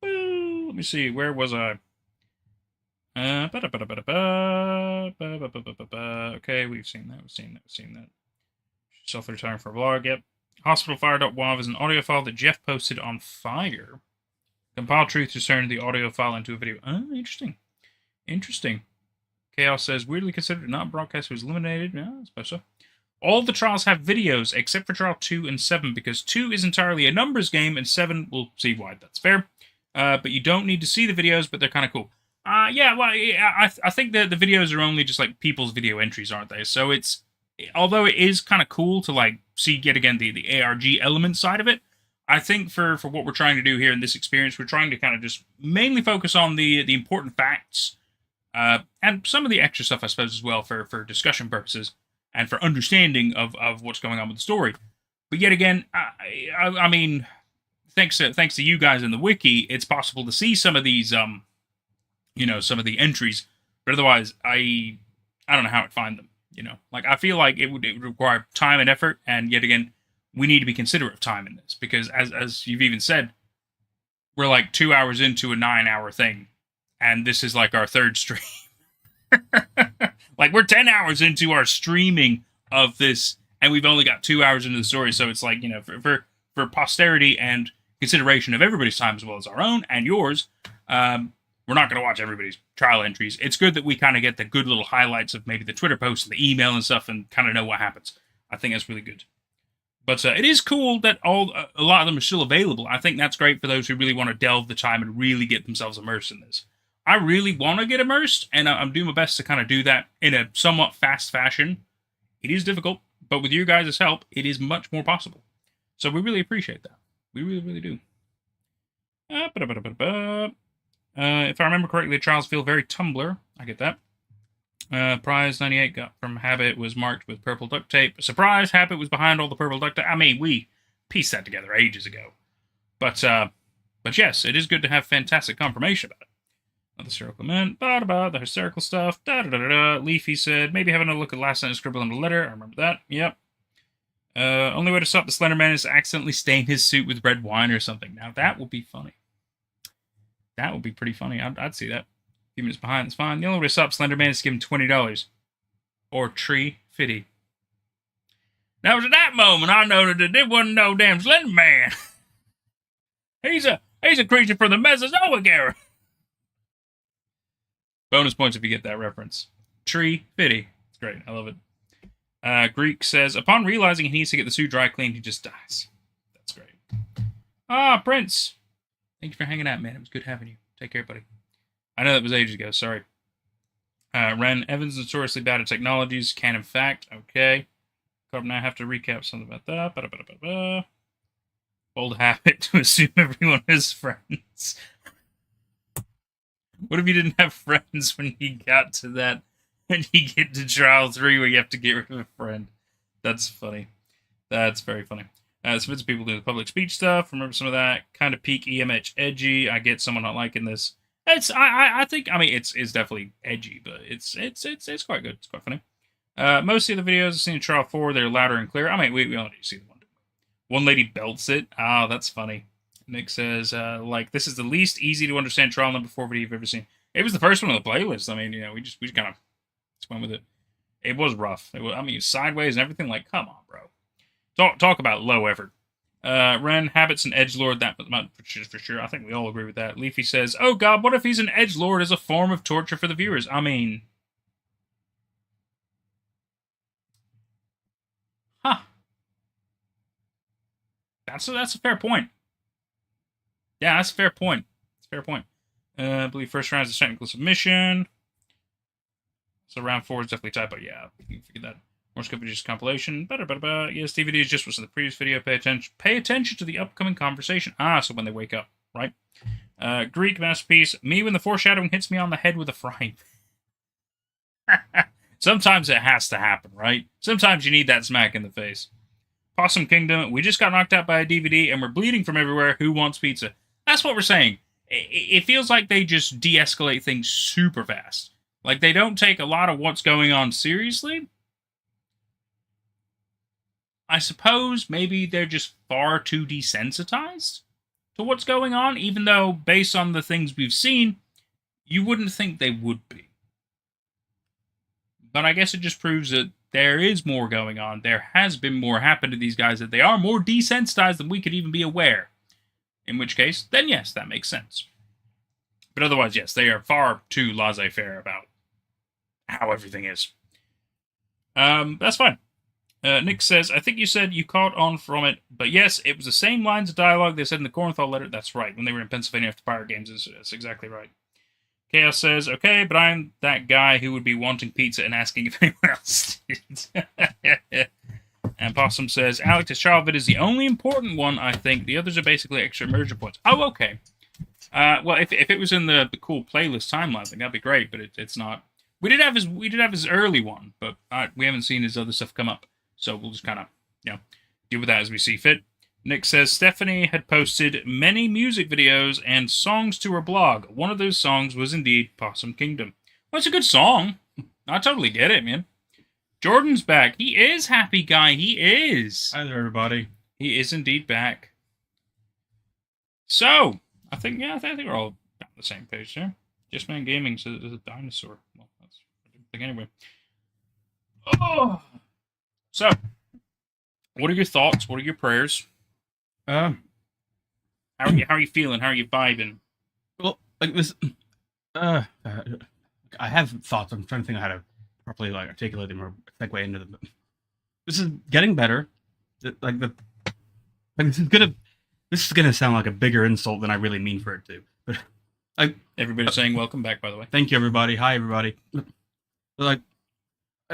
Let me see, where was I? Okay, we've seen that. Self-retiring for a vlog, yep. Hospitalfire.wav is an audio file that Jeff posted on Fire. Compile truth to turn the audio file into a video. Oh, interesting. Chaos says, weirdly considered not broadcast was eliminated. Yeah, I suppose so. All the trials have videos, except for trial 2 and 7, because 2 is entirely a numbers game, and 7, we'll see why that's fair. But you don't need to see the videos, but they're kind of cool. Yeah, well, I think that the videos are only just, like, people's video entries, aren't they? So it's, although it is kind of cool to, like, see, yet again, the ARG element side of it, I think for what we're trying to do here in this experience, we're trying to kind of just mainly focus on the important facts, and some of the extra stuff, I suppose, as well, for discussion purposes, and for understanding of what's going on with the story. But yet again, I mean, thanks to you guys in the wiki, it's possible to see some of these, some of the entries, but otherwise, I don't know how I'd find them, Like, I feel like it would require time and effort, and yet again, we need to be considerate of time in this, because as you've even said, we're like 2 hours into a 9-hour thing, and this is like our third stream. Like, we're 10 hours into our streaming of this, and we've only got 2 hours into the story, so it's like, for posterity and consideration of everybody's time as well as our own and yours, we're not going to watch everybody's trial entries. It's good that we kind of get the good little highlights of maybe the Twitter posts and the email and stuff and kind of know what happens. I think that's really good. But it is cool that a lot of them are still available. I think that's great for those who really want to delve the time and really get themselves immersed in this. I really want to get immersed, and I'm doing my best to kind of do that in a somewhat fast fashion. It is difficult, but with you guys' help, it is much more possible. So we really appreciate that. We really, really do. If I remember correctly, the trials feel very Tumblr. I get that. Prize 98 got from Habit was marked with purple duct tape. Surprise, Habit was behind all the purple duct tape. I mean, we pieced that together ages ago. But yes, it is good to have fantastic confirmation about it. Another hysterical comment. About the hysterical stuff. Leafy said, maybe having a look at last sentence scribbled in the letter. I remember that. Yep. Only way to stop the Slender Man is to accidentally stain his suit with red wine or something. Now, that would be funny. That would be pretty funny. I'd see that. A few minutes behind, it's fine. The only way to stop Slender Man is to give him $20. Or tree fitty. Now, at that moment, I know that there wasn't no damn Slender Man. He's a creature from the Mesozoic era. Bonus points if you get that reference. Tree fitty. It's great. I love it. Greek says, upon realizing he needs to get the suit dry cleaned, he just dies. That's great. Prince. Thank you for hanging out, man. It was good having you. Take care, buddy. I know that was ages ago. Sorry. Ren, Evans notoriously bad at technologies. Can in fact. Okay. Carbon, I have to recap something about that. Bold habit to assume everyone is friends. What if you didn't have friends when you got to that? And you get to trial 3 where you have to get rid of a friend. That's funny. That's very funny. Some people do the public speech stuff. Remember some of that. Kind of peak EMH edgy. I get someone not liking this. I think it's definitely edgy, but it's quite good. It's quite funny. Most of the videos I've seen in trial 4, they're louder and clearer. I mean, we only see the one. One lady belts it. Oh, that's funny. Nick says, this is the least easy to understand trial number 4 video you've ever seen. It was the first one on the playlist. I mean, we just kind of went with it. It was rough. It was, sideways and everything. Like, come on, bro. Talk about low effort. Ren, Habits, and Edgelord, that for sure. I think we all agree with that. Leafy says, oh god, what if he's an Edgelord as a form of torture for the viewers? I mean... Huh. That's a fair point. Yeah, that's a fair point. It's a fair point. I believe first round is a technical submission. So round 4 is definitely typo. Yeah, you can figure that. More scope just compilation. Yes, DVD is just what's in the previous video. Pay attention to the upcoming conversation. So when they wake up, right? Greek masterpiece. Me when the foreshadowing hits me on the head with a frying pan. Sometimes it has to happen, right? Sometimes you need that smack in the face. Possum Kingdom. We just got knocked out by a DVD and we're bleeding from everywhere. Who wants pizza? That's what we're saying. It feels like they just de-escalate things super fast. Like they don't take a lot of what's going on seriously. I suppose maybe they're just far too desensitized to what's going on, even though, based on the things we've seen, you wouldn't think they would be. But I guess it just proves that there is more going on. There has been more happen to these guys, that they are more desensitized than we could even be aware. In which case, then yes, that makes sense. But otherwise, yes, they are far too laissez-faire about how everything is. That's fine. Nick says, I think you said you caught on from it, but yes, it was the same lines of dialogue they said in the Cornthal letter. That's right, when they were in Pennsylvania after Pirate Games. That's exactly right. Chaos says, okay, but I'm that guy who would be wanting pizza and asking if anyone else did. And Possum says, Alex's childhood is the only important one, I think. The others are basically extra immersion points. Oh, okay. Well, if it was in the cool playlist timeline, then that'd be great, but it's not. We did have his early one, but we haven't seen his other stuff come up. So we'll just kind of, deal with that as we see fit. Nick says, Stephanie had posted many music videos and songs to her blog. One of those songs was indeed Possum Kingdom. Well, it's a good song. I totally get it, man. Jordan's back. He is Happy Guy. He is. Hi there, everybody. He is indeed back. So, I think we're all on the same page there. Just Man Gaming says it's a dinosaur. Well, that's a good thing anyway. Oh! So, what are your thoughts? What are your prayers? How are you feeling? How are you vibing? Well, like this, I have thoughts. I'm trying to think of how to properly articulate them or segue into them. This is getting better. This is gonna sound like a bigger insult than I really mean for it to. But everybody's saying welcome back, by the way. Thank you, everybody. Hi, everybody. Like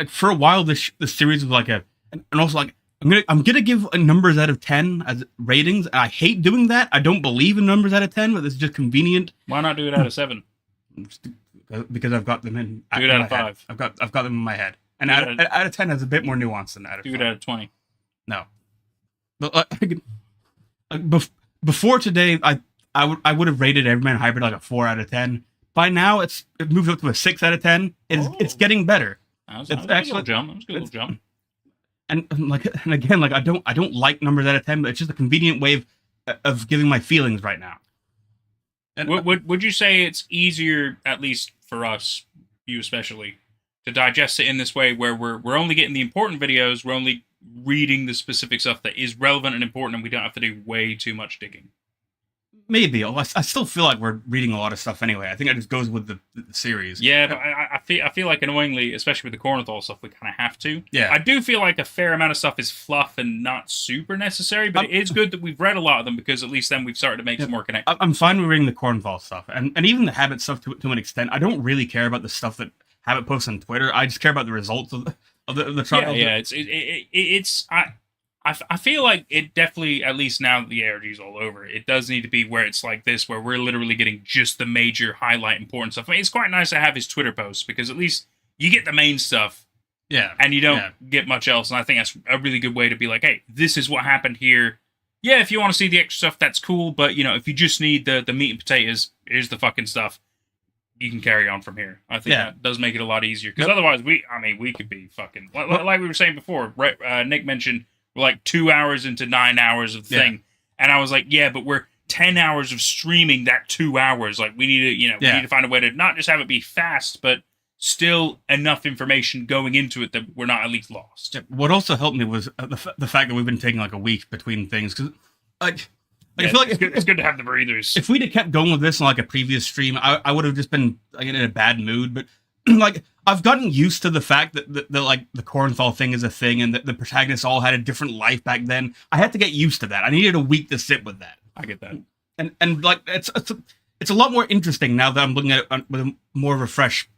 for a while, this series was and also I'm gonna give numbers out of 10 as ratings. And I hate doing that. I don't believe in numbers out of 10, but it's just convenient. Why not do it out of 7? Because I've got them in. Do it out of 5. I've got them in my head. And out of 10 has a bit more nuance than out of 5. Do it out of 20. No. But before today, I would have rated Everyman Hybrid like a 4 out of 10. By now, it moved up to a 6 out of 10. It's getting better. That was a good little jump. And again, I don't like numbers out of 10, but it's just a convenient way of giving my feelings right now. And would you say it's easier, at least for us, you especially, to digest it in this way, where we're only getting the important videos, we're only reading the specific stuff that is relevant and important, and we don't have to do way too much digging? Maybe. I still feel like we're reading a lot of stuff anyway. I think it just goes with the series. Yeah, but I feel like annoyingly, especially with the Cornthal stuff, we kind of have to. Yeah. I do feel like a fair amount of stuff is fluff and not super necessary, but it is good that we've read a lot of them, because at least then we've started to make some more connections. I'm fine with reading the Cornthal stuff, and even the Habit stuff to an extent. I don't really care about the stuff that Habit posts on Twitter. I just care about the results of the trial. Yeah, I feel like it definitely, at least now that the ARG's all over, it does need to be where it's like this, where we're literally getting just the major highlight important stuff. I mean, it's quite nice to have his Twitter posts, because at least you get the main stuff. Yeah. And you don't get much else. And I think that's a really good way to be like, hey, this is what happened here. Yeah, if you want to see the extra stuff, that's cool. But, if you just need the meat and potatoes, here's the fucking stuff. You can carry on from here. I think that does make it a lot easier. Because otherwise, we could be fucking... Like we were saying before, Nick mentioned... We're like 2 hours into 9 hours of the thing. And I was like, yeah, but we're 10 hours of streaming that 2 hours. Like, we need to, we need to find a way to not just have it be fast, but still enough information going into it that we're not at least lost. What also helped me was the fact that we've been taking like a week between things. Because, I feel like it's good to have the breathers. If we'd have kept going with this on like a previous stream, I would have just been in a bad mood. But like, I've gotten used to the fact that the Cornthal thing is a thing, and that the protagonists all had a different life back then. I had to get used to that. I needed a week to sit with that. I get that. And like it's a lot more interesting now that I'm looking at it with more of a fresh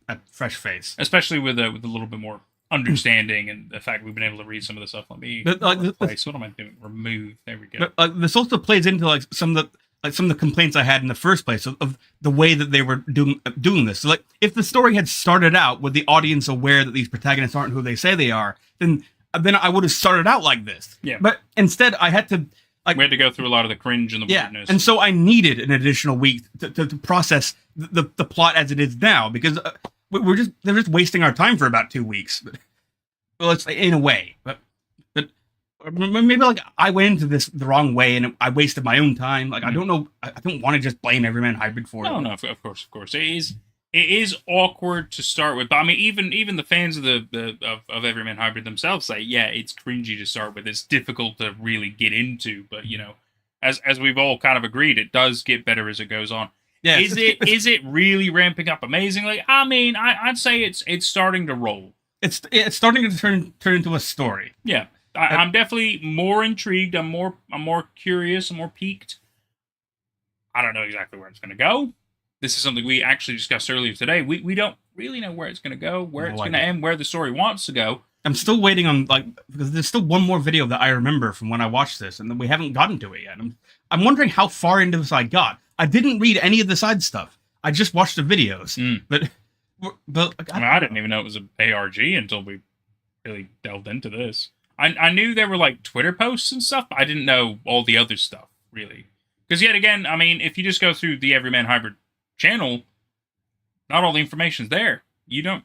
face, especially with a little bit more understanding and the fact we've been able to read some of the stuff. Let me what am I doing? Remove. There we go. But this also plays into like some of some of the complaints I had in the first place of the way that they were doing this. So like, if the story had started out with the audience aware that these protagonists aren't who they say they are, then I would have started out like this. Yeah. But instead, I had to like, we had to go through a lot of the cringe and the weirdness. And so I needed an additional week to process the plot as it is now, because they're just wasting our time for about 2 weeks. Well, it's in a way, but maybe like I went into this the wrong way and I wasted my own time. Like I don't know, I don't want to just blame Everyman Hybrid for it. No, of course. It is awkward to start with, but I mean, even the fans of of Everyman Hybrid themselves say, yeah, it's cringy to start with. It's difficult to really get into, but you know, as we've all kind of agreed, it does get better as it goes on. Yeah, is it really ramping up amazingly? I mean, I'd say it's starting to roll. It's starting to turn into a story. Yeah. I'm definitely more intrigued. I'm more curious. I'm more piqued. I don't know exactly where it's going to go. This is something we actually discussed earlier today. We don't really know where it's going to go, where it's going to end, where the story wants to go. I'm still waiting on because there's still one more video that I remember from when I watched this, and we haven't gotten to it yet. I'm wondering how far into this I got. I didn't read any of the side stuff. I just watched the videos, but I didn't even know it was an ARG until we really delved into this. I knew there were like Twitter posts and stuff, but I didn't know all the other stuff, really. Because yet again, I mean, if you just go through the Everyman Hybrid channel, not all the information's there. You don't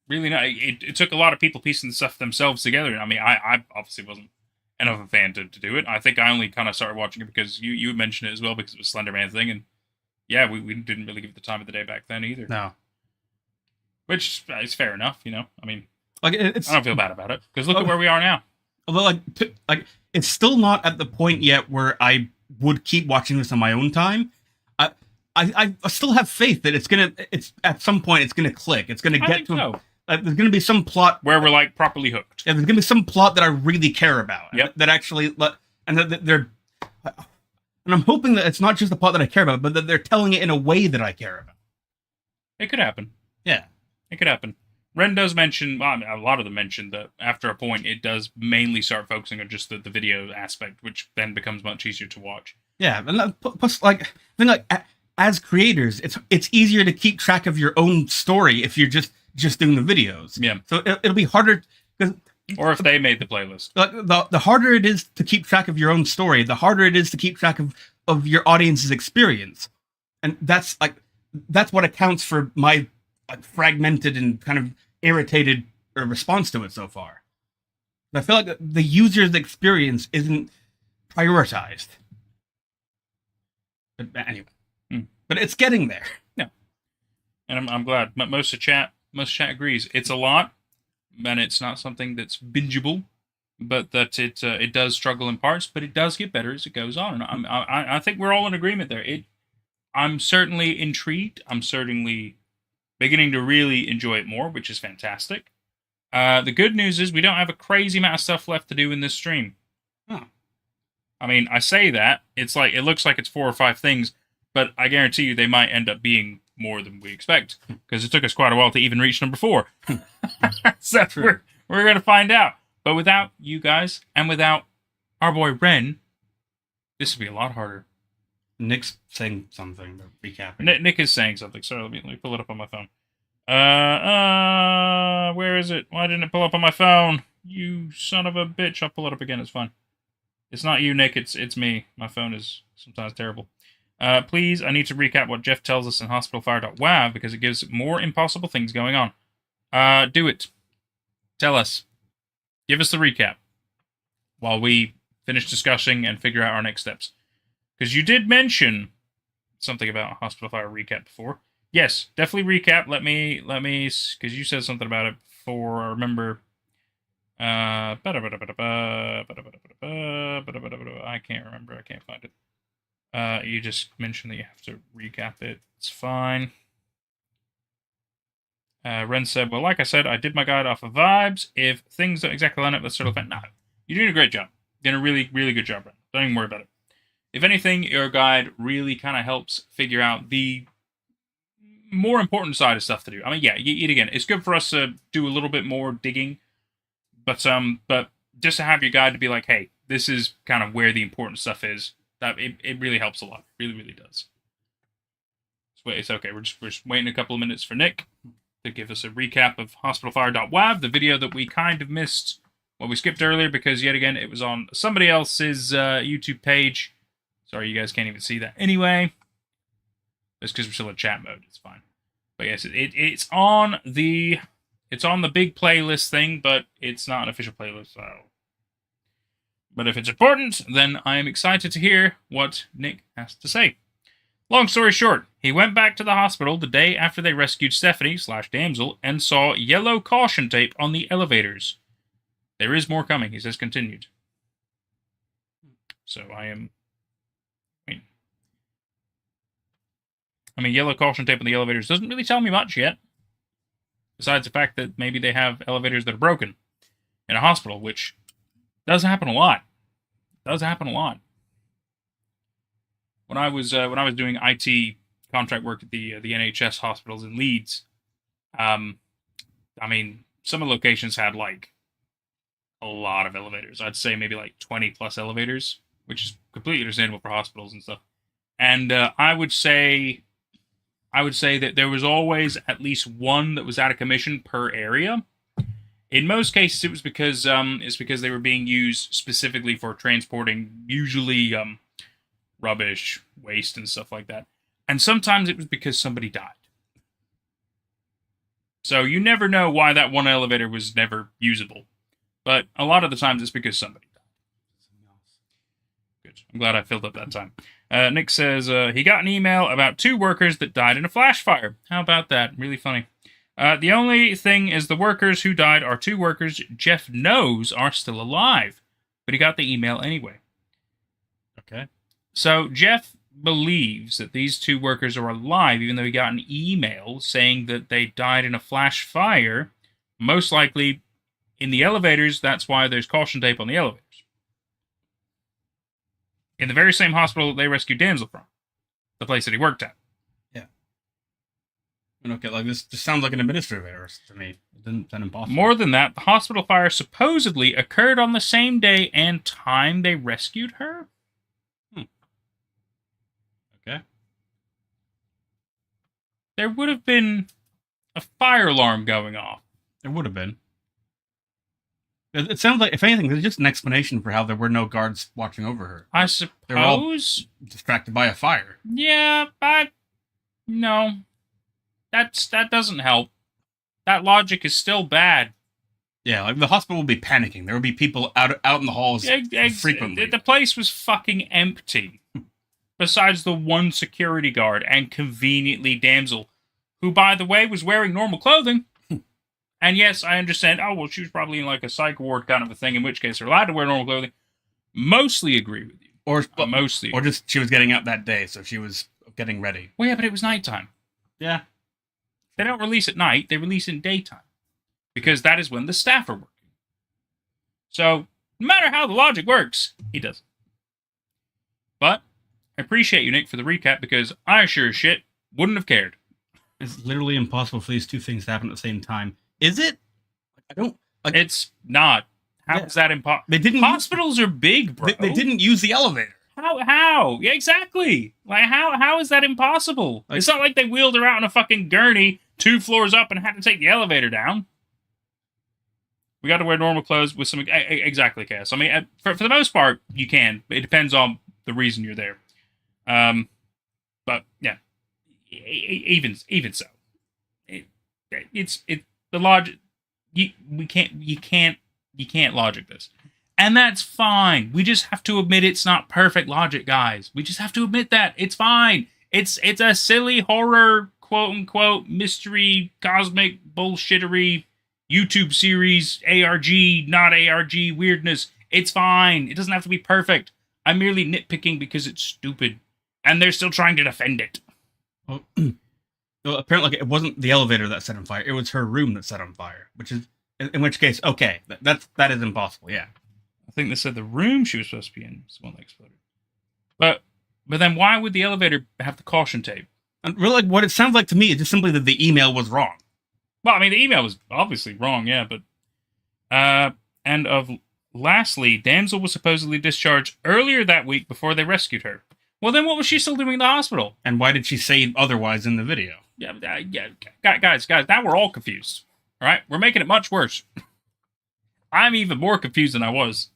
really know. It took a lot of people piecing the stuff themselves together. I mean, I obviously wasn't enough of a fan to do it. I think I only kind of started watching it because you mentioned it as well, because it was Slender Man's thing, and yeah, we didn't really give it the time of the day back then either. No. Which is fair enough, you know? I mean, like I don't feel bad about it, because look at where we are now. Although, it's still not at the point yet where I would keep watching this on my own time. I still have faith that it's at some point it's gonna click. It's gonna get to there's gonna be some plot where we're like properly hooked. Yeah, there's gonna be some plot that I really care about. Yep. That actually and that they're and I'm hoping that it's not just the plot that I care about, but that they're telling it in a way that I care about. It could happen. Yeah, it could happen. Ren does mention, well, a lot of them mentioned that after a point, it does mainly start focusing on just the video aspect, which then becomes much easier to watch. Yeah, and plus, as creators, it's easier to keep track of your own story if you're just doing the videos. Yeah. So it'll be harder, or if they made the playlist. The harder it is to keep track of your own story, the harder it is to keep track of your audience's experience, and that's what accounts for my fragmented and kind of irritated response to it so far. I feel like the user's experience isn't prioritized. But anyway, but it's getting there. Yeah, and I'm glad. Most of chat agrees. It's a lot, and it's not something that's bingeable, but that it does struggle in parts, but it does get better as it goes on. And I think we're all in agreement there. I'm certainly intrigued. I'm certainly beginning to really enjoy it more, which is fantastic. The good news is we don't have a crazy amount of stuff left to do in this stream. Huh. I mean, I say that, it looks like it's 4 or 5 things, but I guarantee you they might end up being more than we expect, because it took us quite a while to even reach number 4. So we're going to find out. But without you guys, and without our boy Ren, this would be a lot harder. Nick's saying something, recapping. Nick is saying something. Sorry, let me pull it up on my phone. Where is it? Why didn't it pull up on my phone? You son of a bitch. I'll pull it up again. It's fine. It's not you, Nick. It's me. My phone is sometimes terrible. Please, I need to recap what Jeff tells us in hospitalfire.wow, because it gives more impossible things going on. Do it. Tell us. Give us the recap while we finish discussing and figure out our next steps. Because you did mention something about Hospital Fire recap before. Yes, definitely recap. Let me, because you said something about it before. I remember. I can't remember. I can't find it. You just mentioned that you have to recap it. It's fine. Ren said, well, like I said, I did my guide off of vibes. If things don't exactly line up, that's sort of fun. No, you're doing a great job. You're doing a really, really good job, Ren. Don't even worry about it. If anything, your guide really kind of helps figure out the more important side of stuff to do. I mean, yeah, again, it's good for us to do a little bit more digging, but just to have your guide to be like, hey, this is kind of where the important stuff is. That it really helps a lot. It really, really does. It's okay. We're just waiting a couple of minutes for Nick to give us a recap of hospitalfire.wav, the video that we kind of missed, well, we skipped earlier because, yet again, it was on somebody else's YouTube page. Sorry, you guys can't even see that. Anyway, that's because we're still in chat mode. It's fine. But yes, it's on the big playlist thing, but it's not an official playlist. So. But if it's important, then I am excited to hear what Nick has to say. Long story short, he went back to the hospital the day after they rescued Stephanie/Damsel and saw yellow caution tape on the elevators. There is more coming, he says, continued. So I mean, yellow caution tape on the elevators doesn't really tell me much yet. Besides the fact that maybe they have elevators that are broken in a hospital, which does happen a lot. Does happen a lot. When I was doing IT contract work at the NHS hospitals in Leeds, I mean, some of the locations had like a lot of elevators. I'd say maybe like 20 plus elevators, which is completely understandable for hospitals and stuff. And I would say that there was always at least one that was out of commission per area. In most cases, it was because they were being used specifically for transporting usually rubbish, waste, and stuff like that. And sometimes it was because somebody died. So you never know why that one elevator was never usable. But a lot of the times it's because somebody died. Good. I'm glad I filled up that time. Nick says he got an email about 2 workers that died in a flash fire. How about that? Really funny. The only thing is the workers who died are 2 workers Jeff knows are still alive. But he got the email anyway. Okay. So Jeff believes that these 2 workers are alive, even though he got an email saying that they died in a flash fire. Most likely in the elevators, that's why there's caution tape on the elevators. In the very same hospital that they rescued Damsel from. The place that he worked at. Yeah. Okay, like this just sounds like an administrative error to me. It doesn't sound impossible. More than that, the hospital fire supposedly occurred on the same day and time they rescued her. Okay. There would have been a fire alarm going off. There would have been. It sounds like, if anything, there's just an explanation for how there were no guards watching over her. I suppose. They were all distracted by a fire. Yeah, no. That doesn't help. That logic is still bad. Yeah, like the hospital would be panicking. There would be people out in the halls frequently. The place was fucking empty. Besides the one security guard and conveniently Damsel, who, by the way, was wearing normal clothing. And yes, I understand, oh, well, she was probably in like a psych ward kind of a thing, in which case they're allowed to wear normal clothing. Mostly agree with you. Or mostly. Just she was getting out that day, so she was getting ready. Well, yeah, but it was nighttime. Yeah. They don't release at night, they release in daytime. Because that is when the staff are working. So, no matter how the logic works, he doesn't. But, I appreciate you, Nick, for the recap, because I sure as shit wouldn't have cared. It's literally impossible for these 2 things to happen at the same time. Is it? I don't. It's not. How is that impossible? They didn't. Hospitals are big, bro. They didn't use the elevator. How? Yeah, exactly. Like, how is that impossible? Like, it's not like they wheeled her out on a fucking gurney 2 floors up and had to take the elevator down. We got to wear normal clothes with some... Exactly, Cass. I mean, for the most part, you can. It depends on the reason you're there. But, yeah. Even so. It's the logic... You can't logic this. And that's fine. We just have to admit it's not perfect logic, guys. We just have to admit that. It's fine. It's a silly horror, quote-unquote, mystery, cosmic, bullshittery, YouTube series, ARG, not ARG, weirdness. It's fine. It doesn't have to be perfect. I'm merely nitpicking because it's stupid. And they're still trying to defend it. Well, apparently it wasn't the elevator that set on fire. It was her room that set on fire. In which case, okay. That is impossible, yeah. I think they said the room she was supposed to be in was the one that exploded. But then why would the elevator have the caution tape? And really, what it sounds like to me is just simply that the email was wrong. Well, I mean, the email was obviously wrong, yeah, but... And of Lastly, damsel was supposedly discharged earlier that week before they rescued her. Well, then what was she still doing in the hospital? And why did she say otherwise in the video? Yeah, guys, now we're all confused. All right, we're making it much worse. I'm even more confused than I was.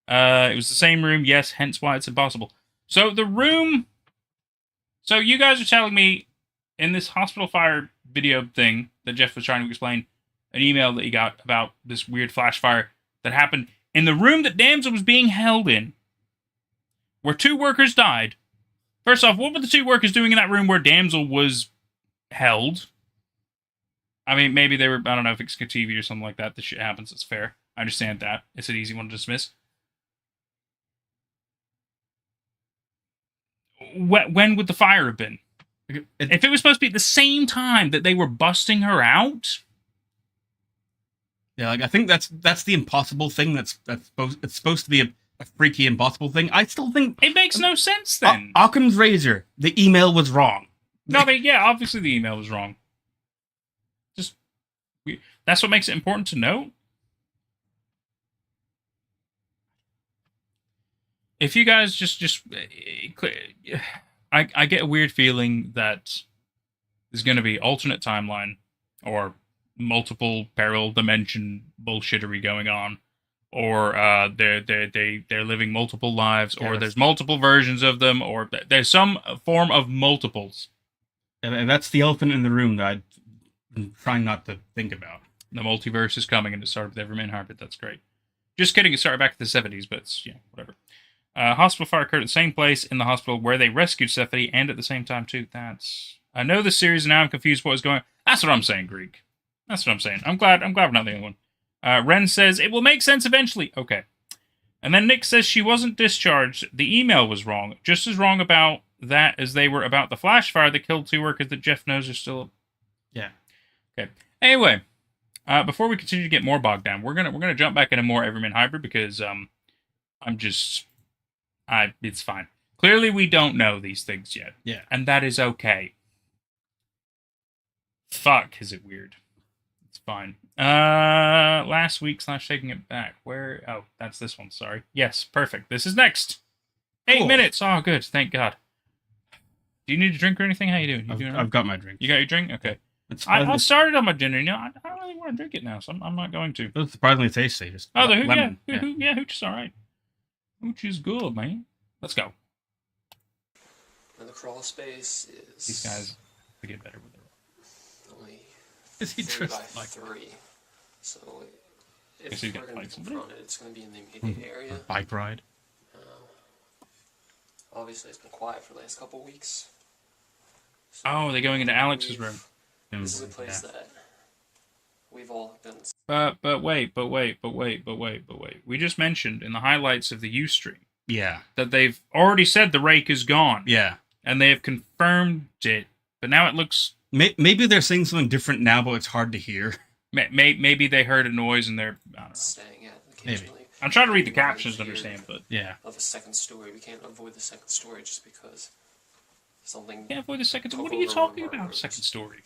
It was the same room, yes, hence why it's impossible. So the room... So you guys are telling me in this hospital fire video thing that Jeff was trying to explain, an email that he got about this weird flash fire that happened in the room that damsel was being held in, where 2 workers died. First off, what were the 2 workers doing in that room where damsel was held? I mean, maybe they were, I don't know if it's TV or something like that. This shit happens, it's fair. I understand that. It's an easy one to dismiss. When would the fire have been? If it was supposed to be at the same time that they were busting her out? Yeah, like I think that's the impossible thing. It's supposed to be a freaky impossible thing. I still think it makes no sense then. Occam's razor. The email was wrong. No, yeah, obviously the email was wrong. That's what makes it important to know. If you guys I get a weird feeling that there's going to be alternate timeline or multiple parallel dimension bullshittery going on, or they're living multiple lives, or there's multiple versions of them, or there's some form of multiples. And that's the elephant in the room that I'm trying not to think about. The multiverse is coming, and it started with Everyman Hybrid. That's great. Just kidding, it started back in the 70s, but it's, whatever. Hospital fire occurred at the same place in the hospital where they rescued Stephanie, and at the same time, too. I know the series, and now I'm confused what was going on. That's what I'm saying, Greek. That's what I'm saying. I'm glad we're not the only one. Ren says, it will make sense eventually. Okay. And then Nick says she wasn't discharged. The email was wrong. Just as wrong about that as they were about the flash fire that killed 2 workers that Jeff knows are still... Yeah. Okay. Anyway, before we continue to get more bogged down, we're gonna jump back into more Everyman Hybrid because it's fine. Clearly, we don't know these things yet. Yeah. And that is okay. Fuck, is it weird? It's fine. Last week / taking it back. Where? Oh, that's this one. Sorry. Yes, perfect. This is next. 8 minutes. Oh, good. Thank God. Do you need a drink or anything? How you doing? I've got my drink. You got your drink? Okay. I started on my dinner. I don't really want to drink it now, so I'm not going to. It's surprisingly tasty. Just the lemon. Hooch is all right. Hooch is good, man. Let's go. And the crawl space is... These guys get better with their... Only is he 3 by like 3. So if we're going to be confronted, it's going to be in the immediate area. Bike ride. Obviously, it's been quiet for the last couple weeks. So are they going into Alex's room? This is a place that we've all been... But wait. We just mentioned in the highlights of the Ustream that they've already said the rake is gone. Yeah. And they have confirmed it. But now it looks... Maybe they're saying something different now, but it's hard to hear. Maybe they heard a noise and they're... I don't know. Staying at occasionally. Maybe. I'm trying to read the captions to understand, but... Yeah. Of a second story. We can't avoid the second story just because something... Can't avoid the second story? What are you talking about, second story?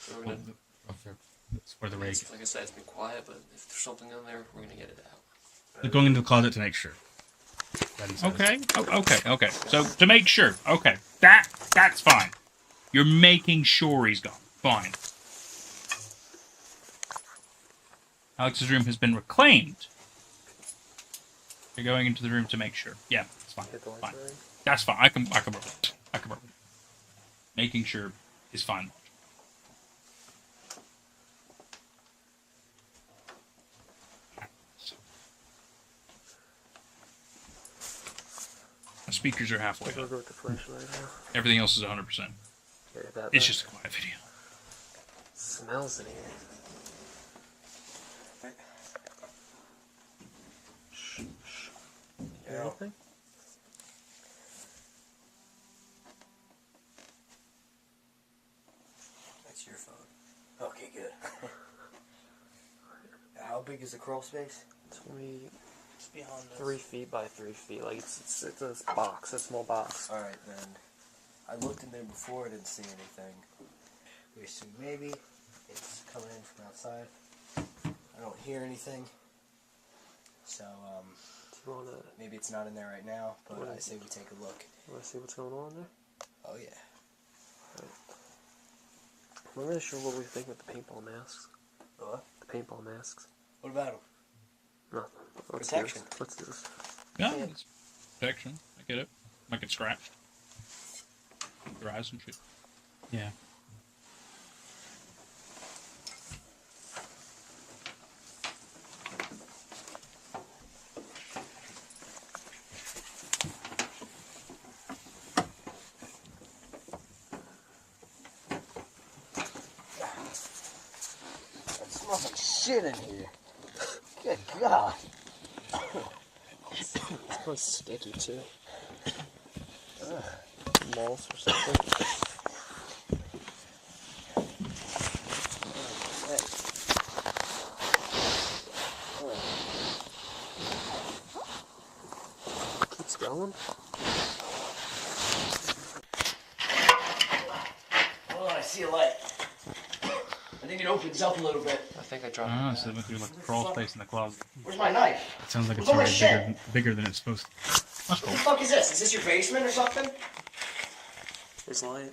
That's where the rake... Like I said, it's been quiet, but if there's something in there, we're going to get it out. They're going into the closet to make sure. Okay. So, to make sure. Okay. That's fine. You're making sure he's gone. Fine. Alex's room has been reclaimed. You're going into the room to make sure. Yeah, it's fine. Fine. That's fine. I can work with it. Making sure is fine. The speakers are halfway. Everything else is 100%. It's just a quiet video. Smells in here. Anything? That's your phone. Okay, good. How big is the crawl space? 3 feet by 3 feet. Like it's a box, a small box. Alright then. I looked in there before, I didn't see anything. We assume maybe it's coming in from outside. I don't hear anything. So, Do you wanna? maybe it's not in there right now, but I say we take a look. You wanna see what's going on there? Oh yeah. Right. I'm not really sure what we think with the paintball masks. What? The paintball masks. What about them? Nothing. Protection. What's this? Yeah, it's protection. I get it. Might get scratched. Your eyes and shit. Yeah. It smells like shit in here. Good God. It smells sticky too. Moss or something. Keeps going. Oh, I see a light. I think it opens up a little bit. I think I dropped Ah, it. so it went through like a crawl space in the closet. Where's my knife? It sounds like it's Where's all my already shit? bigger than it's supposed to. That's What cool. the fuck is this? Is this your basement or something? There's light.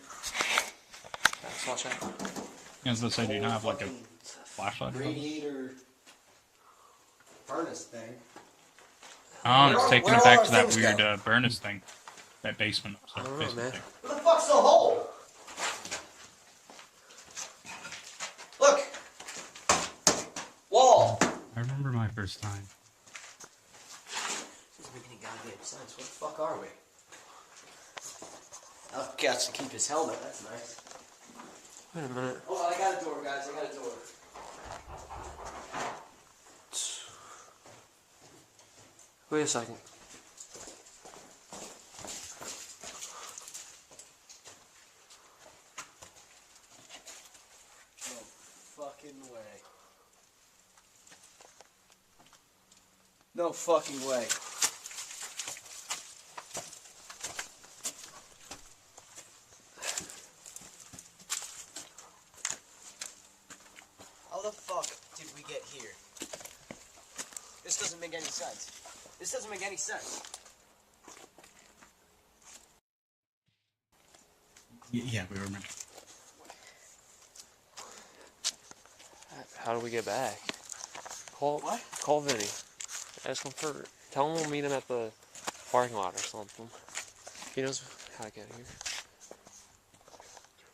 Flashlight. Yeah, as I say, do you not have like a flashlight or something? Radiator furnace thing. Oh, it's taking where it all back our to that things weird go? Burnus thing. That basement. I don't know, basement man. thing. Where the fuck's the hole? Look! Wall! I remember my first time. Doesn't make any goddamn sense. Where the fuck are we? Al gets to keep his helmet. That's nice. Wait a minute. Hold on, I got a door, guys. I got a door. Wait a second. No fucking way. No fucking way. How the fuck did we get here? This doesn't make any sense. This doesn't make any sense. Yeah, we remember. How do we get back? Call Vinny. Ask him for. Tell him we'll meet him at the parking lot or something. He knows how to get here.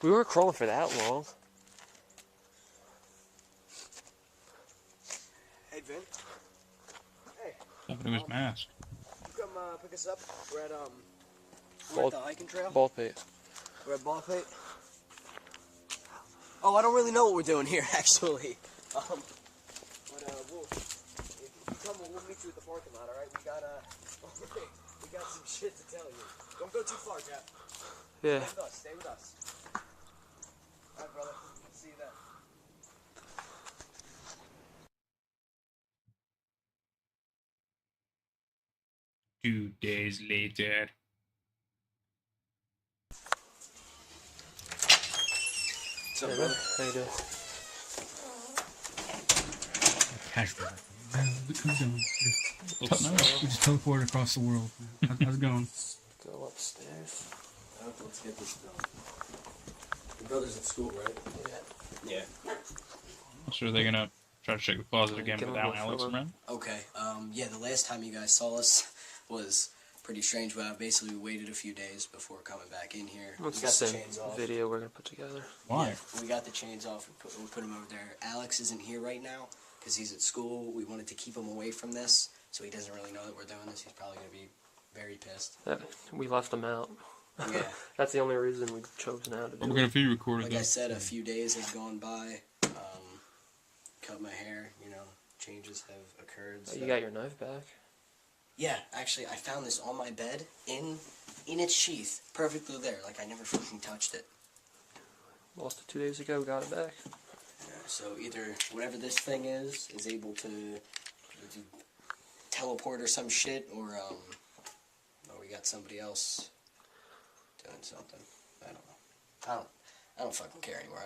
We weren't crawling for that long. Hey, Vin. Hey, Somebody was masked. you come pick us up. We're at Bald- the hiking trail. Baldpate. We're at Baldpate. Oh, I don't really know what we're doing here, actually. But we'll if you come, we'll meet you at the parking lot. All right? We got some shit to tell you. Don't go too far, Jeff. Yeah. Stay with us. Stay with us. All right, brother. See you then. 2 days later. What's up, brother? How you doing? Casual. How's it going? We just teleported across the world. How's it going? Go upstairs. Let's get this done. Your brother's at school, right? Yeah. Yeah. So are they gonna try to check the closet again Give him without a Alex photo. around? Okay. Yeah, the last time you guys saw us was pretty strange. But basically, we waited a few days before coming back in here. What's We the got the same chains off. video we're gonna put together? Why? Yeah, we got the chains off. We put him over there. Alex isn't here right now because he's at school. We wanted to keep him away from this, so he doesn't really know that we're doing this. He's probably gonna be very pissed. We left him out. Yeah. That's the only reason we chose now to do We're gonna be recorded Like I this. said, a few days have gone by. Cut my hair. Changes have occurred. it. You got your knife back? Yeah, actually, I found this on my bed in its sheath, perfectly there. Like I never fucking touched it. Lost it 2 days ago, got it back. So either whatever this thing is able to teleport or some shit, or we got somebody else doing something. I don't know. I don't fucking care anymore.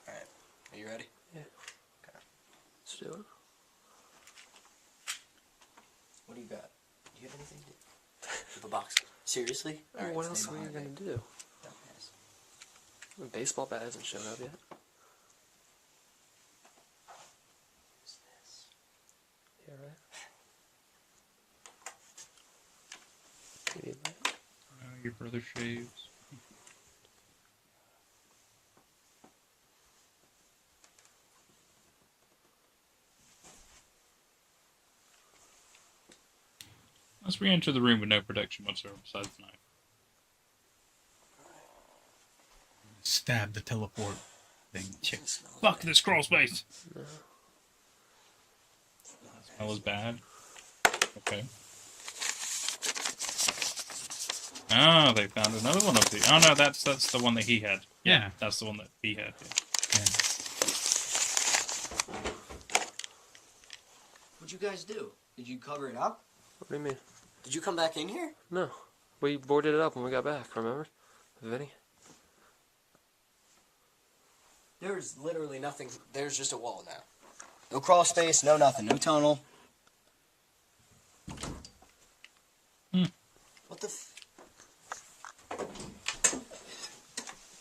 Alright. Are you ready? Let's do it. What do you got? Do you have anything? You have a box. Seriously? All right, what else were you gonna do? The baseball bat hasn't shown up yet. What's this? Yeah, right. You need that? Your brother shaves. Let's re-enter the room with no protection whatsoever besides the knife. Stab the teleport thing. Fuck this crawl space! No. The smell is bad. Okay. Oh, they found another one of these. Oh no, that's the one that he had. Yeah. That's the one that he had. Yeah. What'd you guys do? Did you cover it up? What do you mean? Did you come back in here? No. We boarded it up when we got back, remember? Vinny? There's literally nothing. There's just a wall now. No crawl space, no nothing, no tunnel. What the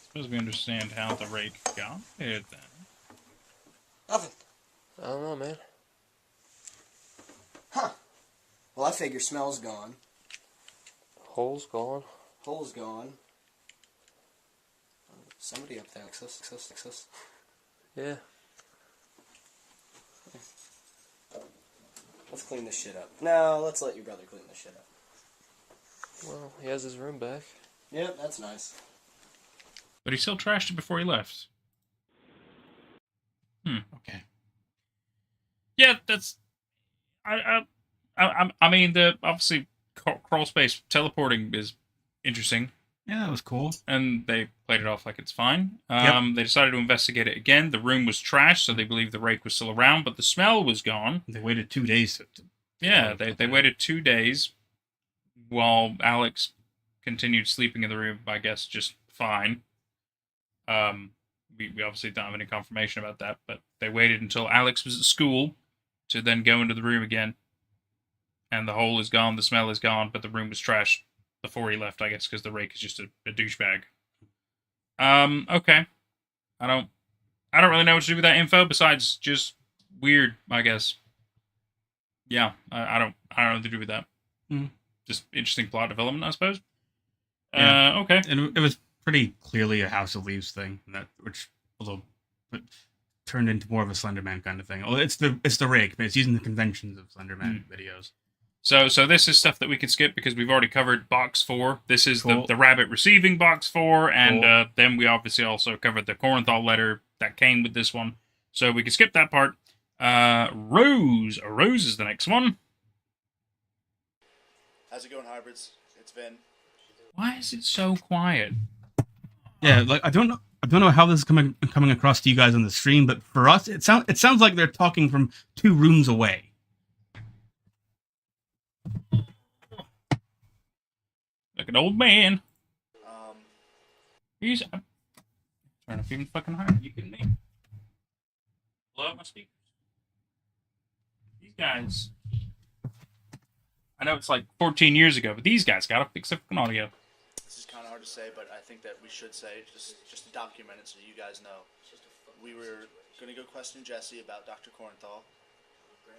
Suppose we understand how the rake got here then. Nothing. I don't know, man. Huh. Well, I figure smell's gone. Hole's gone. Hole's gone. Somebody up there. Access. Yeah. Let's clean this shit up. No, let's let your brother clean this shit up. Well, he has his room back. Yep, that's nice. But he still trashed it before he left. Okay. Yeah, that's. I mean, the obviously crawl space teleporting is interesting. Yeah, that was cool. And they played it off like it's fine. Yep. They decided to investigate it again. The room was trashed, so they believed the rake was still around, but the smell was gone. They waited 2 days to Yeah, they waited 2 days while Alex continued sleeping in the room, I guess, just fine. We obviously don't have any confirmation about that, but they waited until Alex was at school to then go into the room again. And the hole is gone, the smell is gone, but the room was trashed before he left, I guess, because the rake is just a douchebag. Okay. I don't really know what to do with that info besides just weird, I guess. Yeah, I don't know what to do with that. Mm. Just interesting plot development, I suppose. Yeah. Okay. And it was pretty clearly a House of Leaves thing, which although turned into more of a Slender Man kind of thing. Well, it's the rake, but it's using the conventions of Slender Man videos. So this is stuff that we can skip because we've already covered box 4. This is Cool. the rabbit receiving box 4, and Cool. then we obviously also covered the Corenthal letter that came with this one. So we can skip that part. Rose is the next one. How's it going, hybrids? It's Vin. Why is it so quiet? Yeah, like I don't know how this is coming across to you guys on the stream, but for us, it sounds like they're talking from 2 rooms away. Like an old man. He's turn up even fucking higher. You kidding me? Blow up my speakers. These guys. I know it's like 14 years ago, but these guys gotta fix their fucking audio. This is kind of hard to say, but I think that we should say, just to document it so you guys know. We were going to go question Jesse about Dr. Corenthal,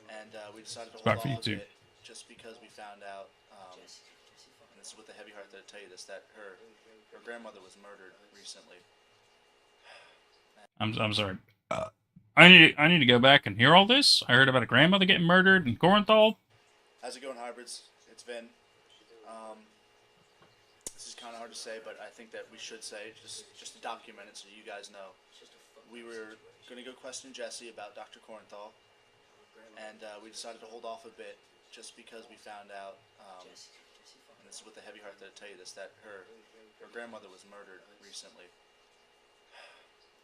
and we decided to hold off a bit just because we found out, and this is with a heavy heart that I tell you this, that her grandmother was murdered recently. I'm sorry. I need to go back and hear all this. I heard about a grandmother getting murdered in Corenthal. How's it going, hybrids? It's Vin. This is kind of hard to say, but I think that we should say, just to document it so you guys know. We were going to go question Jesse about Dr. Corenthal, and we decided to hold off a bit just because we found out, and this is with a heavy heart that I tell you this, that her grandmother was murdered recently.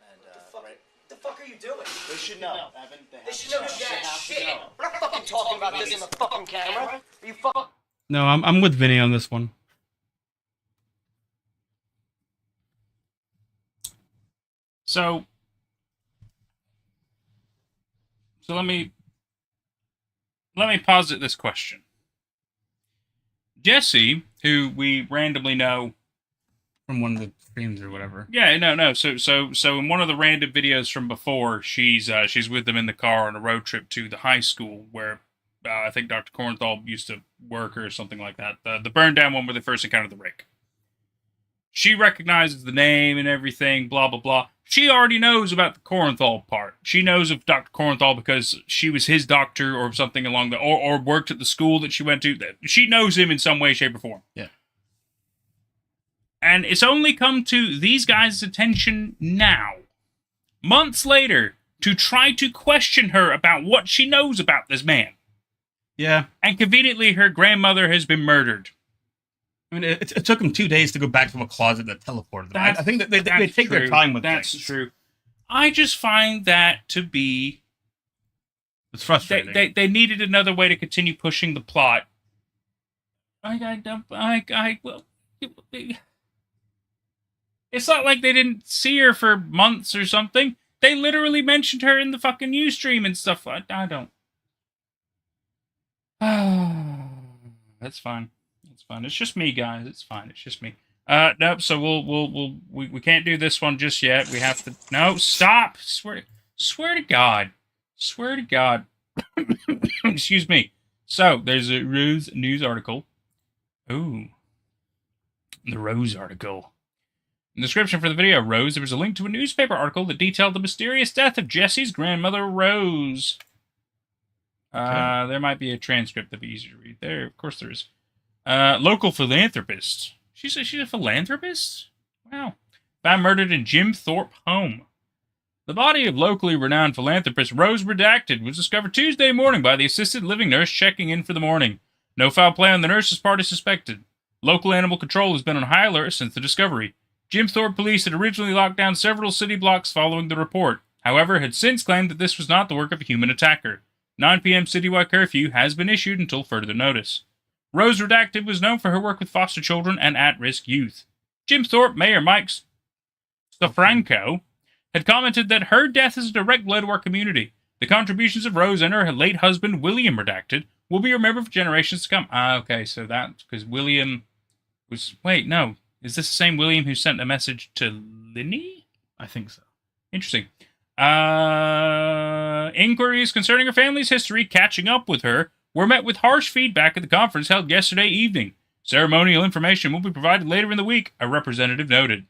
And, right... What the fuck are you doing? They should know, Evan. They should know jack shit. We're not fucking talking about this in the fucking camera. Are you fucking... No, I'm with Vinny on this one. So let me posit this question. Jesse, who we randomly know from one of the streams or whatever. Yeah, no. So in one of the random videos from before, she's with them in the car on a road trip to the high school where I think Dr. Kornthal used to work or something like that. The burned down one where they first encountered the Rick. She recognizes the name and everything, blah, blah, blah. She already knows about the Kornthal part. She knows of Dr. Kornthal because she was his doctor or something along the... Or worked at the school that she went to. She knows him in some way, shape, or form. Yeah. And it's only come to these guys' attention now, months later, to try to question her about what she knows about this man. Yeah. And conveniently, her grandmother has been murdered. I mean, it took them 2 days to go back from a closet that teleported them. I think that they take their time with That's things. true. I just find that to be... It's frustrating. They needed another way to continue pushing the plot. It's not like they didn't see her for months or something. They literally mentioned her in the fucking Ustream and stuff. I don't... That's fine. It's fine. It's just me, guys. It's fine. It's just me. Nope. So we can't do this one just yet. We have to. No, stop. Swear to God. Swear to God. Excuse me. So there's a Rose news article. Ooh, the Rose article. In the description for the video, Rose, there was a link to a newspaper article that detailed the mysterious death of Jesse's grandmother, Rose. Okay. There might be a transcript that'd be easier to read. There, of course, there is. Local philanthropist. She's a philanthropist? Wow. Found murdered in Jim Thorpe home. The body of locally renowned philanthropist Rose Redacted was discovered Tuesday morning by the assisted living nurse checking in for the morning. No foul play on the nurse's part is suspected. Local animal control has been on high alert since the discovery. Jim Thorpe police had originally locked down several city blocks following the report. However, had since claimed that this was not the work of a human attacker. 9 p.m. citywide curfew has been issued until further notice. Rose Redacted was known for her work with foster children and at-risk youth. Jim Thorpe, Mayor Mike Stafranco, had commented that her death is a direct blow to our community. The contributions of Rose and her late husband, William Redacted, will be remembered for generations to come. Okay, so that's because William was... Wait, no. Is this the same William who sent a message to Linny? I think so. Interesting. Inquiries concerning her family's history catching up with her were met with harsh feedback at the conference held yesterday evening. Ceremonial information will be provided later in the week, a representative noted.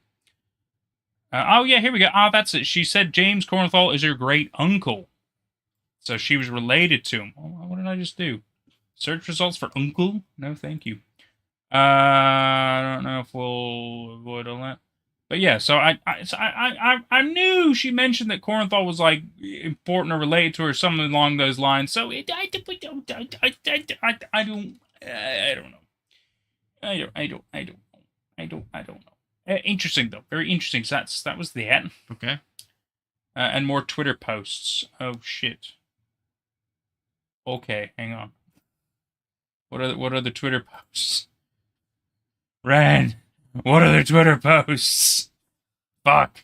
Oh, yeah, here we go. That's it. She said James Kornthal is her great-uncle. So she was related to him. Oh, what did I just do? Search results for uncle? No, thank you. I don't know if we'll avoid all that. But yeah, so I knew she mentioned that Kornthal was like important or related to her, something along those lines. So I don't know. Interesting though, very interesting. So that was the end. Okay. And more Twitter posts. Oh shit. Okay, hang on. What are the Twitter posts? Ren, what are the Twitter posts? Fuck.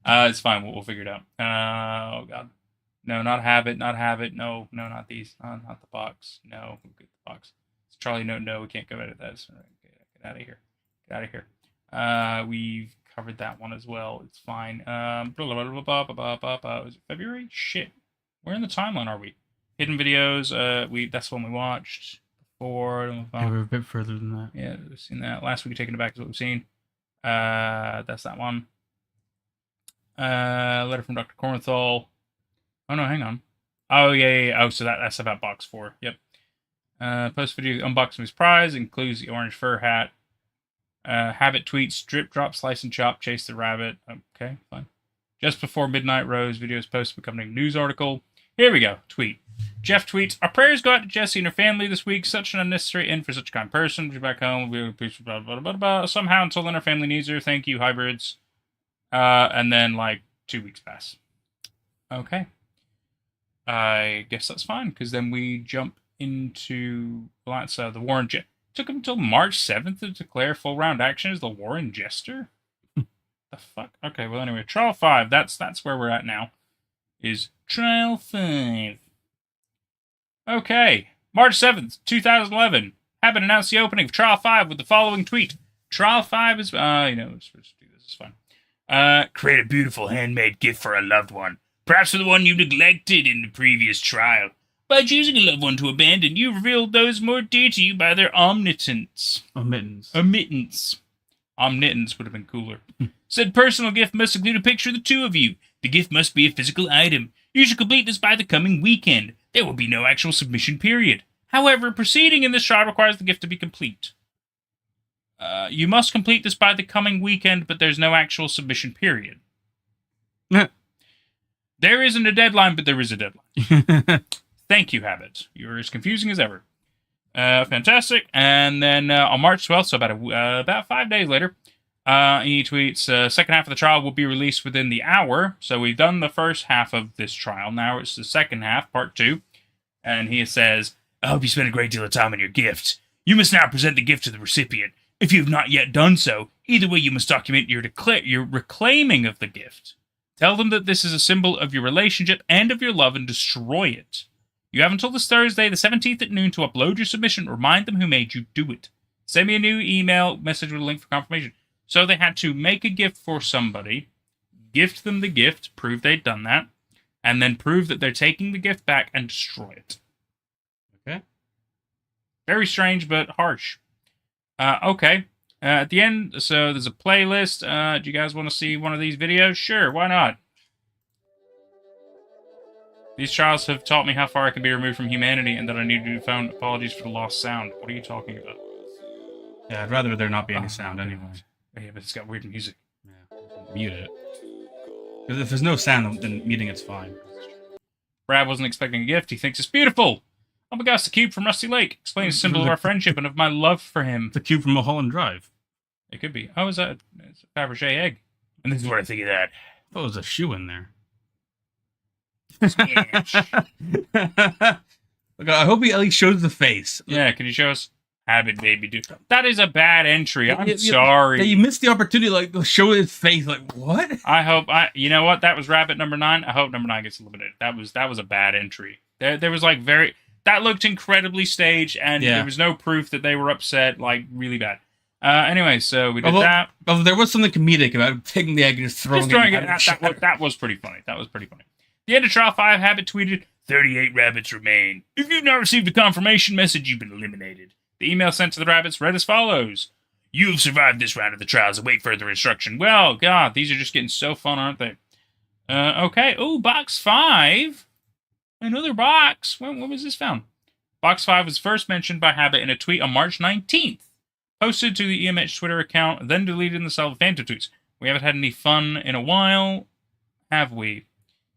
It's fine. We'll figure it out. Oh god. No, not have it. No, not these. Not the box. No, we'll get the box. It's Charlie. No, we can't go edit that. Get out of here. Get out of here. We've covered that one as well. It's fine. Was it February? Shit. Where in the timeline are we? Hidden videos. That's the one we watched. Yeah, we're a bit further than that. Yeah, we've seen that. Last week, Taking It Back is what we've seen. That's that one. Letter from Dr. Kornthal. Oh, no, hang on. Oh, yeah. Oh, so that's about box 4. Yep. Post video unboxing his prize. Includes the orange fur hat. Habit tweets. Drip, drop, slice, and chop. Chase the rabbit. Okay, fine. Just before midnight, Rose videos posted becoming a news article. Here we go. Tweet. Jeff tweets, our prayers go out to Jessie and her family this week. Such an unnecessary end for such a kind person. We'll be back home. We'll be blah, blah, blah, blah. Somehow, until then, her family needs her. Thank you, hybrids. And then, 2 weeks pass. Okay. I guess that's fine, because then we jump into the Warren Jester. Took him until March 7th to declare full round action as the Warren Jester? The fuck? Okay, well, anyway, Trial 5. That's where we're at now. Is Trial 5. Okay, March 7th, 2011. Habit announced the opening of Trial 5 with the following tweet. Trial 5 is... we're supposed to do this. It's fine. Create a beautiful handmade gift for a loved one. Perhaps for the one you neglected in the previous trial. By choosing a loved one to abandon, you revealed those more dear to you by their omnitance. Ommittance. Omnitance would have been cooler. Said personal gift must include a picture of the two of you. The gift must be a physical item. You should complete this by the coming weekend. There will be no actual submission period. However, proceeding in this trial requires the gift to be complete. You must complete this by the coming weekend, but there's no actual submission period. There isn't a deadline, but there is a deadline. Thank you, Habit. You're as confusing as ever. Fantastic. And then on March 12th, so about 5 days later, he tweets, second half of the trial will be released within the hour. So we've done the first half of this trial. Now it's the second half, part 2. And he says, I hope you spend a great deal of time on your gift. You must now present the gift to the recipient. If you have not yet done so, either way you must document your reclaiming of the gift. Tell them that this is a symbol of your relationship and of your love and destroy it. You have until this Thursday, the 17th at noon, to upload your submission. Remind them who made you do it. Send me a new email message with a link for confirmation. So they had to make a gift for somebody, gift them the gift, prove they'd done that, and then prove that they're taking the gift back and destroy it. Okay. Very strange, but harsh. Okay. At the end, so there's a playlist. Do you guys want to see one of these videos? Sure, why not? These trials have taught me how far I can be removed from humanity and that I need to found apologies for the lost sound. What are you talking about? Yeah, I'd rather there not be any sound anyway. Yeah, but it's got weird music. Yeah, mute it. Because if there's no sound, then muting it's fine. Brad wasn't expecting a gift. He thinks it's beautiful. Oh my gosh, the cube from Rusty Lake. Explains the symbol of our friendship and of my love for him. The cube from Mulholland Drive. It could be. Oh, is that it's a Fabergé egg? And this is what I think of that. Oh, there's a shoe in there. Look, I hope he at least shows the face. Yeah, can you show us? Habit, baby, dude. That is a bad entry. I'm sorry. Yeah, you missed the opportunity, like, show his face. Like, what? You know what? That was rabbit number 9. I hope number 9 gets eliminated. That was a bad entry. There was like that looked incredibly staged, and there was no proof that they were upset. Like, really bad. Anyway, so we did that. Although there was something comedic about taking the egg and just throwing it. That was pretty funny. The end of Trial 5, Habit tweeted, 38 rabbits remain. If you've not received a confirmation message, you've been eliminated. The email sent to the rabbits read as follows. You have survived this round of the trials. Await further instruction. Well, God, these are just getting so fun, aren't they? Okay. Oh, box 5. Another box. When was this found? Box 5 was first mentioned by Habit in a tweet on March 19th. Posted to the EMH Twitter account, then deleted in the Salva Phantom tweets. We haven't had any fun in a while, have we?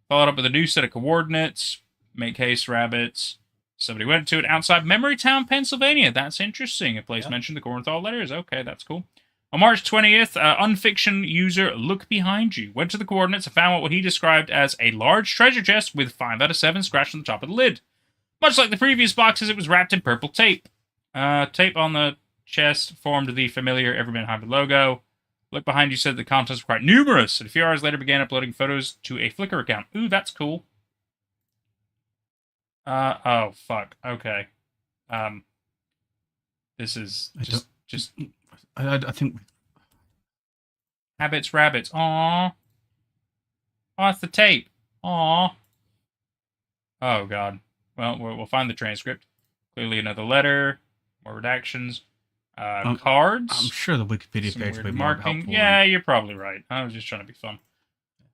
Followed up with a new set of coordinates. Make haste, rabbits. Somebody went to it outside Memorytown, Pennsylvania. That's interesting. A place mentioned the Corenthal letters. Okay, that's cool. On March 20th, unfiction user Look Behind You went to the coordinates and found what he described as a large treasure chest with 5 out of 7 scratched on the top of the lid. Much like the previous boxes, it was wrapped in purple tape. Tape on the chest formed the familiar EverymanHYBRID logo. Look Behind You said the contents were quite numerous, and a few hours later began uploading photos to a Flickr account. Ooh, that's cool. Oh, fuck. Okay. This is just... I think... Habits, rabbits. Aww. Oh, it's the tape. Aww. Oh, God. Well, we'll find the transcript. Clearly another letter. More redactions. Cards. I'm sure the Wikipedia page will be more helpful. Yeah, you're probably right. I was just trying to be fun.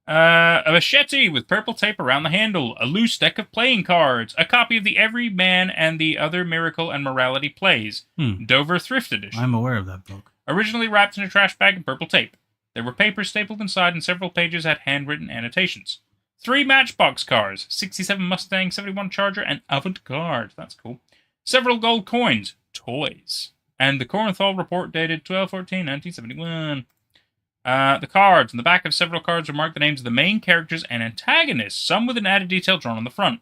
A machete with purple tape around the handle, a loose deck of playing cards, a copy of the Everyman and the Other Miracle and Morality Plays, Dover Thrift Edition. I'm aware of that book. Originally wrapped in a trash bag in purple tape. There were papers stapled inside and several pages had handwritten annotations. 3 Matchbox cars, 67 Mustang, 71 Charger, and Avant-Garde. That's cool. Several gold coins, toys. And the Corenthal report dated 12/14/1971. The cards. On the back of several cards were marked the names of the main characters and antagonists, some with an added detail drawn on the front.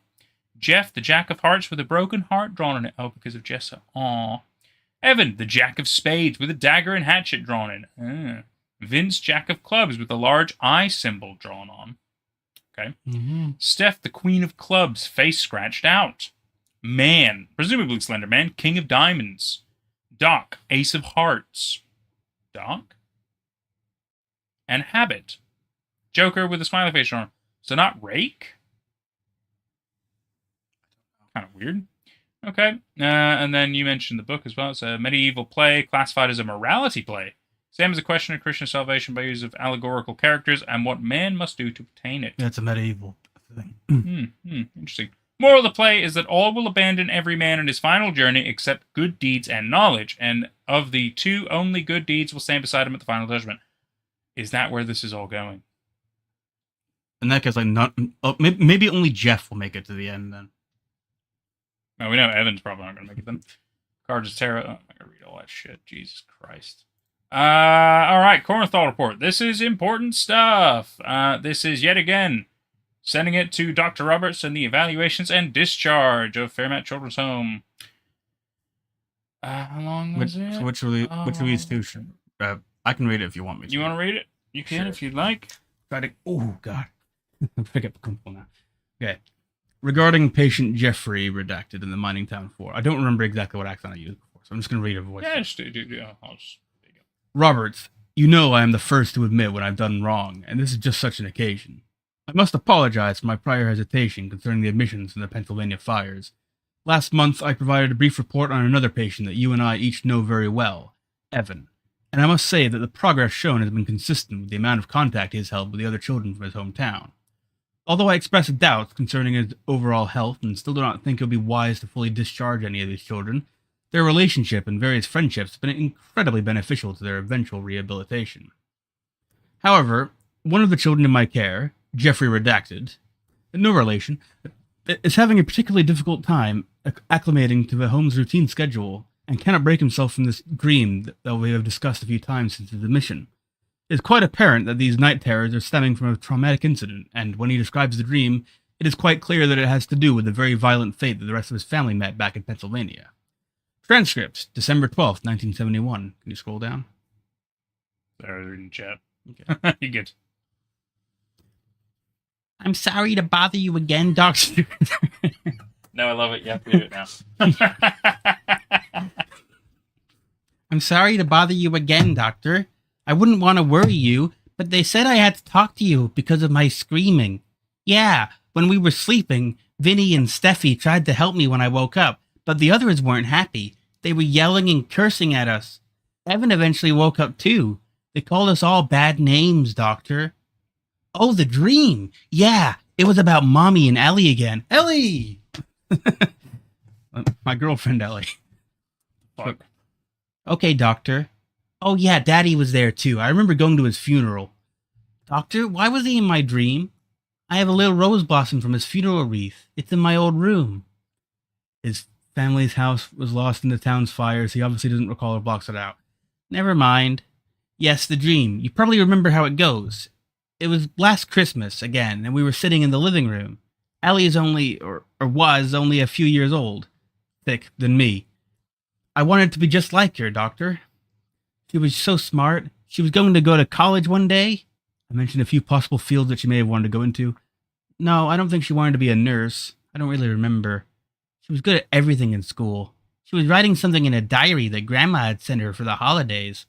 Jeff, the Jack of Hearts, with a broken heart drawn on it. Oh, because of Jessa. Aww. Evan, the Jack of Spades, with a dagger and hatchet drawn in. Vince, Jack of Clubs, with a large eye symbol drawn on. Okay. Steph, the Queen of Clubs, face scratched out. Man, presumably Slender Man, King of Diamonds. Doc, Ace of Hearts. Doc? And Habit. Joker with a smiley face on. So not Rake? Kind of weird. Okay. And then you mentioned the book as well. It's a medieval play classified as a morality play. Same as a question of Christian salvation by use of allegorical characters and what man must do to obtain it. That's a medieval thing. Interesting. Moral of the play is that all will abandon every man on his final journey except good deeds and knowledge, and of the two, only good deeds will stand beside him at the final judgment. Is that where this is all going? In that case, like, not maybe only Jeff will make it to the end then. No, we know Evan's probably not going to make it then. Cards of Terror. Oh, I'm not going to read all that shit. Jesus Christ. Alright, Corner Thought Report. This is important stuff. This is yet again sending it to Dr. Roberts and the evaluations and discharge of Fairmount Children's Home. How long was it? So which of these two should... I can read it if you want me to. You want to read it? You can if you'd like. Oh, God. I'm pick up comfortable now. Okay. Regarding patient Jeffrey redacted in the mining town 4. I don't remember exactly what accent I used before, so I'm just going to read a voice. Yeah, just do. I'll just... There you go. Roberts, you know I am the first to admit when I've done wrong, and this is just such an occasion. I must apologize for my prior hesitation concerning the admissions in the Pennsylvania fires. Last month, I provided a brief report on another patient that you and I each know very well, Evan, and I must say that the progress shown has been consistent with the amount of contact he has held with the other children from his hometown. Although I express doubts concerning his overall health and still do not think it would be wise to fully discharge any of these children, their relationship and various friendships have been incredibly beneficial to their eventual rehabilitation. However, one of the children in my care, Jeffrey Redacted, no relation, is having a particularly difficult time acclimating to the home's routine schedule and cannot break himself from this dream that we have discussed a few times since his admission. It is quite apparent that these night terrors are stemming from a traumatic incident, and when he describes the dream, it is quite clear that it has to do with the very violent fate that the rest of his family met back in Pennsylvania. Transcript, December 12th, 1971. Can you scroll down? Sorry, they're in chat. Okay. You get. I'm sorry to bother you again, Doctor. No, I love it. You have to do it now. I'm sorry to bother you again, Doctor. I wouldn't want to worry you, but they said I had to talk to you because of my screaming. Yeah, when we were sleeping, Vinny and Steffi tried to help me when I woke up, but the others weren't happy. They were yelling and cursing at us. Evan eventually woke up too. They called us all bad names, Doctor. Oh, the dream. Yeah, it was about Mommy and Ellie again. Ellie! My girlfriend, Ellie. Fuck. Okay, Doctor. Oh, yeah, Daddy was there too. I remember going to his funeral. Doctor, why was he in my dream? I have a little rose blossom from his funeral wreath. It's in my old room. His family's house was lost in the town's fires. He obviously doesn't recall or blocks it out. Never mind. Yes, the dream. You probably remember how it goes. It was last Christmas, again, and we were sitting in the living room. Ellie is only, or was only a few years old. Thick than me. I wanted to be just like her, Doctor. She was so smart. She was going to go to college one day. I mentioned a few possible fields that she may have wanted to go into. No, I don't think she wanted to be a nurse. I don't really remember. She was good at everything in school. She was writing something in a diary that Grandma had sent her for the holidays.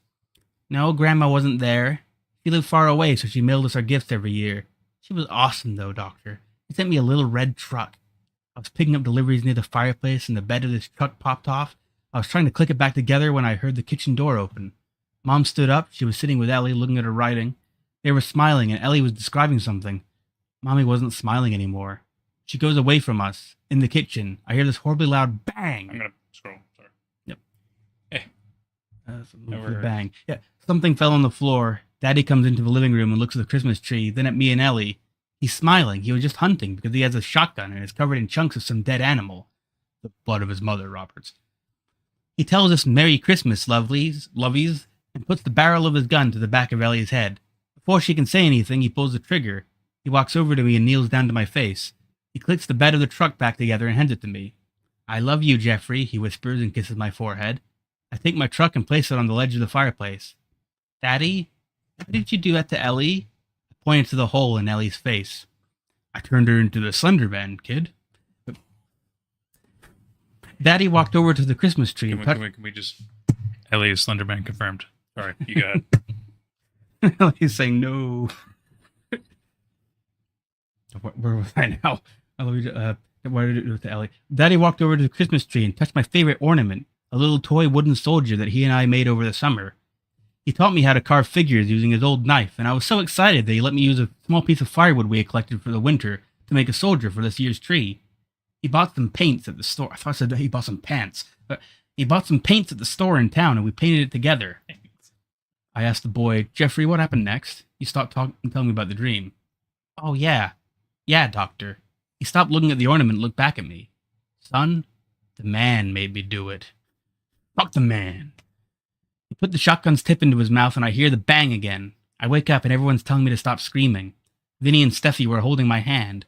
No, Grandma wasn't there. She lived far away, so she mailed us our gifts every year. She was awesome, though, Doctor. She sent me a little red truck. I was picking up deliveries near the fireplace, and the bed of this truck popped off. I was trying to click it back together when I heard the kitchen door open. Mom stood up. She was sitting with Ellie, looking at her writing. They were smiling, and Ellie was describing something. Mommy wasn't smiling anymore. She goes away from us. In the kitchen, I hear this horribly loud bang. I'm going to scroll. Sorry. Yep. Never Bang. Yeah. Something fell on the floor. Daddy comes into the living room and looks at the Christmas tree, then at me and Ellie. He's smiling. He was just hunting because he has a shotgun and is covered in chunks of some dead animal. The blood of his mother, Roberts. He tells us Merry Christmas, lovies, and puts the barrel of his gun to the back of Ellie's head. Before she can say anything, he pulls the trigger. He walks over to me and kneels down to my face. He clicks the bed of the truck back together and hands it to me. I love you, Jeffrey, he whispers and kisses my forehead. I take my truck and place it on the ledge of the fireplace. Daddy, why did you do that to Ellie? I pointed to the hole in Ellie's face. I turned her into the Slender Man, kid. Daddy walked over to the Christmas tree. Can we just Ellie is Slenderman confirmed. Sorry, you go ahead. He's saying no. Where was I now? What did I do with Ellie? Daddy walked over to the Christmas tree and touched my favorite ornament, a little toy wooden soldier that he and I made over the summer. He taught me how to carve figures using his old knife, and I was so excited that he let me use a small piece of firewood we had collected for the winter to make a soldier for this year's tree. He bought some paints at the store. I thought I said he bought some pants. But he bought some paints at the store in town, and we painted it together. I asked the boy, Jeffrey, what happened next? He stopped talking and telling me about the dream. Oh, yeah. Yeah, doctor. He stopped looking at the ornament and looked back at me. Son, the man made me do it. Fuck the man. He put the shotgun's tip into his mouth, and I hear the bang again. I wake up, and everyone's telling me to stop screaming. Vinny and Steffi were holding my hand.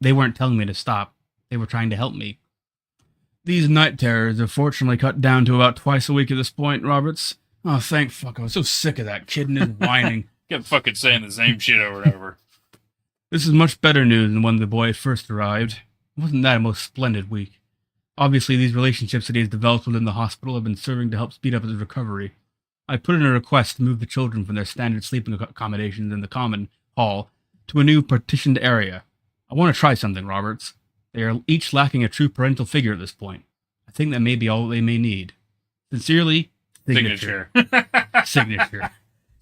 They weren't telling me to stop. They were trying to help me. These night terrors are fortunately cut down to about twice a week at this point, Roberts. Oh, thank fuck. I was so sick of that kid and his whining. Kept fucking saying the same shit over and over. This is much better news than when the boy first arrived. Wasn't that a most splendid week? Obviously, these relationships that he has developed within the hospital have been serving to help speed up his recovery. I put in a request to move the children from their standard sleeping accommodations in the common hall to a new partitioned area. I want to try something, Roberts. They are each lacking a true parental figure at this point. I think that may be all they may need. Sincerely, Signature. Signature.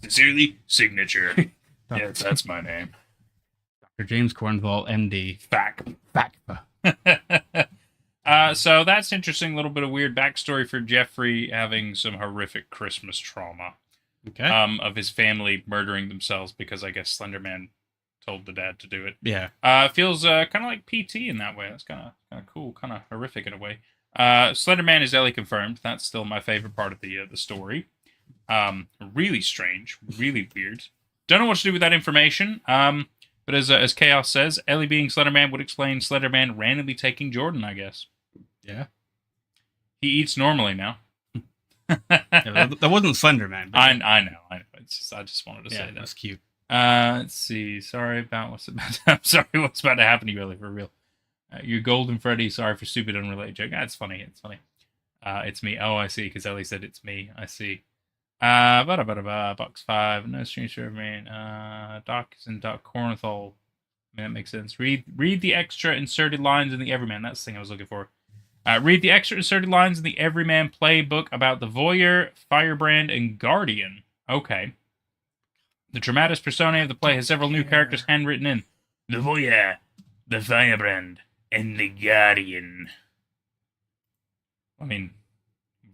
Sincerely, Signature. Yes, that's my name. Dr. James Cornwall, MD. Fact. So that's interesting. Little bit of weird backstory for Jeffrey having some horrific Christmas trauma. Okay. Of his family murdering themselves because I guess Slenderman told the dad to do it. Yeah. Feels kind of like PT in that way. That's kind of cool, kind of horrific in a way. Slenderman is Ellie confirmed. That's still my favorite part of the story. Really strange, really weird. Don't know what to do with that information. But as Chaos says, Ellie being Slenderman would explain Slenderman randomly taking Jordan, I guess. Yeah. He eats normally now. Yeah, that wasn't Slenderman. I know. It's just, I just wanted to say that. That's cute. Let's see. Sorry about what's about. I'm sorry what's about to happen to you, Ellie, for real. You're Golden Freddy. Sorry for stupid unrelated joke. It's funny. It's funny. It's me. Oh, I see. Because Ellie said it's me. I see. Box 5. No strange for me. Doc is in Doc Cornthal. That makes sense. Read the extra inserted lines in the Everyman. That's the thing I was looking for. Read the extra inserted lines in the Everyman playbook about the Voyeur, Firebrand, and Guardian. Okay. The dramatis personae of the play has several new characters handwritten in. The Voyeur, the Firebrand, and the Guardian. I mean,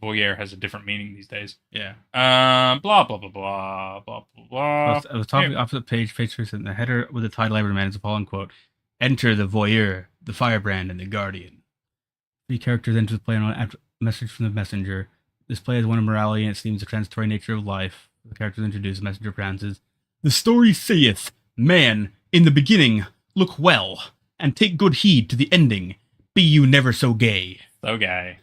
Voyeur has a different meaning these days. Yeah. Blah, blah, blah, blah, blah, blah. I was talking opposite page 3, in the header with the title Everyman is a following quote. Enter the Voyeur, the Firebrand, and the Guardian. 3 characters enter the play on a message from the messenger. This play is one of morality and it seems the transitory nature of life. The characters introduced, the messenger pronounces, the story saith, man, in the beginning, look well, and take good heed to the ending. Be you never so gay. So gay.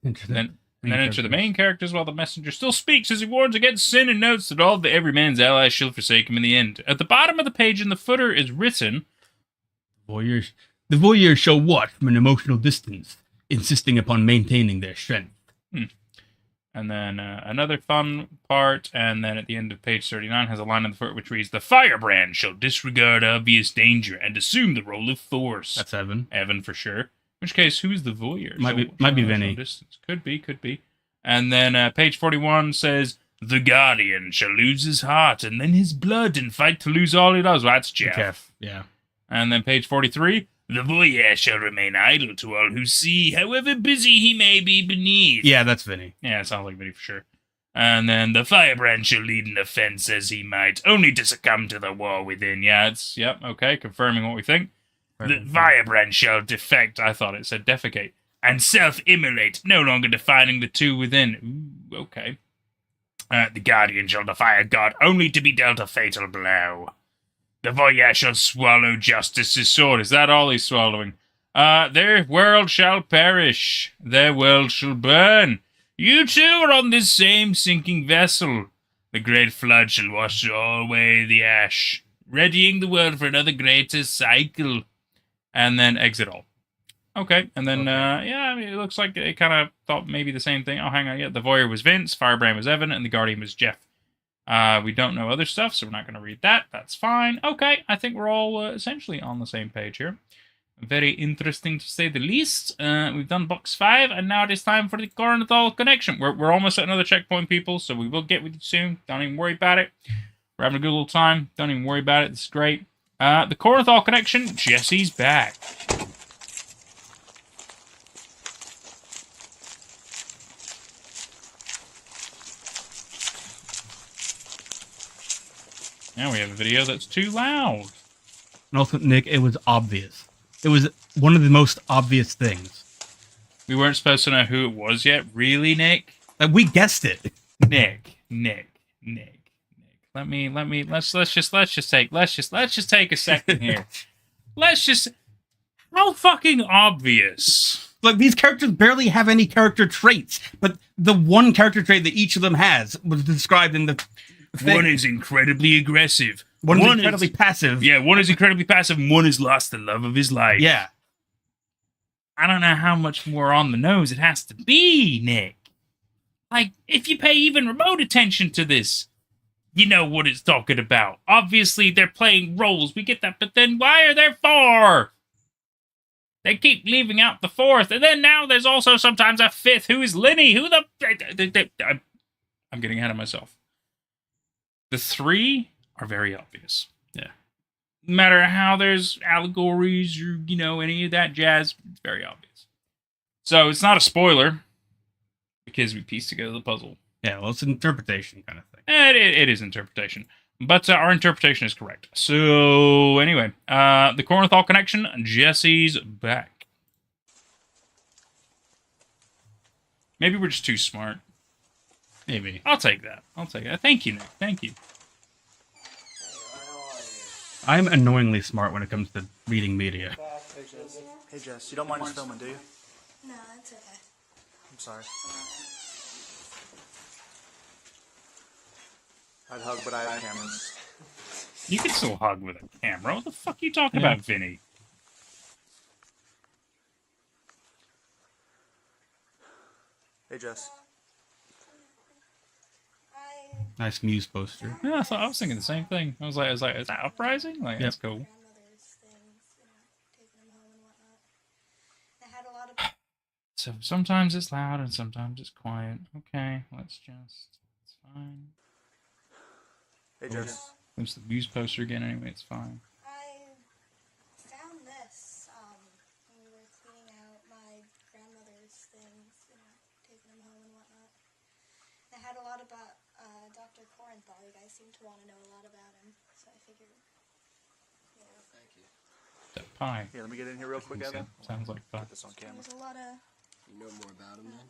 Then enter the main characters while the messenger still speaks as he warns against sin and notes that all of the Everyman's allies shall forsake him in the end. At the bottom of the page in the footer is written, the voyeurs shall watch from an emotional distance, insisting upon maintaining their strength. And then another fun part, and then at the end of page 39 has a line in the footer which reads, the Firebrand shall disregard obvious danger and assume the role of force. That's Evan. Evan for sure. In which case, who's the voyeur? Might be Vinny. Could be. And then page 41 says, the Guardian shall lose his heart and then his blood and fight to lose all he does. Well, that's Jeff. Yeah. And then page 43, the voyeur shall remain idle to all who see, however busy he may be beneath. Yeah, that's Vinny. Yeah, it sounds like Vinny for sure. And then the Firebrand shall lead an offense as he might, only to succumb to the war within. Yeah, okay, confirming what we think. The Firebrand shall defect, I thought it said defecate, and self-immolate, no longer defining the two within. Ooh, okay. The Guardian shall defy a god, only to be dealt a fatal blow. The voyeur shall swallow justice's sword. Is that all he's swallowing? Their world shall perish. Their world shall burn. You too are on this same sinking vessel. The great flood shall wash all away the ash, readying the world for another greater cycle. And then exit all. Okay, and then, yeah, I mean, it looks like it kind of thought maybe the same thing. Oh, hang on, yeah, the Voyeur was Vince, Firebrand was Evan, and the Guardian was Jeff. We don't know other stuff, so we're not going to read that. That's fine. Okay, I think we're all essentially on the same page here. Very interesting to say the least. We've done box 5, and now it is time for the Coronthal connection. We're almost at another checkpoint, people, so we will get with you soon. Don't even worry about it. We're having a good little time. Don't even worry about it. This is great. The Coronthal connection, Jesse's back. Now we have a video that's too loud. And also, Nick, it was obvious. It was one of the most obvious things. We weren't supposed to know who it was yet. Really, Nick? Like, we guessed it. Nick. Let's just take a second here. How fucking obvious. Like, these characters barely have any character traits, but the one character trait that each of them has was described in the thing. One is incredibly aggressive. One is incredibly passive. Yeah, one is incredibly passive, and one has lost the love of his life. Yeah. I don't know how much more on the nose it has to be, Nick. Like, if you pay even remote attention to this, you know what it's talking about. Obviously, they're playing roles. We get that, but then why are there 4? They keep leaving out the 4th, and then now there's also sometimes a 5th. Who is Linny? Who the... I'm getting ahead of myself. The 3 are very obvious. Yeah. No matter how there's allegories or, you know, any of that jazz, it's very obvious. So it's not a spoiler because we pieced together the puzzle. Yeah, well, it's an interpretation kind of thing. It is interpretation. But our interpretation is correct. So, anyway, the Coronthal connection, Jesse's back. Maybe we're just too smart. Maybe. I'll take that. Thank you, Nick. Thank you. I'm annoyingly smart when it comes to reading media. Hey, Jess, you don't mind us filming, do you? No, it's okay. I'm sorry. I'd hug, but I have cameras. You can still hug with a camera. What the fuck are you talking about, Vinny? Hey, Jess. Nice Muse poster. Yeah, I was thinking the same thing. I was like, is that uprising? Like, that's cool. So sometimes it's loud and sometimes it's quiet. Okay, it's fine. Hey, Jess. There's the Muse poster again anyway, it's fine. I found this when we were cleaning out my grandmother's things, taking them home and whatnot. It had a lot about Dr. Corenthal. You guys seem to want to know a lot about him, so I figured, Thank you. That pie. Yeah, let me get in here real quick, Evan. Sounds like fun. Put this on camera. there's a lot of... You know more about him then?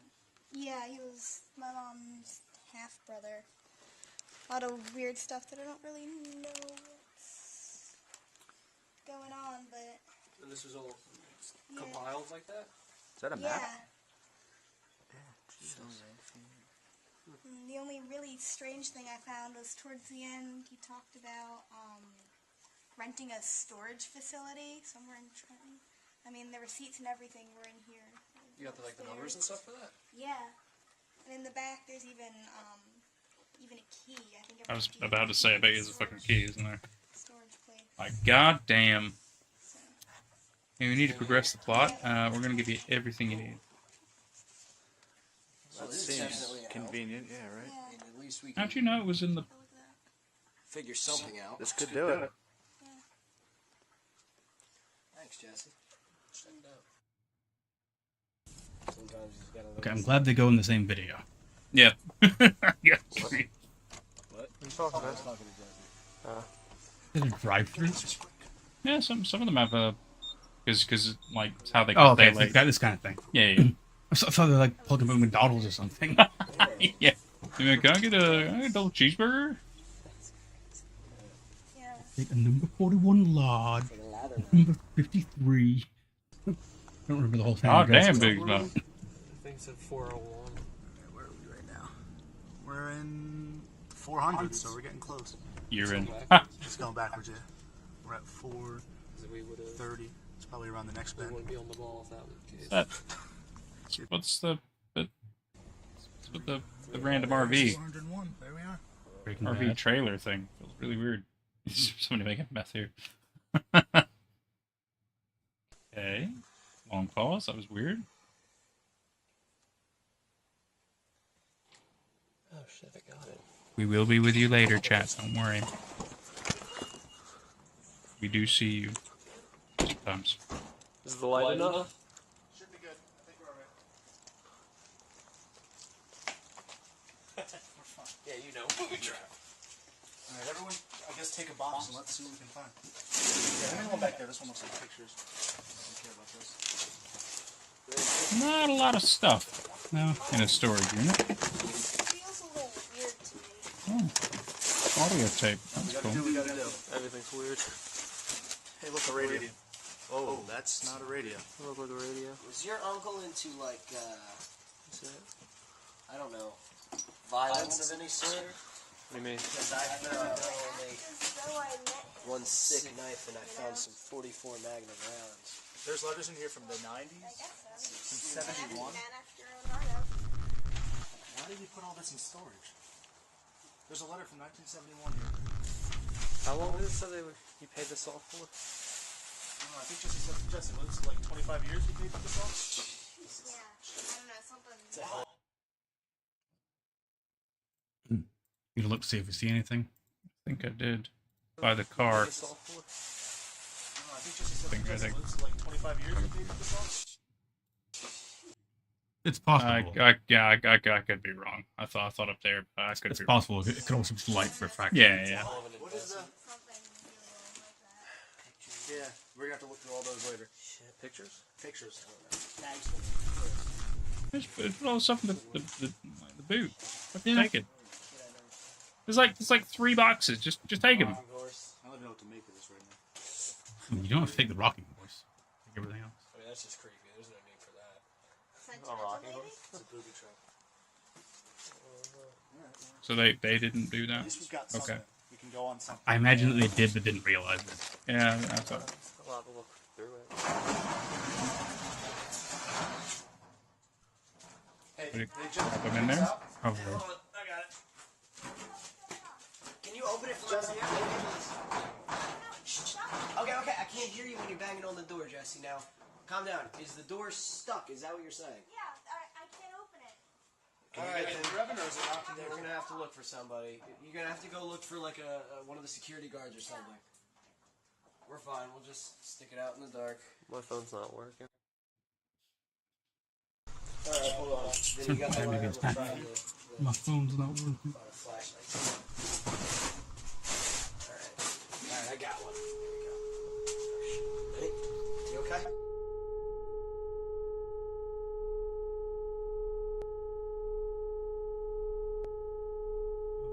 Yeah, he was my mom's half-brother. A lot of weird stuff that I don't really know what's going on, but... And this was all compiled like that? Is that a map? Yeah. The only really strange thing I found was towards the end, he talked about renting a storage facility somewhere in Trenton. I mean, the receipts and everything were in here. You got the numbers and stuff for that? Yeah. And in the back, there's even a key. I think I was about to say, I bet there's a fucking key, isn't there? Storage place. Like, goddamn. Okay, we need to progress the plot. We're gonna give you everything you need. That seems convenient, yeah, right? Yeah. At least we can How'd you know it was in the... figure something out. This could do it. Thanks, Jesse. Check it out. Sometimes you just gotta Okay, I'm glad they go in the same video. Yeah. Yeah. What? What are you talking about? Talking to Jesse. Is it drive-through? Yeah, some of them have because like it's how they Oh, okay, stay it's late. got this kind of thing. Yeah. I thought they're like plugging in McDonald's or something. Yeah. Can I get a double cheeseburger? Yeah. Take a number 41 large, number 53. I don't remember the whole thing. Oh, damn, Big Smoke. I think it's at 401. Where are we right now? We're in 400, so we're getting close. You're in. It's going backwards, yeah. We're at 430. It's probably around the next We bend. wouldn't be on the ball if that was the case. What's the random RV? 401. There we are. Breaking RV Bad. trailer thing. Feels really weird. Somebody making meth here. Okay. Long pause. That was weird. Oh shit, I got it. We will be with you later, chat. Don't worry. We do see you sometimes. Is the light enough? Should be good. I think we're alright. We're fine. Yeah, you know, booby trap. Alright, everyone, I guess take a box and let's see what we can find. Yeah, hand me one back there. This one looks like pictures. I don't care about this. Not a lot of stuff. No, in a storage unit. It feels a little weird to me. Oh, audio tape. That's cool. We gotta do. Everything's weird. Hey, look, a radio. Oh, that's not a radio. It look like a radio. Was your uncle into, like, What's that? I don't know, violence of any sort? What do you mean? Because I found As though I met him. one sick knife and I found some 44 Magnum rounds. There's letters in here from the 90s. I guess so. From 71. Man after your own heart. Why did you put all this in storage? There's a letter from 1971 here. How long did it say you paid this off for? I think Jesse, was it like 25 years you paid for this off? Yeah, I don't know, something. You look to see if you see anything. I think I did. By the car. This off for? I think Jesse said I think- was it like 25 years you paid for this off? It's possible. I could be wrong. I thought up there, but I could It's be wrong. possible. It could also be light refraction. Yeah. What is the... Something really like that. Yeah, we're gonna have to look through all those later. Shit. Pictures? Pictures. Tags. Just put all the stuff in the boot. Take it. There's like 3 boxes. Just take them. I don't even know what to make of this right now. You don't have to take the rocking horse. Take everything else. I mean, that's just creepy. There's no need for that. Sentimental, maybe? It's a booby trap. So they didn't do At that. least we've got something. Okay. We can go on something. I imagine that they did, but didn't realize it. Yeah, I thought. I'll have to look through it. Hey, Would it hey, Jeff, pop them in there? Probably. I got it. Can you open it for us here? Okay, I can't hear you when you're banging on the door, Jesse. Now, calm down. Is the door stuck? Is that what you're saying? Yeah, I can't open it. Alright, then. Revenue, or is it locked in Then there? we're gonna have to look for somebody. You're gonna have to go look for like one of the security guards or something. We're fine. We'll just stick it out in the dark. My phone's not working. Alright, hold on. Then you got the light. We'll try the My phone's not working. flashlight. Alright, I got one. There you go. Ready? You okay?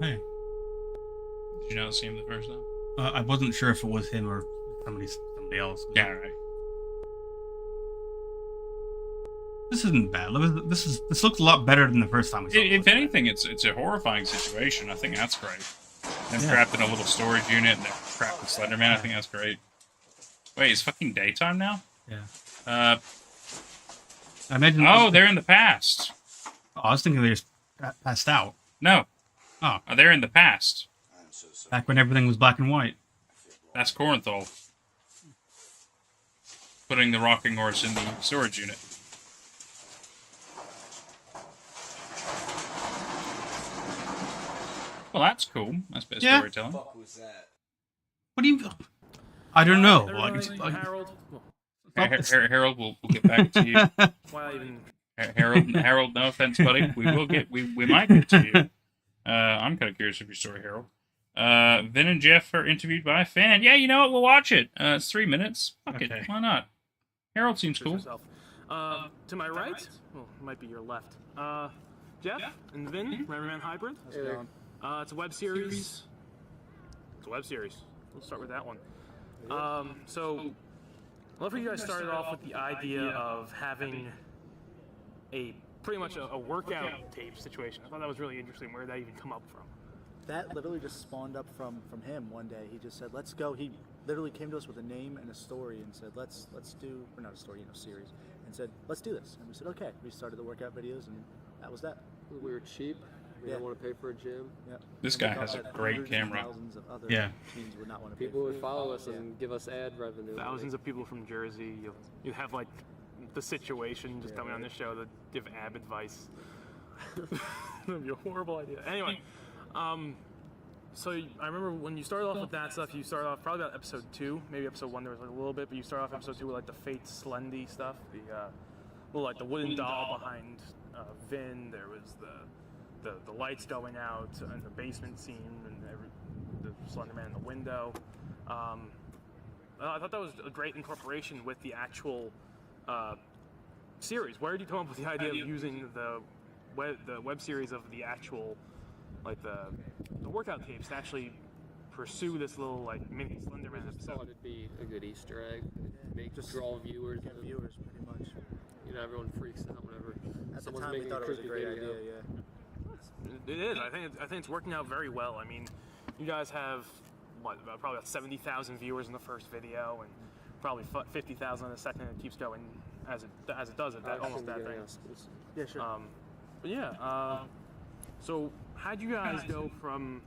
Hey. Did you not see him the first time? I wasn't sure if it was him or somebody else. Yeah, right. This isn't bad. This looks a lot better than the first time we saw it. If anything, it's a horrifying situation. I think that's great. Them trapped in a little storage unit and they're trapped with Slenderman. I think that's great. Wait, it's fucking daytime now? Yeah. I imagine. Oh, they're in the past. Oh, I was thinking they just passed out. No. Oh. They're in the past. Back when everything was black and white. That's Corinthal. Putting the rocking horse in the storage unit. Well, that's cool. That's a bit of Yeah. storytelling. What the fuck was that? What do you? I don't know. Harold. Harold, we'll get back to you. Why even? Harold, no offense, buddy. We might get to you. I'm kind of curious of your story, Harold. Vin and Jeff are interviewed by a fan. Yeah, you know what? We'll watch it. It's 3 minutes. Fuck it. Why not? Harold seems cool. To my right, well, it might be your left. Jeff and Vin, EverymanHYBRID. How's it going? It's a web series. Let's start with that one. So, I'd love for you guys started off with the idea of having pretty much a workout tape situation. I thought that was really interesting. Where did that even come up from? That literally just spawned up from him one day. He just said, "Let's go." He literally came to us with a name and a story and said, "Let's do," or not a story, series, and said, "Let's do this." And we said, "Okay." We started the workout videos, and that was that. We were cheap. We didn't want to pay for a gym. Yeah. This guy has a great camera. Yeah. People would follow us and give us ad revenue. Thousands of people from Jersey. You have like the situation just coming on this show that give ab advice. That'd be a horrible idea. Anyway, so I remember when you started off with that stuff. You started off probably about episode 2, maybe episode 1. There was like a little bit, but you started off episode 2 with like the Fate Slendy stuff. The little like the wooden doll behind Vin. There was the lights going out in the basement scene and the Slender Man in the window. I thought that was a great incorporation with the actual series. Where did you come up with the idea of using the web series of the actual, like the workout tapes to actually pursue this little like mini Slender Man episode? I thought it'd be a good Easter egg. Just draw viewers. Get viewers, pretty much. You know, everyone freaks out whenever At the time, we thought it was a great idea. Yeah. It is. I think it's working out very well. I mean, you guys have probably about 70,000 viewers in the first video, and probably 50,000 in the second. And it keeps going as it does. Almost that thing. Yeah, sure. But yeah. So how'd you guys go from,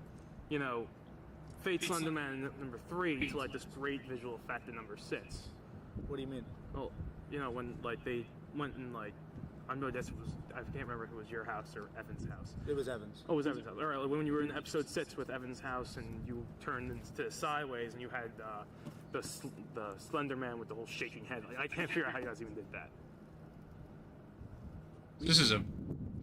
Fate Slenderman number 3 to like this great visual effect in number 6? What do you mean? Well, when like they went and like. I guess I can't remember if it was your house or Evan's house. It was Evan's. Oh, it was Evan's house. All right, when you were in episode 6 with Evan's house and you turned into sideways and you had the Slender Man with the whole shaking head. Like, I can't figure out how you guys even did that. This is a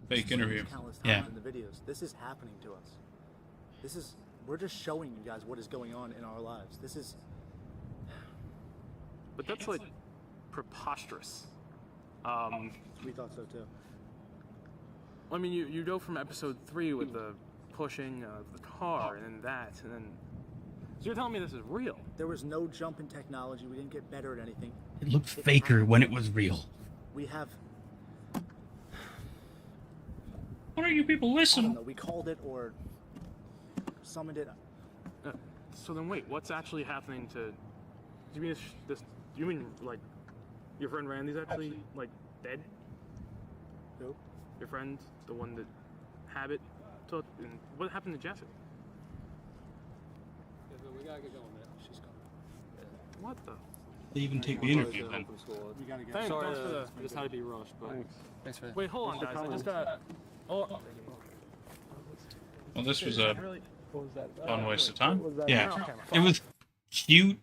fake interview. Yeah. In the videos, this is happening to us. We're just showing you guys what is going on in our lives. But that's like preposterous. We thought so too. I mean, you go from episode 3 with the pushing of the car, and then that, and then. So you're telling me this is real? There was no jump in technology. We didn't get better at anything. It looked faker when it was real. We have. What are you people listening? I don't know. We called it or summoned it. So then, wait. What's actually happening to? Do you mean this? You mean like? Your friend Randy's actually, like, dead? Who? Your friend, the one that Habit took, and what happened to Jessica? Yeah, but we gotta get going, man. She's coming. What the? They even take the interview, then. We gotta get. Thanks, Sorry, thanks for the. just had to be rushed, but thanks for that. Wait, hold on, guys. I just got. Oh. Well, this was a fun waste of time. Yeah, it was cute.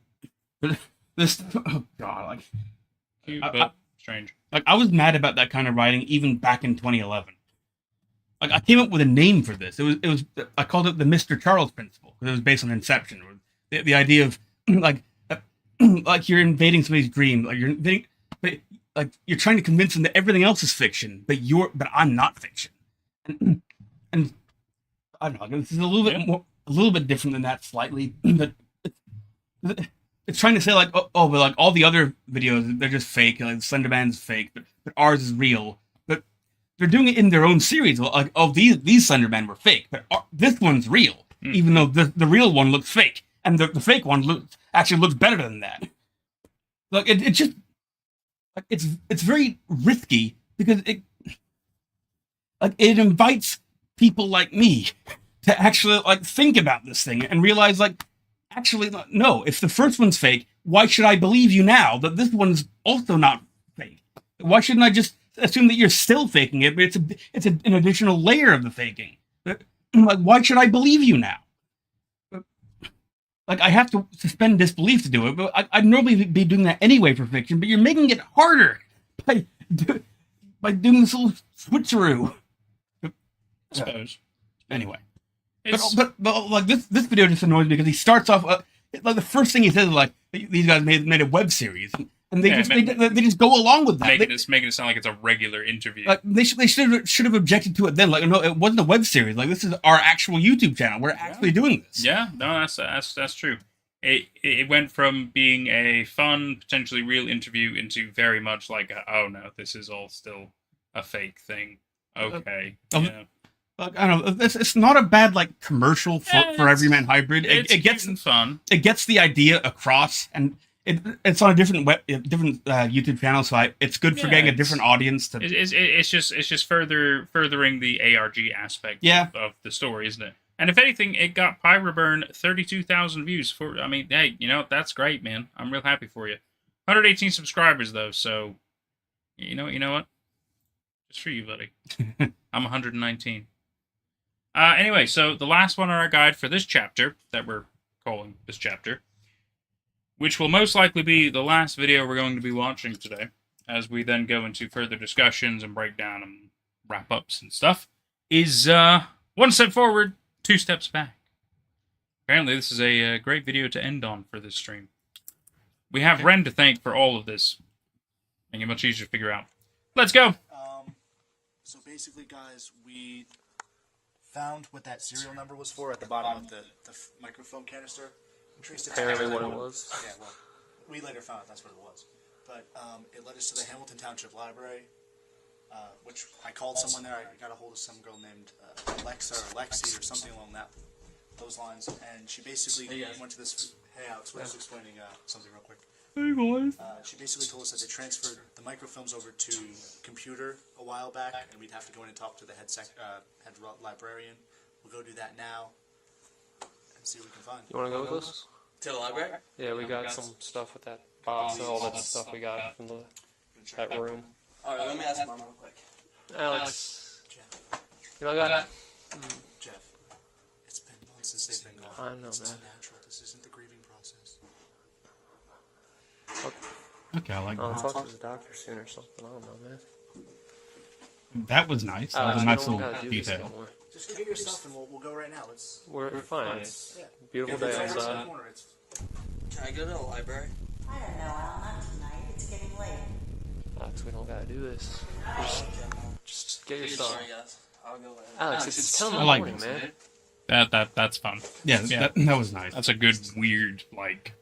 But this, oh god, like. Cute, but strange. Like, I was mad about that kind of writing even back in 2011. Like, I came up with a name for this. It was I called it the Mr. Charles principle because it was based on Inception. The idea of like you're invading somebody's dream, like you're invading, but like you're trying to convince them that everything else is fiction, but I'm not fiction. And I don't know. This is a little bit different than that slightly, but. It's trying to say like, but like all the other videos, they're just fake. Like Slender Man's fake, but ours is real. But they're doing it in their own series. Like, these Slender Men were fake, but this one's real, even though the real one looks fake, and the fake one actually looks better than that. Like it just, like it's very risky because it invites people like me to actually like think about this thing and realize like. Actually, no. If the first one's fake, why should I believe you now that this one's also not fake? Why shouldn't I just assume that you're still faking it, but it's an additional layer of the faking? Like, why should I believe you now? Like, I have to suspend disbelief to do it, but I'd normally be doing that anyway for fiction, but you're making it harder by doing this little switcheroo. I suppose. Anyway. But like this video just annoys me because he starts off like the first thing he says is like these guys made a web series and they just go along with that, making it sound like it's a regular interview. Like they should have objected to it then. Like, no, it wasn't a web series. Like, this is our actual YouTube channel. We're actually doing this. Yeah, no, that's true. It went from being a fun, potentially real interview into very much like oh no, this is all still a fake thing. Okay. Yeah. I don't know. It's not a bad like commercial for Everyman Hybrid. It gets fun. It gets the idea across, and it's on a different YouTube channel, so it's good for getting a different audience. It's just furthering the ARG aspect of the story, isn't it? And if anything, it got Pyroburn 32,000 views. I mean, hey, that's great, man. I'm real happy for you. 118 subscribers though, so you know what? Just for you, buddy. I'm 119. Anyway, so the last one on our guide for this chapter, that we're calling this chapter, which will most likely be the last video we're going to be watching today, as we then go into further discussions and breakdown and wrap-ups and stuff, is one step forward, 2 steps back. Apparently, this is a great video to end on for this stream. We have Ren to thank for all of this, making it much easier to figure out. Let's go! So basically, guys, we found what that serial number was for at the bottom of the microfilm canister. Traced it Apparently what it was. Yeah, well, we later found out that's what it was. But it led us to the Hamilton Township Library, which I called someone there. I got a hold of some girl named Alexa or Lexi or something along those lines, and she basically went to this. Hey, Alex, we're just explaining something real quick. Hey, boys. She basically told us that they transferred the microfilms over to computer a while back, and we'd have to go in and talk to the head librarian. We'll go do that now and see what we can find. You want to go with us? To the library? Yeah, we got some stuff with that box and all that stuff we got from that room. Alright, let me ask Mom real quick. Alex. You know that? Jeff, it's been months since they've been gone. I know, it's man. unnatural. This isn't the grieving process. Okay, I like I'll that. talk to the doctor soon or something. I don't know, man. That was nice. That was a nice little detail. Just give me your stuff and we'll go right now. We're fine. It's a beautiful day outside. Can I go to the library? I don't know, Al, not tonight. It's getting late. Alex, we don't gotta do this. Just get your stuff. Sorry, guys. I'll go later. Alex, it's 10 in the I like morning, this. man. That's fun. Yeah, that was nice. That's a good, weird, like,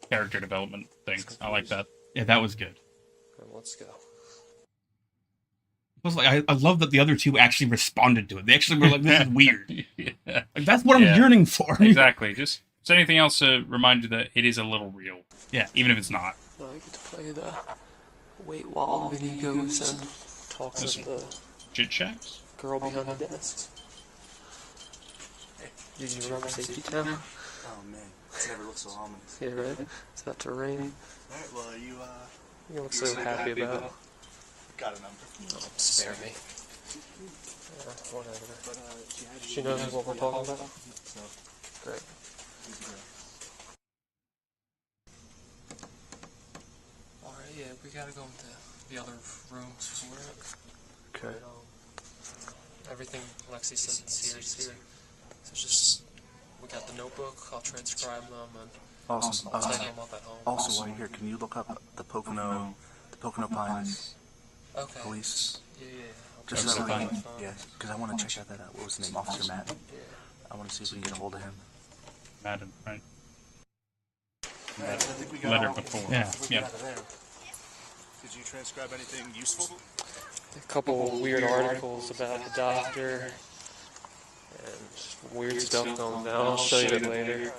character development thing. I like that. Yeah, that was good. Let's go. It was like I love that the other two actually responded to it. They actually were like, "This is weird." Like, that's what I'm yearning for. Exactly. Just anything else to remind you that it is a little real. Yeah, even if it's not. I get to play the wait while Vinny goes and talks with the chit chats girl behind the desk. Did you remember Safety Town? Oh man, it never looks so ominous. Yeah, right. It's about to rain. Alright, well, are you You look so happy about it. Got a number. Oh, spare me. Whatever. She knows what we're talking about? Great. Alright, yeah, we gotta go into the other rooms for it. Okay. Everything Lexi says is here. So just, we got the notebook, I'll transcribe them and Awesome. I'll take them up at home. Also, while you're here, can you look up the Pocono Pines Okay. police? Yeah. Just so that we can, because I want to check out that, what was his name, Officer Matt? I want to see if we can get a hold of him. Madden, right? Alright, I think we got Letter all- before. we got Yeah. out of there. Did you transcribe anything useful? A couple weird articles about the doctor and just weird stuff going down. I'll show you it later.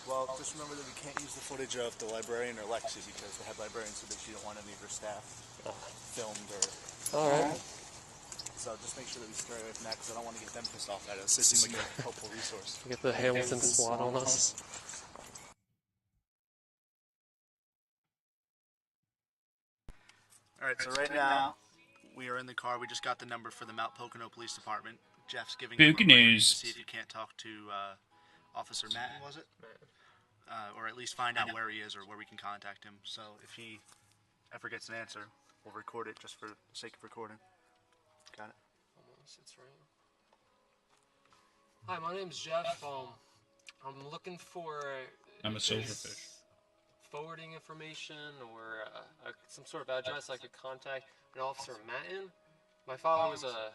Well, just remember that we can't use the footage of the librarian or Lexi because the head librarian said that she didn't want any of her staff filmed or... Alright. So just make sure that we stay away from that because I don't want to get them pissed off at us. They seem like a helpful resource. Get the Hamilton SWAT on us. Alright, so right now, we are in the car. We just got the number for the Mount Pocono Police Department. Jeff's giving Spooky him a ring news. to see if you can't talk to Officer Matt, was it? Or at least find out where he is or where we can contact him. So if he ever gets an answer, we'll record it just for the sake of recording. Got it? It's right. Hi, my name's Jeff. I'm looking for. I'm a silverfish. Forwarding information or some sort of address I could contact an Officer Mattin. My father was a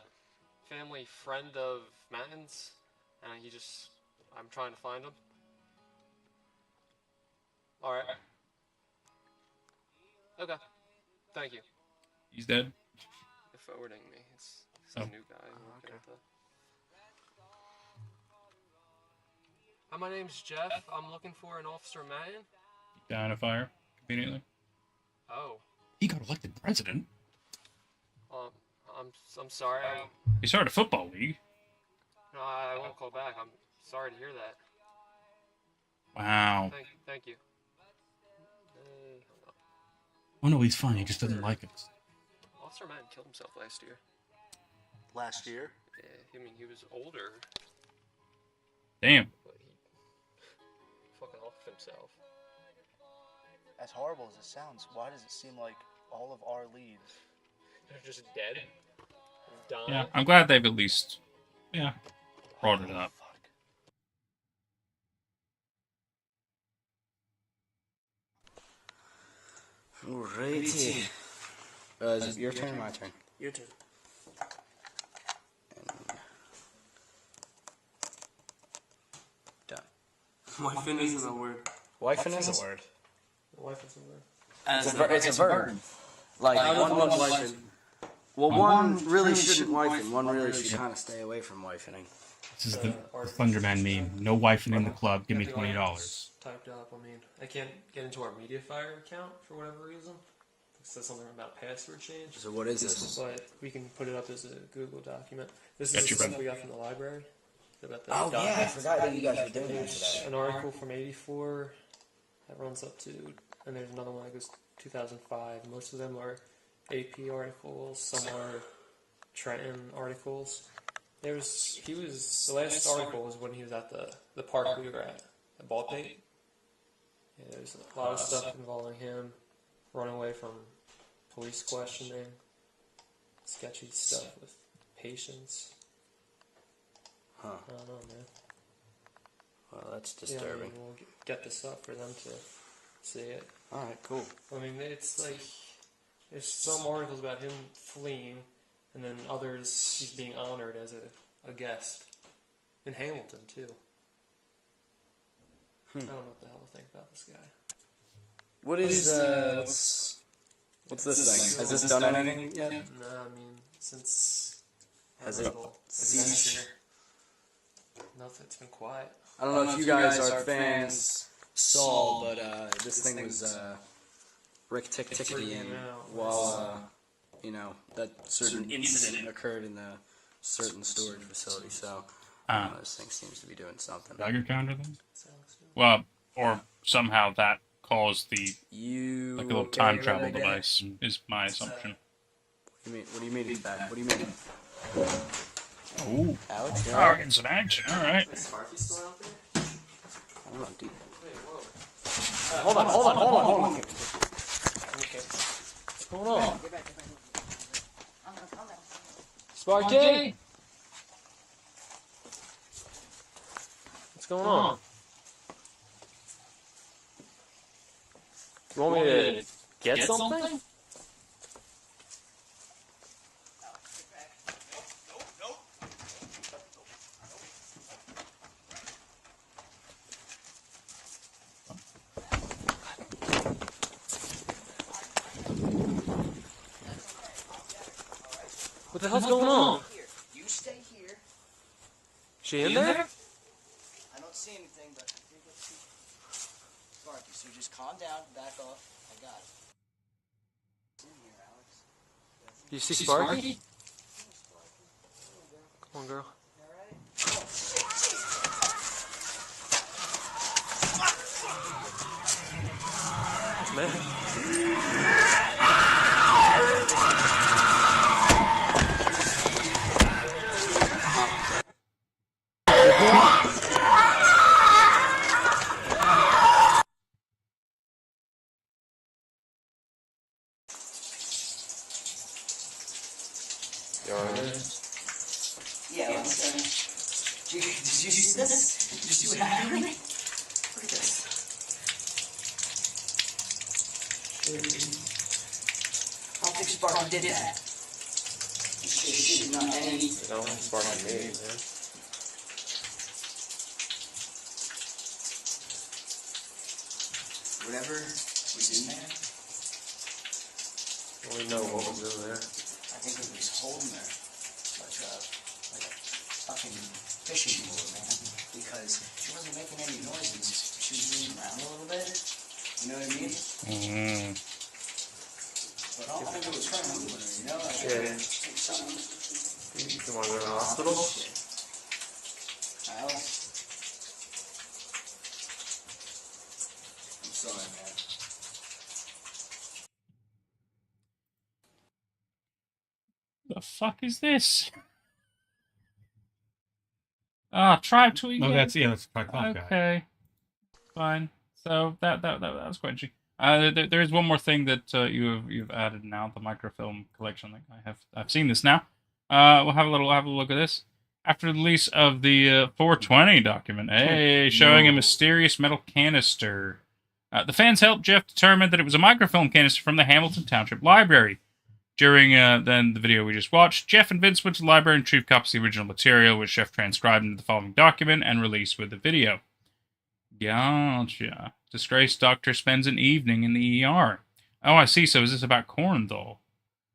family friend of Mattin's, and I'm trying to find him. Alright. Okay. Thank you. He's dead. They're forwarding me. He's a new guy. Working at the... Hi, my name's Jeff. I'm looking for an Officer Madden. Down a fire, conveniently. Oh. He got elected president. I'm sorry. He started a football league. No, I won't call back. I'm sorry to hear that. Wow. Thank you. Oh no, he's fine. He just doesn't like us. Officer Madden killed himself last year. Last year? Yeah, I mean, he was older. Damn. But he fucking offed himself. As horrible as it sounds, why does it seem like all of our leads... They're just dead? Dying? Yeah, I'm glad they've at least, brought it up. Alrighty. Is it your turn or my turn? Your turn. Done. Wifing isn't a word. Wifing is a word. Wife is a word. It's a verb. Like, one loves wifing. Well, one really shouldn't wifen. One really should kind of stay away from wifing. This is the Thunderman meme. No wifing in the club. Give me $20. Typed up. I mean, I can't get into our MediaFire account for whatever reason. It says something about password change. So what is this? But we can put it up as a Google document. This is something we got from the library. About the Oh yeah, I forgot that you guys were doing that There's today. an article from '84 that runs up to, and there's another one that goes 2005. Most of them are AP articles. Some are Trenton articles. The last article was when he was at the park we were at Baldpate. Yeah, there's a lot of stuff involving him, running away from police questioning, sketchy stuff with patients. Huh. I don't know, man. Well, that's Yeah, I disturbing. mean, we'll get this up for them to see it. Alright, cool. I mean, it's like, there's some articles about him fleeing, and then others he's being honored as a guest. In Hamilton, too. I don't know what the hell to think about this guy. What is, what's this thing? Has this done anything yet? No, I mean, since... Has it ceased? Nothing, it's been quiet. I don't know if you guys are fans saw, but this thing was Rick Tick-Tickety while, that certain incident occurred in a certain storage facility, so this thing seems to be doing something. Dagger counter then? Well, or somehow that caused the like a little time travel device is my assumption. What do you mean he's back? What do you mean? Ooh. Alex, you're getting some action, alright. Is Sparky still out there? Hold on, dude. Wait, whoa. Hold on. Okay. What's going on? Sparky? What's going on? You want me to get something? What the hell's going on? You stay here. She in there? I don't see anything, but I think I see Sparky, so just calm down, back off. I got it. It's in here, Alex. You see Sparky? Come on, girl. Man. Yeah, let's did you see this? Did you see what happened to me? Look at this. I don't think Sparky did that. Shit, not any. Don't Sparky me, man. Whatever was in there, We know what was in there. I think it was holding there. Like a fucking fishing lure, man. because she wasn't making any noises. She was moving around a little bit. You know what I mean? But all I knew was her moving her, you know? Like, Yeah. take something. You want to go to the hospital? Kyle? I'm sorry, man. The fuck is this? Ah, Tribe Tweet. No, that's that's Tribe guy. Okay, fine. So that was quite interesting. There is one more thing that you've added now, the microfilm collection. Like I've seen this now. We'll have a look at this. After the release of the 420 document, showing a mysterious metal canister. The fans helped Jeff determine that it was a microfilm canister from the Hamilton Township Library. During then the video we just watched, Jeff and Vince went to the library and retrieved copies of the original material, which Jeff transcribed into the following document and released with the video. Gotcha. Disgraced doctor spends an evening in the ER. Oh, I see. So is this about Corenthal?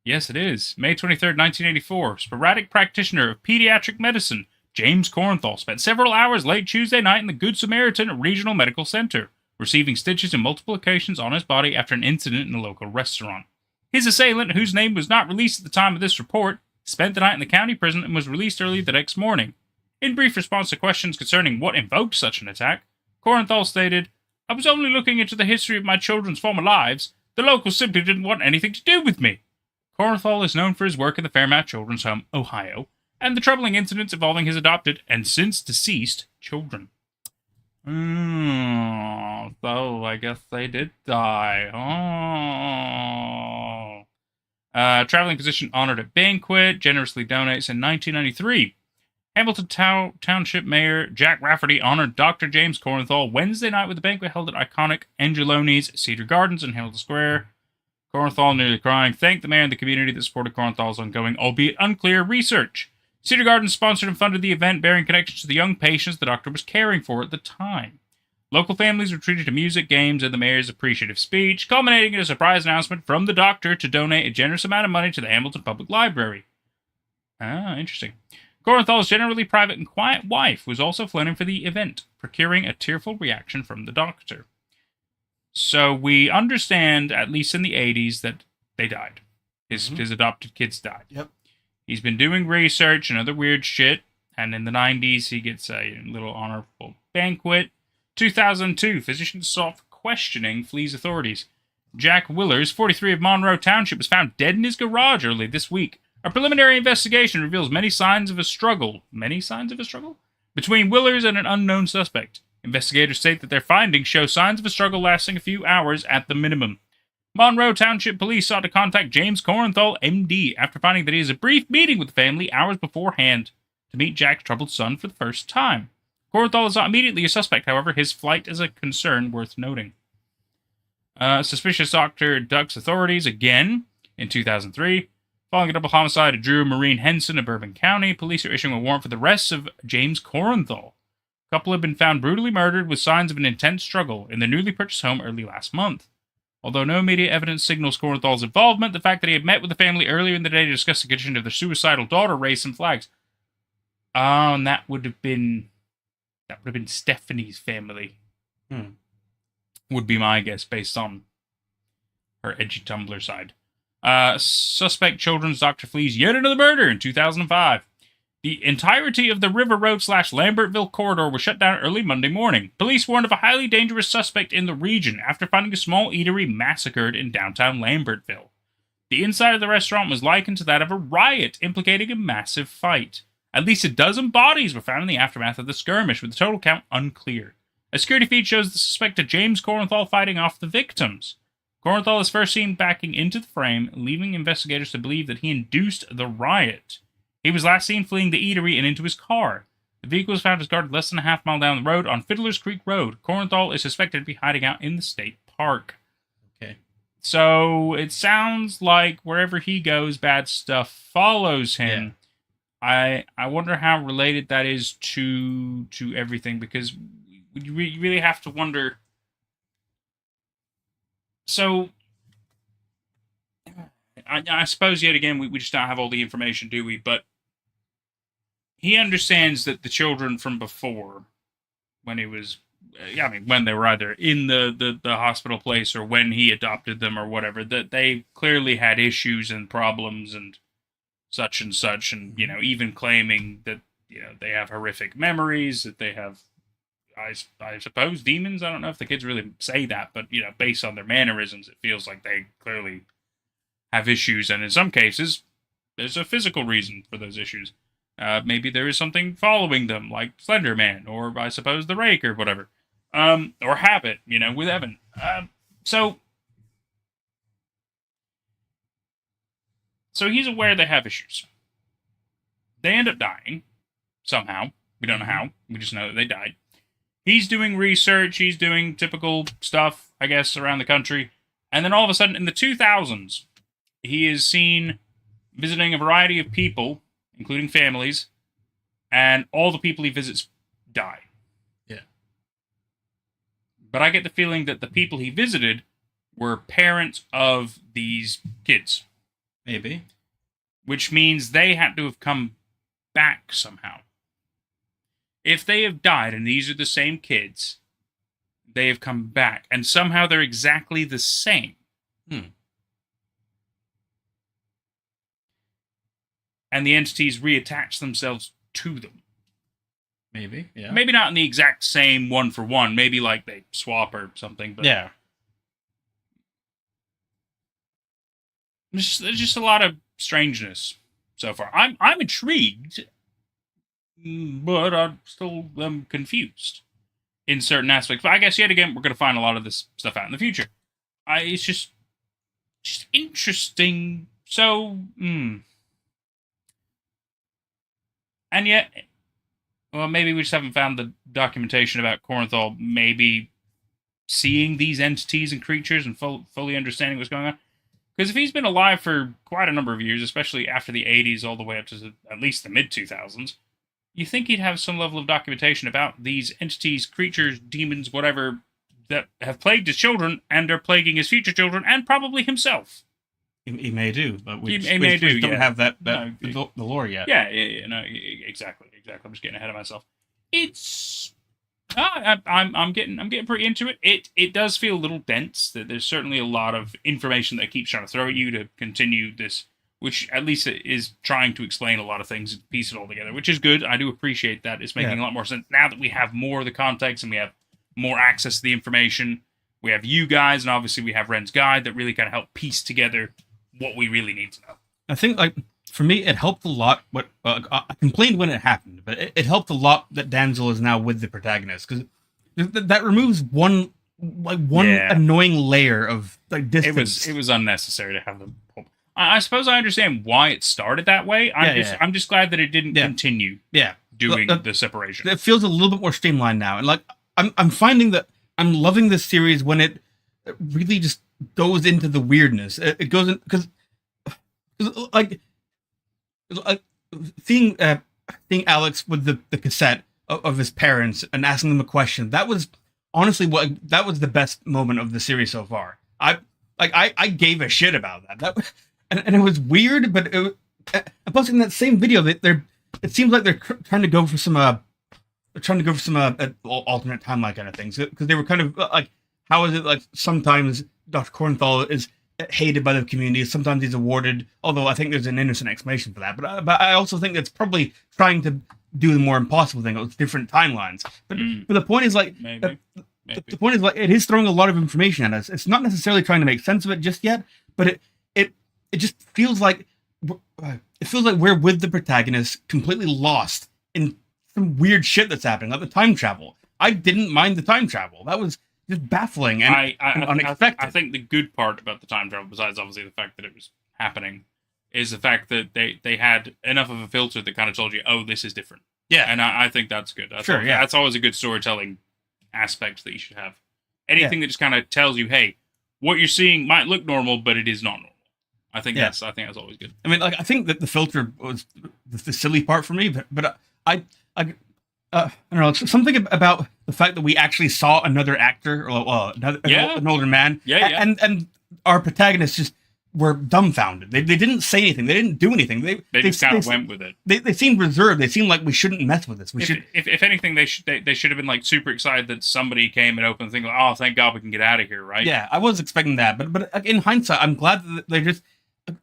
Yes, it is. May 23rd, 1984. Sporadic practitioner of pediatric medicine, James Corenthal, spent several hours late Tuesday night in the Good Samaritan Regional Medical Center, receiving stitches in multiple occasions on his body after an incident in a local restaurant. His assailant, whose name was not released at the time of this report, spent the night in the county prison and was released early the next morning. In brief response to questions concerning what invoked such an attack, Corenthal stated, "I was only looking into the history of my children's former lives. The locals simply didn't want anything to do with me." Corenthal is known for his work at the Fairmount Children's Home, Ohio, and the troubling incidents involving his adopted and since deceased children. So I guess they did die. Traveling physician honored at banquet, generously donates in 1993. Hamilton Township Mayor Jack Rafferty honored Dr. James Corenthal Wednesday night with a banquet held at iconic Angeloni's Cedar Gardens in Hamilton Square. Corenthal, nearly crying, thanked the mayor and the community that supported Corenthal's ongoing, albeit unclear, research. Cedar Gardens sponsored and funded the event, bearing connections to the young patients the doctor was caring for at the time. Local families were treated to music, games, and the mayor's appreciative speech, culminating in a surprise announcement from the doctor to donate a generous amount of money to the Hamilton Public Library. Interesting. Corenthal's generally private and quiet wife was also flown in for the event, procuring a tearful reaction from the doctor. So we understand, at least in the 80s, that they died. His adopted kids died. Yep. He's been doing research and other weird shit, and in the 90s he gets a little honorable banquet. 2002, physician sought questioning flees authorities. Jack Willers, 43 of Monroe Township, was found dead in his garage early this week. A preliminary investigation reveals many signs of a struggle between Willers and an unknown suspect. Investigators state that their findings show signs of a struggle lasting a few hours at the minimum. Monroe Township Police sought to contact James Corenthal, MD, after finding that he has a brief meeting with the family hours beforehand to meet Jack's troubled son for the first time. Corenthal is not immediately a suspect, however. His flight is a concern worth noting. Suspicious doctor ducks authorities again in 2003. Following a double homicide of Drew Maureen Henson in Bourbon County, police are issuing a warrant for the arrest of James Corenthal. The couple had been found brutally murdered with signs of an intense struggle in their newly purchased home early last month. Although no immediate evidence signals Corenthal's involvement, the fact that he had met with the family earlier in the day to discuss the condition of their suicidal daughter raised some flags. And that would have been Stephanie's family. Would be my guess based on her edgy Tumblr side. Suspect children's doctor flees yet another murder in 2005. The entirety of the River Road/Lambertville corridor was shut down early Monday morning. Police warned of a highly dangerous suspect in the region after finding a small eatery massacred in downtown Lambertville. The inside of the restaurant was likened to that of a riot, implicating a massive fight. At least a dozen bodies were found in the aftermath of the skirmish, with the total count unclear. A security feed shows the suspected James Corenthal fighting off the victims. Corenthal is first seen backing into the frame, leaving investigators to believe that he induced the riot. He was last seen fleeing the eatery and into his car. The vehicle was found discarded less than a half mile down the road on Fiddler's Creek Road. Corenthal is suspected to be hiding out in the state park. Okay. So it sounds like wherever he goes, bad stuff follows him. Yeah. I wonder how related that is to everything, because you really have to wonder. So, I suppose yet again we just don't have all the information, do we? But he understands that the children from before when he was, when they were either in the hospital place or when he adopted them or whatever, that they clearly had issues and problems and such, and even claiming that they have horrific memories, that they have, I suppose, demons. I don't know if the kids really say that, but based on their mannerisms, it feels like they clearly have issues, and in some cases, there's a physical reason for those issues. Maybe there is something following them, like Slender Man, or I suppose the Rake, or whatever. Or Habit, with Evan. So he's aware they have issues. They end up dying, somehow. We don't know how. We just know that they died. He's doing research. He's doing typical stuff, I guess, around the country. And then all of a sudden, in the 2000s, he is seen visiting a variety of people, including families, and all the people he visits die. Yeah. But I get the feeling that the people he visited were parents of these kids. Maybe. Which means they had to have come back somehow. If they have died and these are the same kids, they have come back, and somehow they're exactly the same. And the entities reattach themselves to them. Maybe, yeah. Maybe not in the exact same one for one. Maybe like they swap or something. But yeah. There's just a lot of strangeness so far. I'm intrigued, but I still am confused in certain aspects. But I guess yet again we're going to find a lot of this stuff out in the future. It's just interesting. So, and yet, well, maybe we just haven't found the documentation about Corenthal maybe seeing these entities and creatures and fully understanding what's going on. Because if he's been alive for quite a number of years, especially after the 80s all the way up to at least the mid-2000s, you think he'd have some level of documentation about these entities, creatures, demons, whatever, that have plagued his children and are plaguing his future children and probably himself. He may do, but we don't have the lore yet. Yeah, no, exactly. I'm just getting ahead of myself. It's I'm getting pretty into it. It does feel a little dense. That there's certainly a lot of information that keeps trying to throw at you to continue this, which at least is trying to explain a lot of things and piece it all together, which is good. I do appreciate that. It's making a lot more sense now that we have more of the context and we have more access to the information. We have you guys, and obviously we have Ren's guide that really kind of help piece together what we really need to know. I think, for me, it helped a lot. I complained when it happened, but it helped a lot that Danzel is now with the protagonist, because that removes one annoying layer of distance. It was unnecessary to have them. I suppose I understand why it started that way. I'm just glad that it didn't continue. Doing the separation. It feels a little bit more streamlined now, and I'm finding that I'm loving this series when it really just goes into the weirdness. It goes in because seeing Alex with the cassette of his parents and asking them a question, that was honestly that was the best moment of the series so far. I gave a shit about that. And it was weird, but plus in that same video it seems like they're trying to go for some alternate timeline kind of things, because they were kind of how is it sometimes Dr. Corenthal is hated by the community, sometimes he's awarded, although I think there's an innocent explanation for that, but I also think it's probably trying to do the more impossible thing with different timelines. But the point is maybe. The point is it is throwing a lot of information at us. It's not necessarily trying to make sense of it just yet, but it just feels like we're with the protagonist, completely lost in some weird shit that's happening, like the time travel. I didn't mind the time travel. That was just baffling and unexpected. I think the good part about the time travel, besides obviously the fact that it was happening, is the fact that they had enough of a filter that kind of told you, oh, this is different. Yeah. And I think that's good. That's always a good storytelling aspect that you should have. Anything that just kind of tells you, hey, what you're seeing might look normal, but it is not normal. I think that's always good. I mean, I think that the filter was the silly part for me, but I don't know, something about the fact that we actually saw another actor, or an older man, and our protagonist just were dumbfounded. They didn't say anything. They didn't do anything. They just kind of went with it. They seemed reserved. They seemed like we shouldn't mess with this. If anything, they should have been like super excited that somebody came and opened the thing. Like, oh, thank God we can get out of here, right? Yeah, I was expecting that, but in hindsight, I'm glad that they just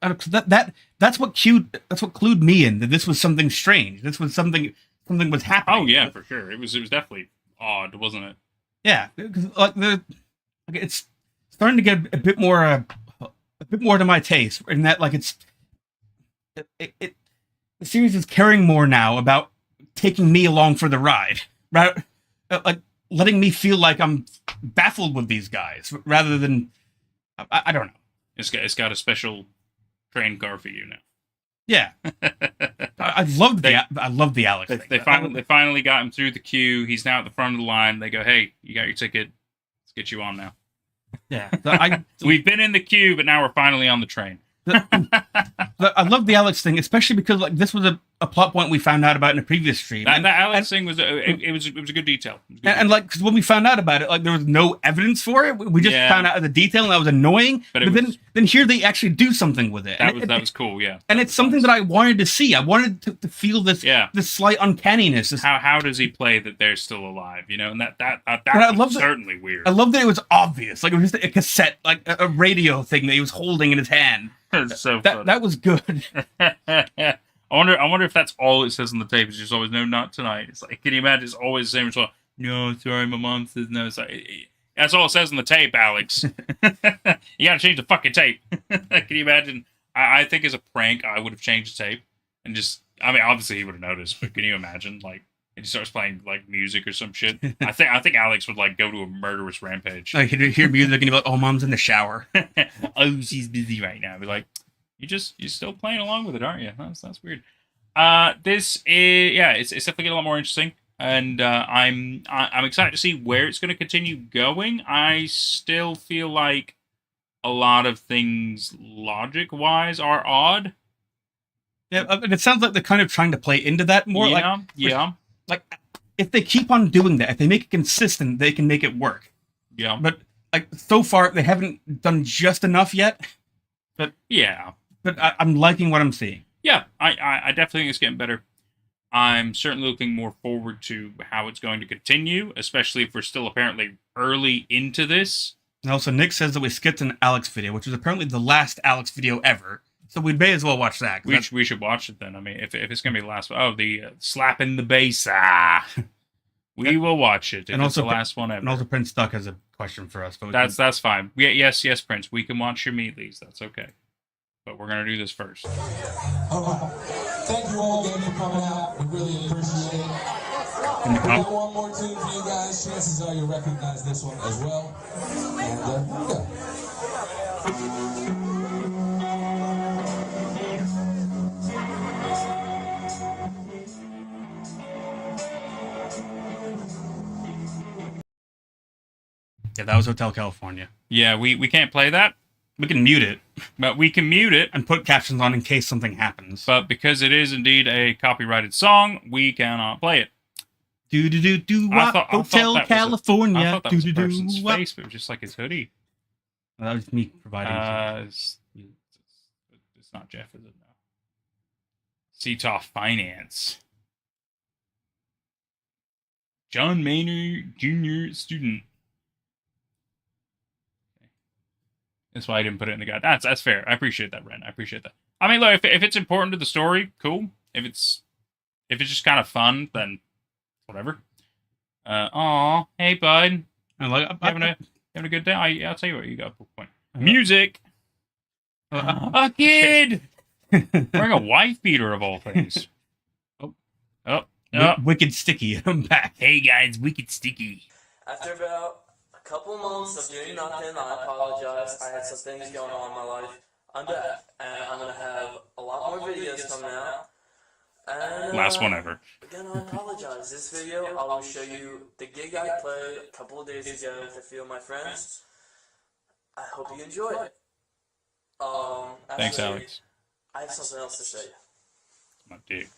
that's what clued me in that this was something strange. This was something was happening. Oh yeah, for sure. It was definitely odd, wasn't it? Yeah, because it's starting to get a bit more to my taste, in that like the series is caring more now about taking me along for the ride, right? Like letting me feel like I'm baffled with these guys, rather than I don't know. It's got a special train car for you now. Yeah, I love the Alex thing. They finally got him through the queue. He's now at the front of the line. They go, "Hey, you got your ticket. Let's get you on now." Yeah, we've been in the queue, but now we're finally on the train. I love the Alex thing, especially because like this was a plot point we found out about in a previous stream. That Alex thing was it was a good detail. And like, because when we found out about it, like there was no evidence for it. We just found out the detail, and that was annoying. But then here they actually do something with it. That was cool, yeah. And it's something that I wanted to see. I wanted to feel this slight uncanniness. How does he play that they're still alive? You know, and that was certainly weird. I love that it was obvious. Like it was just a cassette, like a radio thing that he was holding in his hand. So that was good. I wonder if that's all it says on the tape. It's just always "No, not tonight." It's like, can you imagine? It's always the same response. No, sorry, my mom says no. It's like, that's all it says on the tape, Alex. You gotta change the fucking tape. Can you imagine? I think as a prank, I would have changed the tape and just. I mean, obviously he would have noticed, but can you imagine? Like, if he starts playing like music or some shit, I think Alex would like go to a murderous rampage. Like he'd hear music and he'd be like, "Oh, mom's in the shower. Oh, she's busy right now." I'd be like, you're still playing along with it, aren't you? That's weird. This is it's definitely getting a lot more interesting, and I'm excited to see where it's going to continue going. I still feel like a lot of things logic wise are odd. Yeah, and it sounds like they're kind of trying to play into that more. Yeah. Like, if they keep on doing that, if they make it consistent, they can make it work. Yeah. But like so far, they haven't done just enough yet. But yeah. But I'm liking what I'm seeing. Yeah, I definitely think it's getting better. I'm certainly looking more forward to how it's going to continue, especially if we're still apparently early into this. And also, Nick says that we skipped an Alex video, which was apparently the last Alex video ever. So we may as well watch that. We should watch it then. I mean, if it's going to be the last one. Oh, the slapping the bass. We will watch it. And also the last one ever. And also Prince Duck has a question for us. But that's fine. Yes, Prince. We can watch your Meatlies. That's okay. But we're going to do this first. Thank you all again for coming out. We really appreciate it. We got one more tune for you guys. Chances are you'll recognize this one as well. And here we go. Yeah, that was Hotel California. Yeah, we can't play that. We can mute it. But we can mute it. And put captions on in case something happens. But because it is indeed a copyrighted song, we cannot play it. Hotel California. I thought that was a person's face, but it was just like his hoodie. Well, that was me providing it's not Jeff, is it? No. Cetoff Finance. John Maynard Jr. student. That's why I didn't put it in the guide. That's fair. I appreciate that, Ren. I appreciate that. I mean, look, if it's important to the story, cool. If it's just kind of fun, then whatever. Aw, hey bud. Having a good day. I'll tell you what, you got a point. Music. A kid wearing a wife beater of all things. Oh. Wicked Sticky. I'm back. Hey guys, Wicked Sticky. After about a couple months of doing nothing, I apologize. I had some things going on in my life. I'm back, and I'm gonna have a lot more videos coming out. And, last one ever. Again, I apologize. This video, I will show you the gig I played a couple of days ago with a few of my friends. I hope you enjoy it. Thanks, Alex. I have something else to show you. My dick.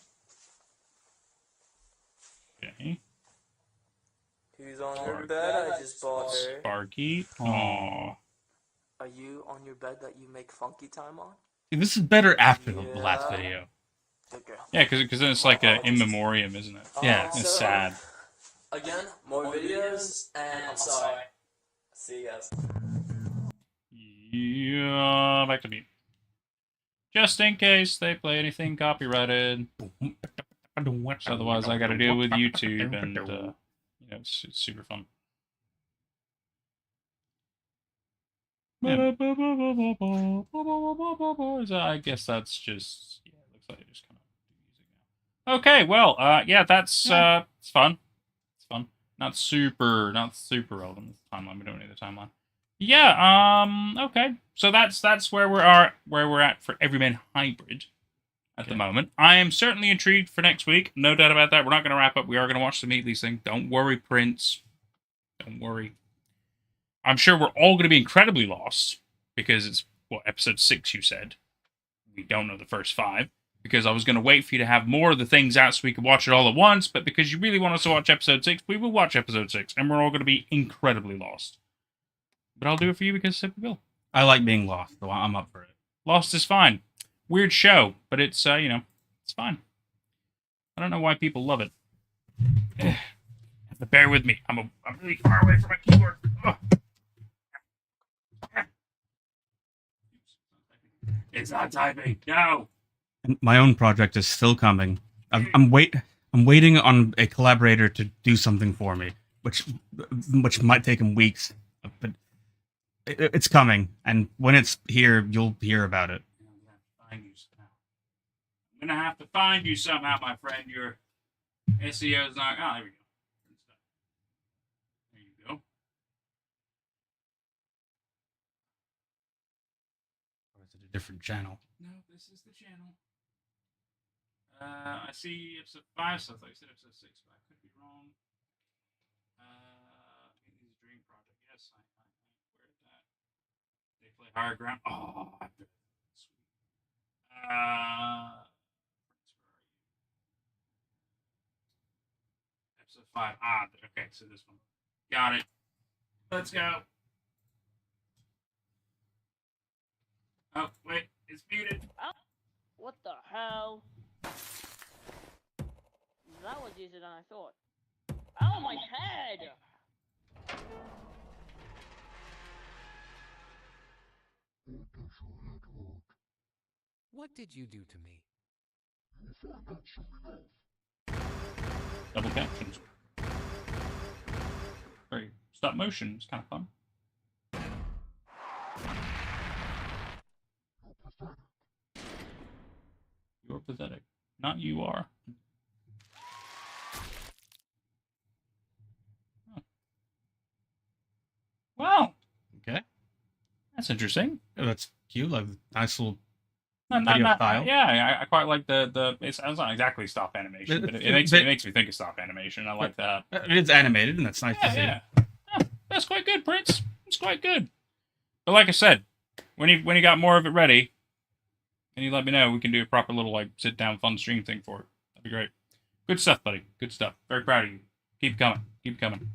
Okay. Who's on her bed? I just bought her. Sparky. Aww. Are you on your bed that you make funky time on? This is better after the last video. Good girl. Yeah, because then it's like a in memoriam, isn't it? Yeah. It's sad. Again, more videos, and I'm sorry. See you guys. Yeah, back to me. Just in case they play anything copyrighted. Otherwise, I got to deal with YouTube, and you know, it's super fun. Yeah. I guess that's just it looks like it just kind of music now. Okay, well, yeah, that's it's fun. It's fun. Not super relevant to the timeline. We don't need the timeline. Yeah, okay. So that's where we're at for Everyman Hybrid at the moment. I am certainly intrigued for next week. No doubt about that. We're not going to wrap up. We are going to watch the Meatleys thing. Don't worry, Prince. Don't worry. I'm sure we're all going to be incredibly lost because it's, episode 6 you said. We don't know the first 5 because I was going to wait for you to have more of the things out so we could watch it all at once, but because you really want us to watch episode 6, we will watch episode 6, and we're all going to be incredibly lost. But I'll do it for you because I will. I like being lost, so I'm up for it. Lost is fine. Weird show, but it's, it's fine. I don't know why people love it. But bear with me. I'm really far away from my keyboard. Ugh. It's not typing. No. And my own project is still coming. I'm waiting on a collaborator to do something for me, which might take him weeks, but it's coming. And when it's here, you'll hear about it. I'm gonna have to find you somehow, my friend. Your SEO's not. Oh, there we go. There you go. Or is it a different channel? No, this is the channel. I see episode 5, so I thought you said episode 6, but I could be wrong. Meatly's Dream Project. Yes, I where is that? They play Higher Ground. Oh, I bet. Sweet. Episode 5. Okay, so this one. Got it. Let's go. Oh, wait, it's muted. Oh, what the hell? That was easier than I thought. Oh, my head! What did you do to me? Double captions. Very stop motion. It's kind of fun. You're pathetic. Not you are. Huh. Wow. Okay. That's interesting. Yeah, that's cute. Like nice little not, style. Yeah, I quite like the. It's not exactly stop animation, but it makes me think of stop animation. I like that. It's animated, and that's nice to see. Yeah. That's quite good, Prince. It's quite good. But like I said, when you got more of it ready, and you let me know, we can do a proper little like sit down fun stream thing for it. That'd be great. Good stuff, buddy. Good stuff. Very proud of you. Keep coming. Keep coming.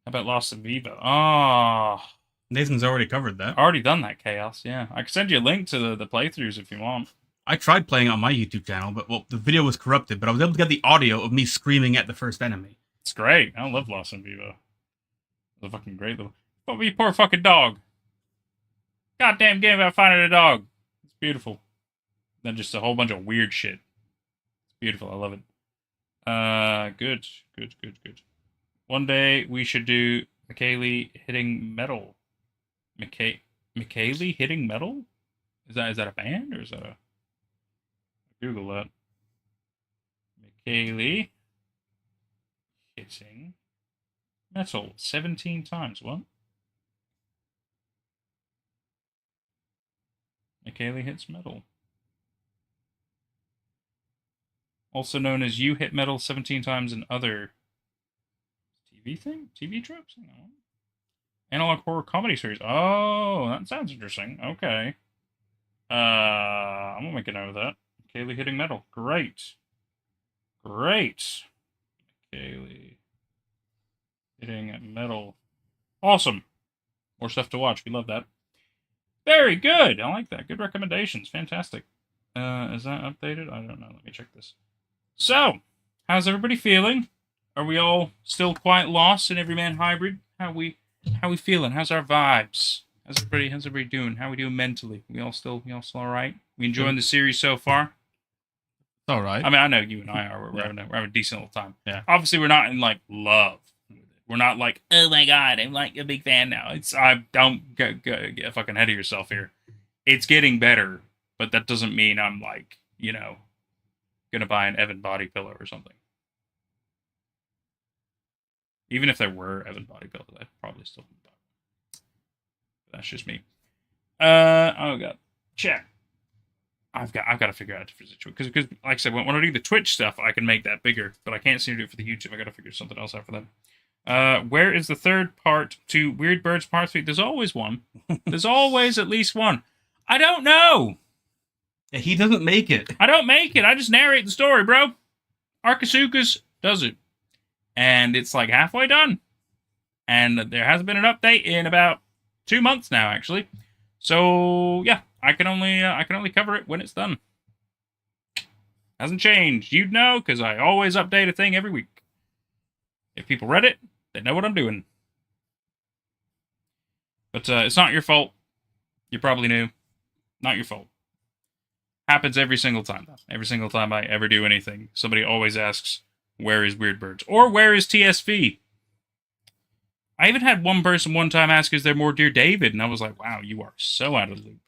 How about Lost in Vivo? Oh. Nathan's already covered that. Already done that, Chaos, yeah. I can send you a link to the playthroughs if you want. I tried playing it on my YouTube channel, but the video was corrupted, but I was able to get the audio of me screaming at the first enemy. It's great. I love Lost in Vivo. It's a fucking great little... What you poor fucking dog? Goddamn game about finding a dog. It's beautiful. Then just a whole bunch of weird shit. It's beautiful. I love it. Good. One day we should do McKaylee hitting metal. McKaylee hitting metal? Is that a band or is that a... Google that. McKaylee hitting metal 17 times. What? McKaylee hits metal. Also known as You Hit Metal 17 times in other TV thing? TV tropes? No. Analog horror comedy series. Oh, that sounds interesting. Okay. I'm gonna make a note of that. McKaylee hitting metal. Great. McKaylee hitting metal. Awesome. More stuff to watch. We love that. Very good. I like that. Good recommendations. Fantastic. Is that updated? I don't know. Let me check this. So, how's everybody feeling? Are we all still quite lost in Everyman Hybrid? How we feeling? How's our vibes? How's everybody doing? How we doing mentally? We all still all right? We enjoying the series so far? All right. I mean, I know you and I are. We're having a decent little time. Yeah. Obviously, we're not in like love. We're not like, oh my god, I'm like a big fan now. I don't get fucking ahead of yourself here. It's getting better, but that doesn't mean I'm like, gonna buy an Evan body pillow or something. Even if there were Evan body pillows, I'd probably still buy it. That's just me. Oh god, check. I've got to figure out a different situation because like I said, when I do the Twitch stuff, I can make that bigger, but I can't seem to do it for the YouTube. I got to figure something else out for that. Where is the third part to Weird Birds Part 3? There's always one. There's always at least one. I don't know. Yeah, he doesn't make it. I don't make it. I just narrate the story, bro. Arkasukas does it. And it's like halfway done. And there hasn't been an update in about 2 months now, actually. So, yeah, I can only cover it when it's done. Hasn't changed. You'd know, because I always update a thing every week. If people read it, they know what I'm doing. But it's not your fault. You probably knew. Not your fault. Happens every single time, though. Every single time I ever do anything, somebody always asks, where is Weird Birds? Or where is TSV? I even had one person one time ask, is there more Dear David? And I was like, wow, you are so out of the loop.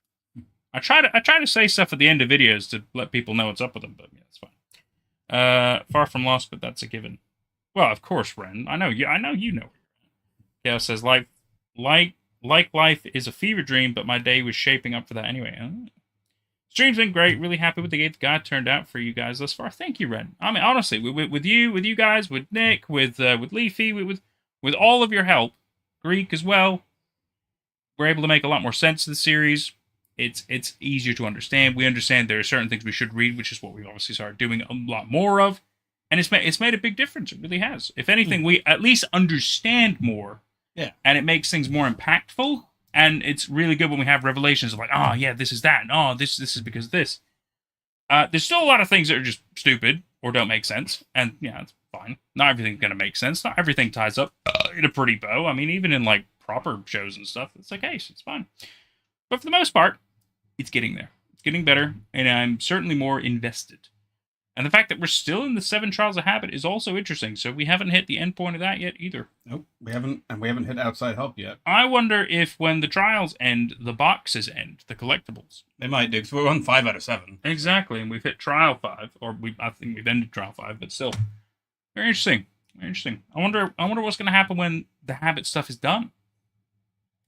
I try to say stuff at the end of videos to let people know what's up with them, but yeah, it's fine. Far from lost, but that's a given. Well, of course, Ren. I know you know. Chaos says, life is a fever dream, but my day was shaping up for that anyway. Stream's been great. Really happy with the way the guide turned out for you guys thus far. Thank you, Ren. I mean, honestly, with you guys, with Nick, with Leafy, with all of your help, Greek as well, we're able to make a lot more sense of the series. It's easier to understand. We understand there are certain things we should read, which is what we obviously started doing a lot more of. And it's made a big difference. It really has. If anything, we at least understand more. Yeah. And it makes things more impactful. And it's really good when we have revelations of like, oh, yeah, this is that. And oh, this is because of this. There's still a lot of things that are just stupid or don't make sense. And, yeah, it's fine. Not everything's going to make sense. Not everything ties up in a pretty bow. I mean, even in, like, proper shows and stuff, it's like, hey, it's fine. But for the most part, it's getting there. It's getting better. And I'm certainly more invested. And the fact that we're still in the 7 Trials of Habit is also interesting. So we haven't hit the end point of that yet either. Nope, we haven't, and we haven't hit outside help yet. I wonder if when the trials end, the boxes end, the collectibles. They might do, because we're on 5 out of 7. Exactly, and we've hit Trial 5, or I think we've ended Trial 5, but still. Very interesting. Very interesting. I wonder what's going to happen when the Habit stuff is done.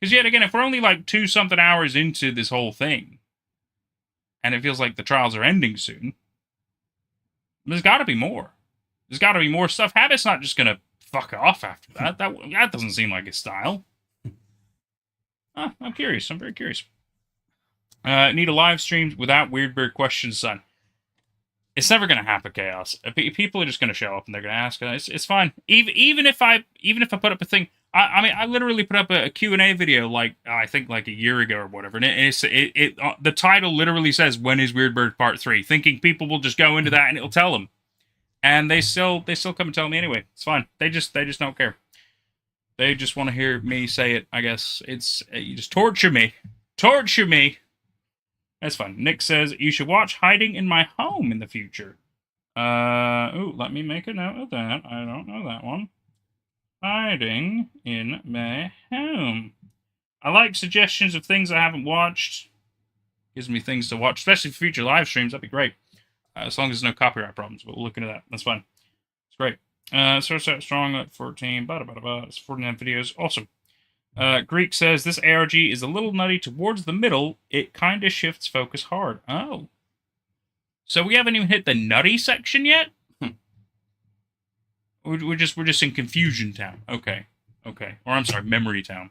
Because yet again, if we're only like 2-something hours into this whole thing, and it feels like the trials are ending soon, there's got to be more. There's got to be more stuff. Habit's not just going to fuck off after that. That doesn't seem like his style. I'm curious. I'm very curious. Need a live stream without Weird Bird questions, son. It's never going to happen, Chaos. People are just going to show up and they're going to ask. It's fine. Even if I put up a thing. I mean, I literally put up a Q&A video I think a year ago or whatever, and the title literally says "When is Weird Bird Part 3?" thinking people will just go into that and it'll tell them, and they still come and tell me anyway. It's fine. They just don't care. They just want to hear me say it. I guess you just torture me. That's fine. Nick says you should watch Hiding in My Home in the future. Let me make a note of that. I don't know that one. Hiding in My Home. I like suggestions of things I haven't watched. Gives me things to watch, especially for future live streams. That'd be great. As long as there's no copyright problems, but we'll look into that. That's fine. It's great. Starts out strong at 14. It's 49 videos. Awesome. Greek says this ARG is a little nutty towards the middle. It kind of shifts focus hard. Oh. So we haven't even hit the nutty section yet? We're just in Confusion Town. Okay. Or I'm sorry, Memory Town.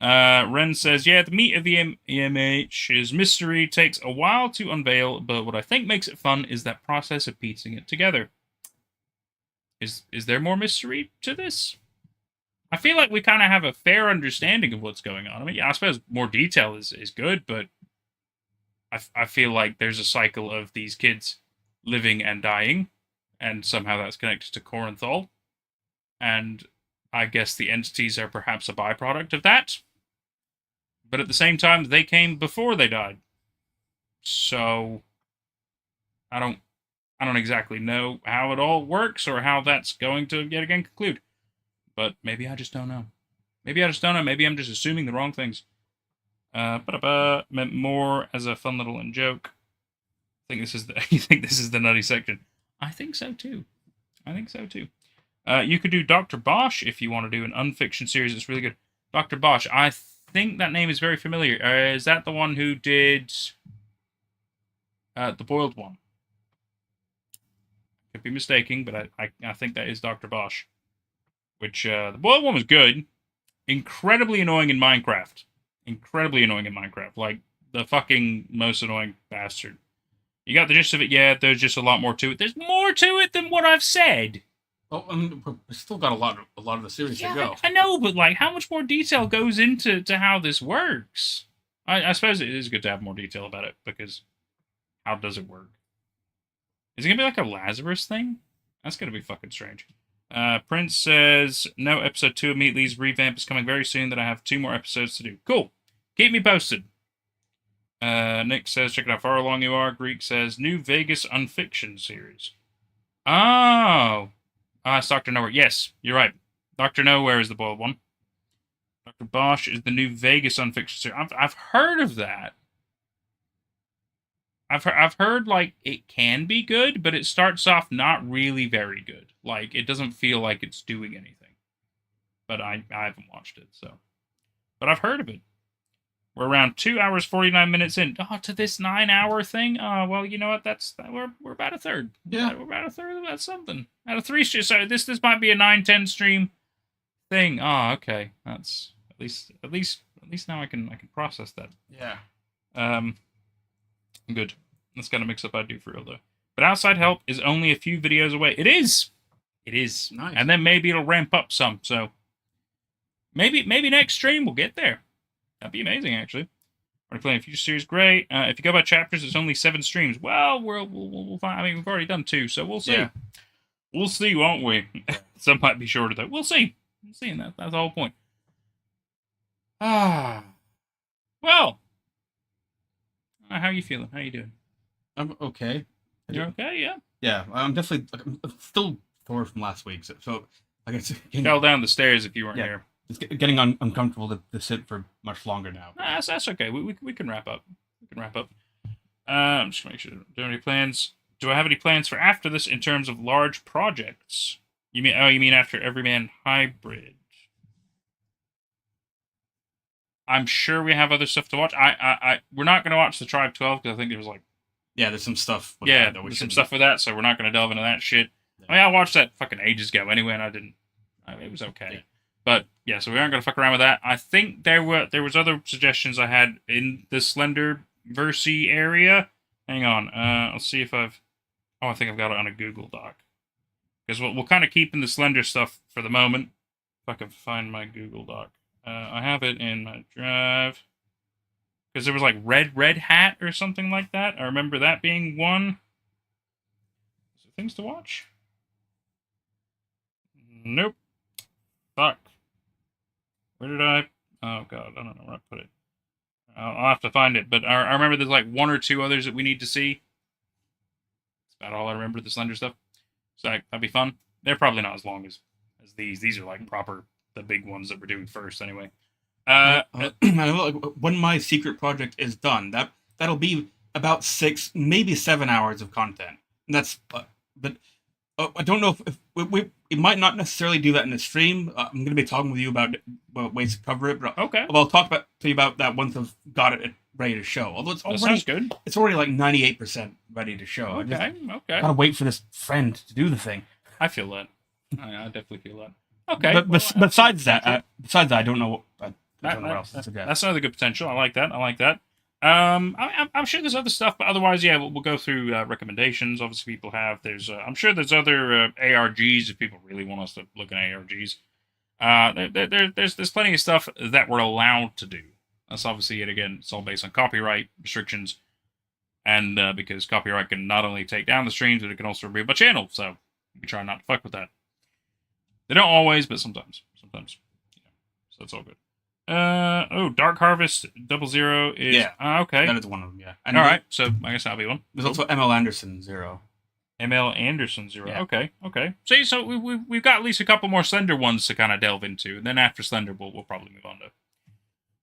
Ren says, yeah, the meat of the EMH's mystery takes a while to unveil, but what I think makes it fun is that process of piecing it together. Is there more mystery to this? I feel like we kind of have a fair understanding of what's going on. I mean, yeah, I suppose more detail is good, but I feel like there's a cycle of these kids living and dying, and somehow that's connected to Corinthal. And I guess the entities are perhaps a byproduct of that. But at the same time, they came before they died. So I don't exactly know how it all works or how that's going to yet again conclude. But maybe I just don't know. Maybe I just don't know. Maybe I'm just assuming the wrong things. Meant more as a fun little joke. You think this is the nutty section? I think so too. You could do Dr. Bosch if you want to do an unfiction series. It's really good. Dr. Bosch. I think that name is very familiar. Is that the one who did the boiled one? Could be mistaken, but I think that is Dr. Bosch. Which the boiled one was good. Incredibly annoying in Minecraft. Like the fucking most annoying bastard. You got the gist of it, yeah, there's just a lot more to it. There's more to it than what I've said. Oh, I mean, we've still got a lot of the series to go. I know, but like, how much more detail goes into how this works? I suppose it is good to have more detail about it, because how does it work? Is it gonna be like a Lazarus thing? That's gonna be fucking strange. Prince says, no, episode 2 of Meatly's revamp is coming very soon, that I have 2 more episodes to do. Cool. Keep me posted. Nick says, check out how far along you are. Greek says, new Vegas Unfiction series. Oh. It's Dr. Nowhere. Yes, you're right. Dr. Nowhere is the boiled one. Dr. Bosch is the new Vegas Unfiction series. I've heard of that. I've heard, like, it can be good, but it starts off not really very good. Like, it doesn't feel like it's doing anything. But I haven't watched it, so. But I've heard of it. We're around 2 hours, 49 minutes in. Oh, to this 9-hour thing? Oh, well, you know what? We're about a third. Yeah. We're about a third of that something. Out of 3 streams. So this might be a 9-10 stream thing. Oh, okay. That's at least now I can process that. Yeah. Good. That's kind of mix up I do for real though. But outside help is only a few videos away. It is. Nice. And then maybe it'll ramp up some. So maybe next stream we'll get there. That'd be amazing, actually. We're playing a future series, great. If you go by chapters, it's only 7 streams. Well, we'll find. I mean, we've already done 2, so we'll see. Yeah. We'll see, won't we? Some might be shorter though. We'll see. And that's the whole point. Well. How are you feeling? How you doing? I'm okay. You're okay, yeah? Yeah, I'm definitely I'm still sore from last week. So I guess fell down the stairs if you weren't here. It's getting uncomfortable to sit for much longer now. That's okay. We can wrap up. Just make sure. Do you have any plans? Do I have any plans for after this in terms of large projects? You mean after Everyman Hybrid? I'm sure we have other stuff to watch. We're not going to watch the Tribe 12 because I think there was like... Yeah, there's some stuff with that there's some stuff with that, so we're not going to delve into that shit. Yeah. I mean, I watched that fucking ages ago anyway, and I didn't... it was okay. Yeah. But, yeah, so we aren't going to fuck around with that. I think there was other suggestions I had in the Slenderverse area. Hang on. I'll see if I've... Oh, I think I've got it on a Google Doc. Because we'll kind of keep in the Slender stuff for the moment. If I can find my Google Doc. I have it in my drive. Because there was like Red Hat or something like that. I remember that being one. Is there things to watch? Nope. Fuck. Where did I... Oh, God. I don't know where I put it. I'll have to find it. But I remember there's like 1 or 2 others that we need to see. That's about all I remember, the Slender stuff. So that'd be fun. They're probably not as long as these. These are like proper... the big ones that we're doing first, anyway. When my secret project is done, that'll be about 6, maybe 7 hours of content. And that's, but I don't know if we might not necessarily do that in the stream. I'm going to be talking with you about ways to cover it. But okay. I'll talk to you about that once I've got it ready to show. Although it's already, sounds good. It's already like 98% ready to show. Okay. Gotta wait for this friend to do the thing. I feel that. I definitely feel that. Okay. But besides that, I don't know what else to suggest. That's another good potential. I like that. I'm sure there's other stuff, but otherwise, yeah, we'll go through recommendations. Obviously, people have. I'm sure there's other ARGs if people really want us to look at ARGs. There's plenty of stuff that we're allowed to do. That's obviously it. Again, it's all based on copyright restrictions, and because copyright can not only take down the streams, but it can also remove a channel. So we try not to fuck with that. They don't always, but sometimes. Yeah. So it's all good. Dark Harvest 00 is okay. That is one of them. Yeah. And all right. So I guess that'll be one. There's also ML Anderson 0. ML Anderson 0. Yeah. Okay. See, so we've got at least a couple more Slender ones to kind of delve into, and then after Slender, we'll probably move on to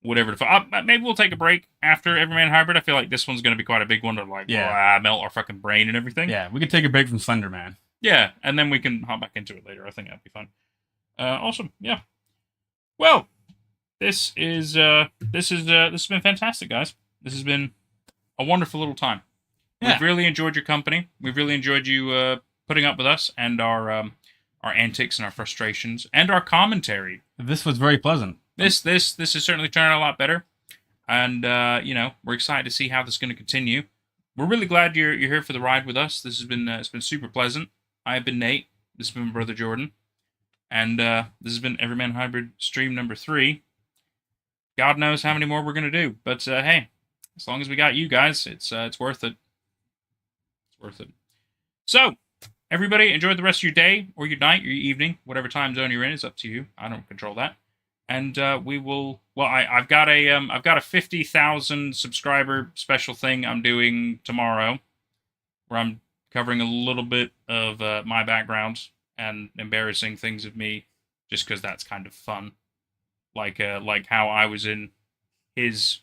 whatever. Maybe we'll take a break after Everyman Hybrid. I feel like this one's going to be quite a big one to melt our fucking brain and everything. Yeah, we could take a break from Slender Man. Yeah, and then we can hop back into it later. I think that'd be fun. Awesome. Yeah. Well, this has been fantastic, guys. This has been a wonderful little time. Yeah. We've really enjoyed your company. We've really enjoyed you putting up with us and our antics and our frustrations and our commentary. This was very pleasant. This is certainly turning out a lot better, and we're excited to see how this is going to continue. We're really glad you're here for the ride with us. This has been it's been super pleasant. I have been Nate. This has been my brother Jordan, and this has been Everyman Hybrid stream number 3. God knows how many more we're gonna do, but hey, as long as we got you guys, it's worth it. It's worth it. So, everybody, enjoy the rest of your day or your night or your evening, whatever time zone you're in. It's up to you. I don't control that. And we will. Well, I've got a 50,000 subscriber special thing I'm doing tomorrow, where I'm covering a little bit of my background and embarrassing things of me, just because that's kind of fun. Like how I was in his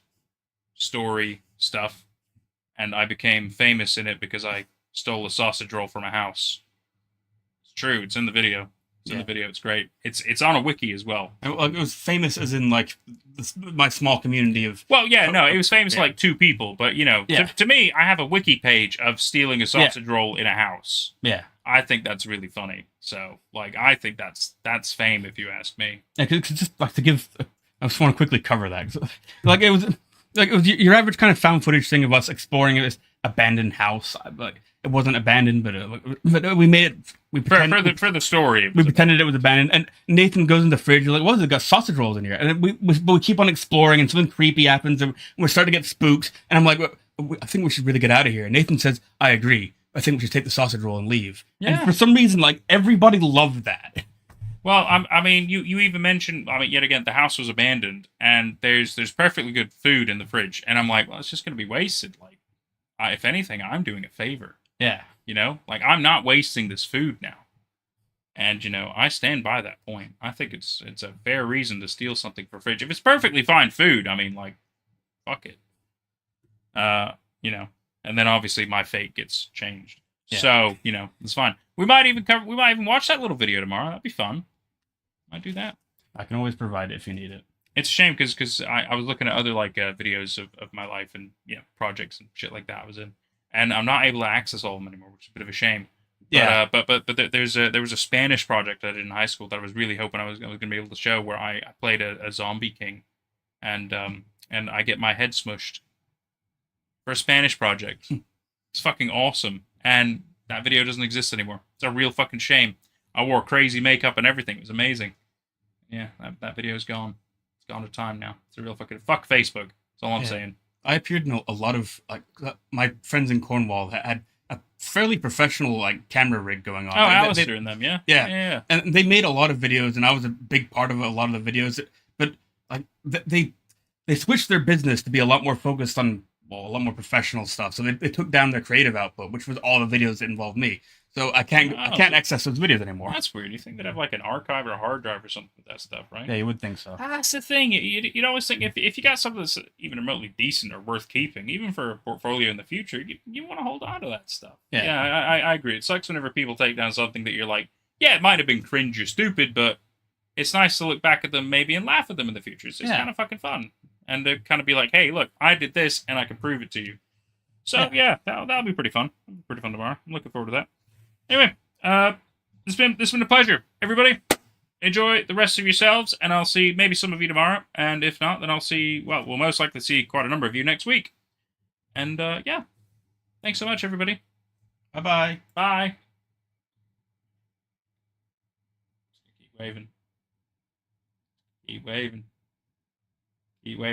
story stuff, and I became famous in it because I stole a sausage roll from a house. It's true. It's in the video. It's in the video. It's great. It's on a wiki as well. It was famous as in like my small community of. Well, yeah, no, it was famous like 2 people, but to me, I have a wiki page of stealing a sausage roll in a house. Yeah, I think that's really funny. So, I think that's fame, if you ask me. Yeah, cause just like to give, I just want to quickly cover that. It was your average kind of found footage thing of us exploring this abandoned house. It wasn't abandoned, but we made it. We pretended, for the story. We pretended it was abandoned, and Nathan goes in the fridge. Like, what is it? Got sausage rolls in here, and we keep on exploring, and something creepy happens, and we start to get spooked. And I'm like, I think we should really get out of here. And Nathan says, I agree. I think we should take the sausage roll and leave. Yeah. And for some reason, everybody loved that. Well, I mean, you even mentioned, yet again, the house was abandoned, and there's perfectly good food in the fridge, and I'm like, well, it's just going to be wasted. If anything, I'm doing a favor. Yeah. I'm not wasting this food now. And, I stand by that point. I think it's a fair reason to steal something for fridge. If it's perfectly fine food, fuck it. And then obviously my fate gets changed. Yeah. So, it's fine. We might even watch that little video tomorrow. That'd be fun. Might do that. I can always provide it if you need it. It's a shame because I was looking at other videos of my life and projects and shit like that I was in, and I'm not able to access all of them anymore, which is a bit of a shame. Yeah. But there was a Spanish project I did in high school that I was really hoping I was going to be able to show, where I played a zombie king, and I get my head smushed for a Spanish project. It's fucking awesome, and that video doesn't exist anymore. It's a real fucking shame. I wore crazy makeup and everything. It was amazing. Yeah, that video is gone. It's gone to time now. It's a real fucking fuck Facebook. That's all I'm saying. I appeared in a lot of my friends in Cornwall had a fairly professional camera rig going on. Oh, Alistair and them, yeah. Yeah, and they made a lot of videos, and I was a big part of a lot of the videos. But they switched their business to be a lot more focused on a lot more professional stuff. So they took down their creative output, which was all the videos that involved me. So I can't access those videos anymore. That's weird. You think they'd have an archive or a hard drive or something with that stuff, right? Yeah, you would think so. That's the thing. You'd always think if you got something that's even remotely decent or worth keeping, even for a portfolio in the future, you want to hold on to that stuff. Yeah, I agree. It sucks whenever people take down something that you're like, yeah, it might have been cringe or stupid, but it's nice to look back at them maybe and laugh at them in the future. It's kind of fucking fun. And to kind of be like, hey, look, I did this and I can prove it to you. So yeah, that'll be pretty fun. It'll be pretty fun tomorrow. I'm looking forward to that. Anyway, this has been a pleasure. Everybody, enjoy the rest of yourselves, and I'll see maybe some of you tomorrow. And if not, then we'll most likely see quite a number of you next week. And yeah, thanks so much, everybody. Bye-bye. Bye. Keep waving. Keep waving. Keep waving.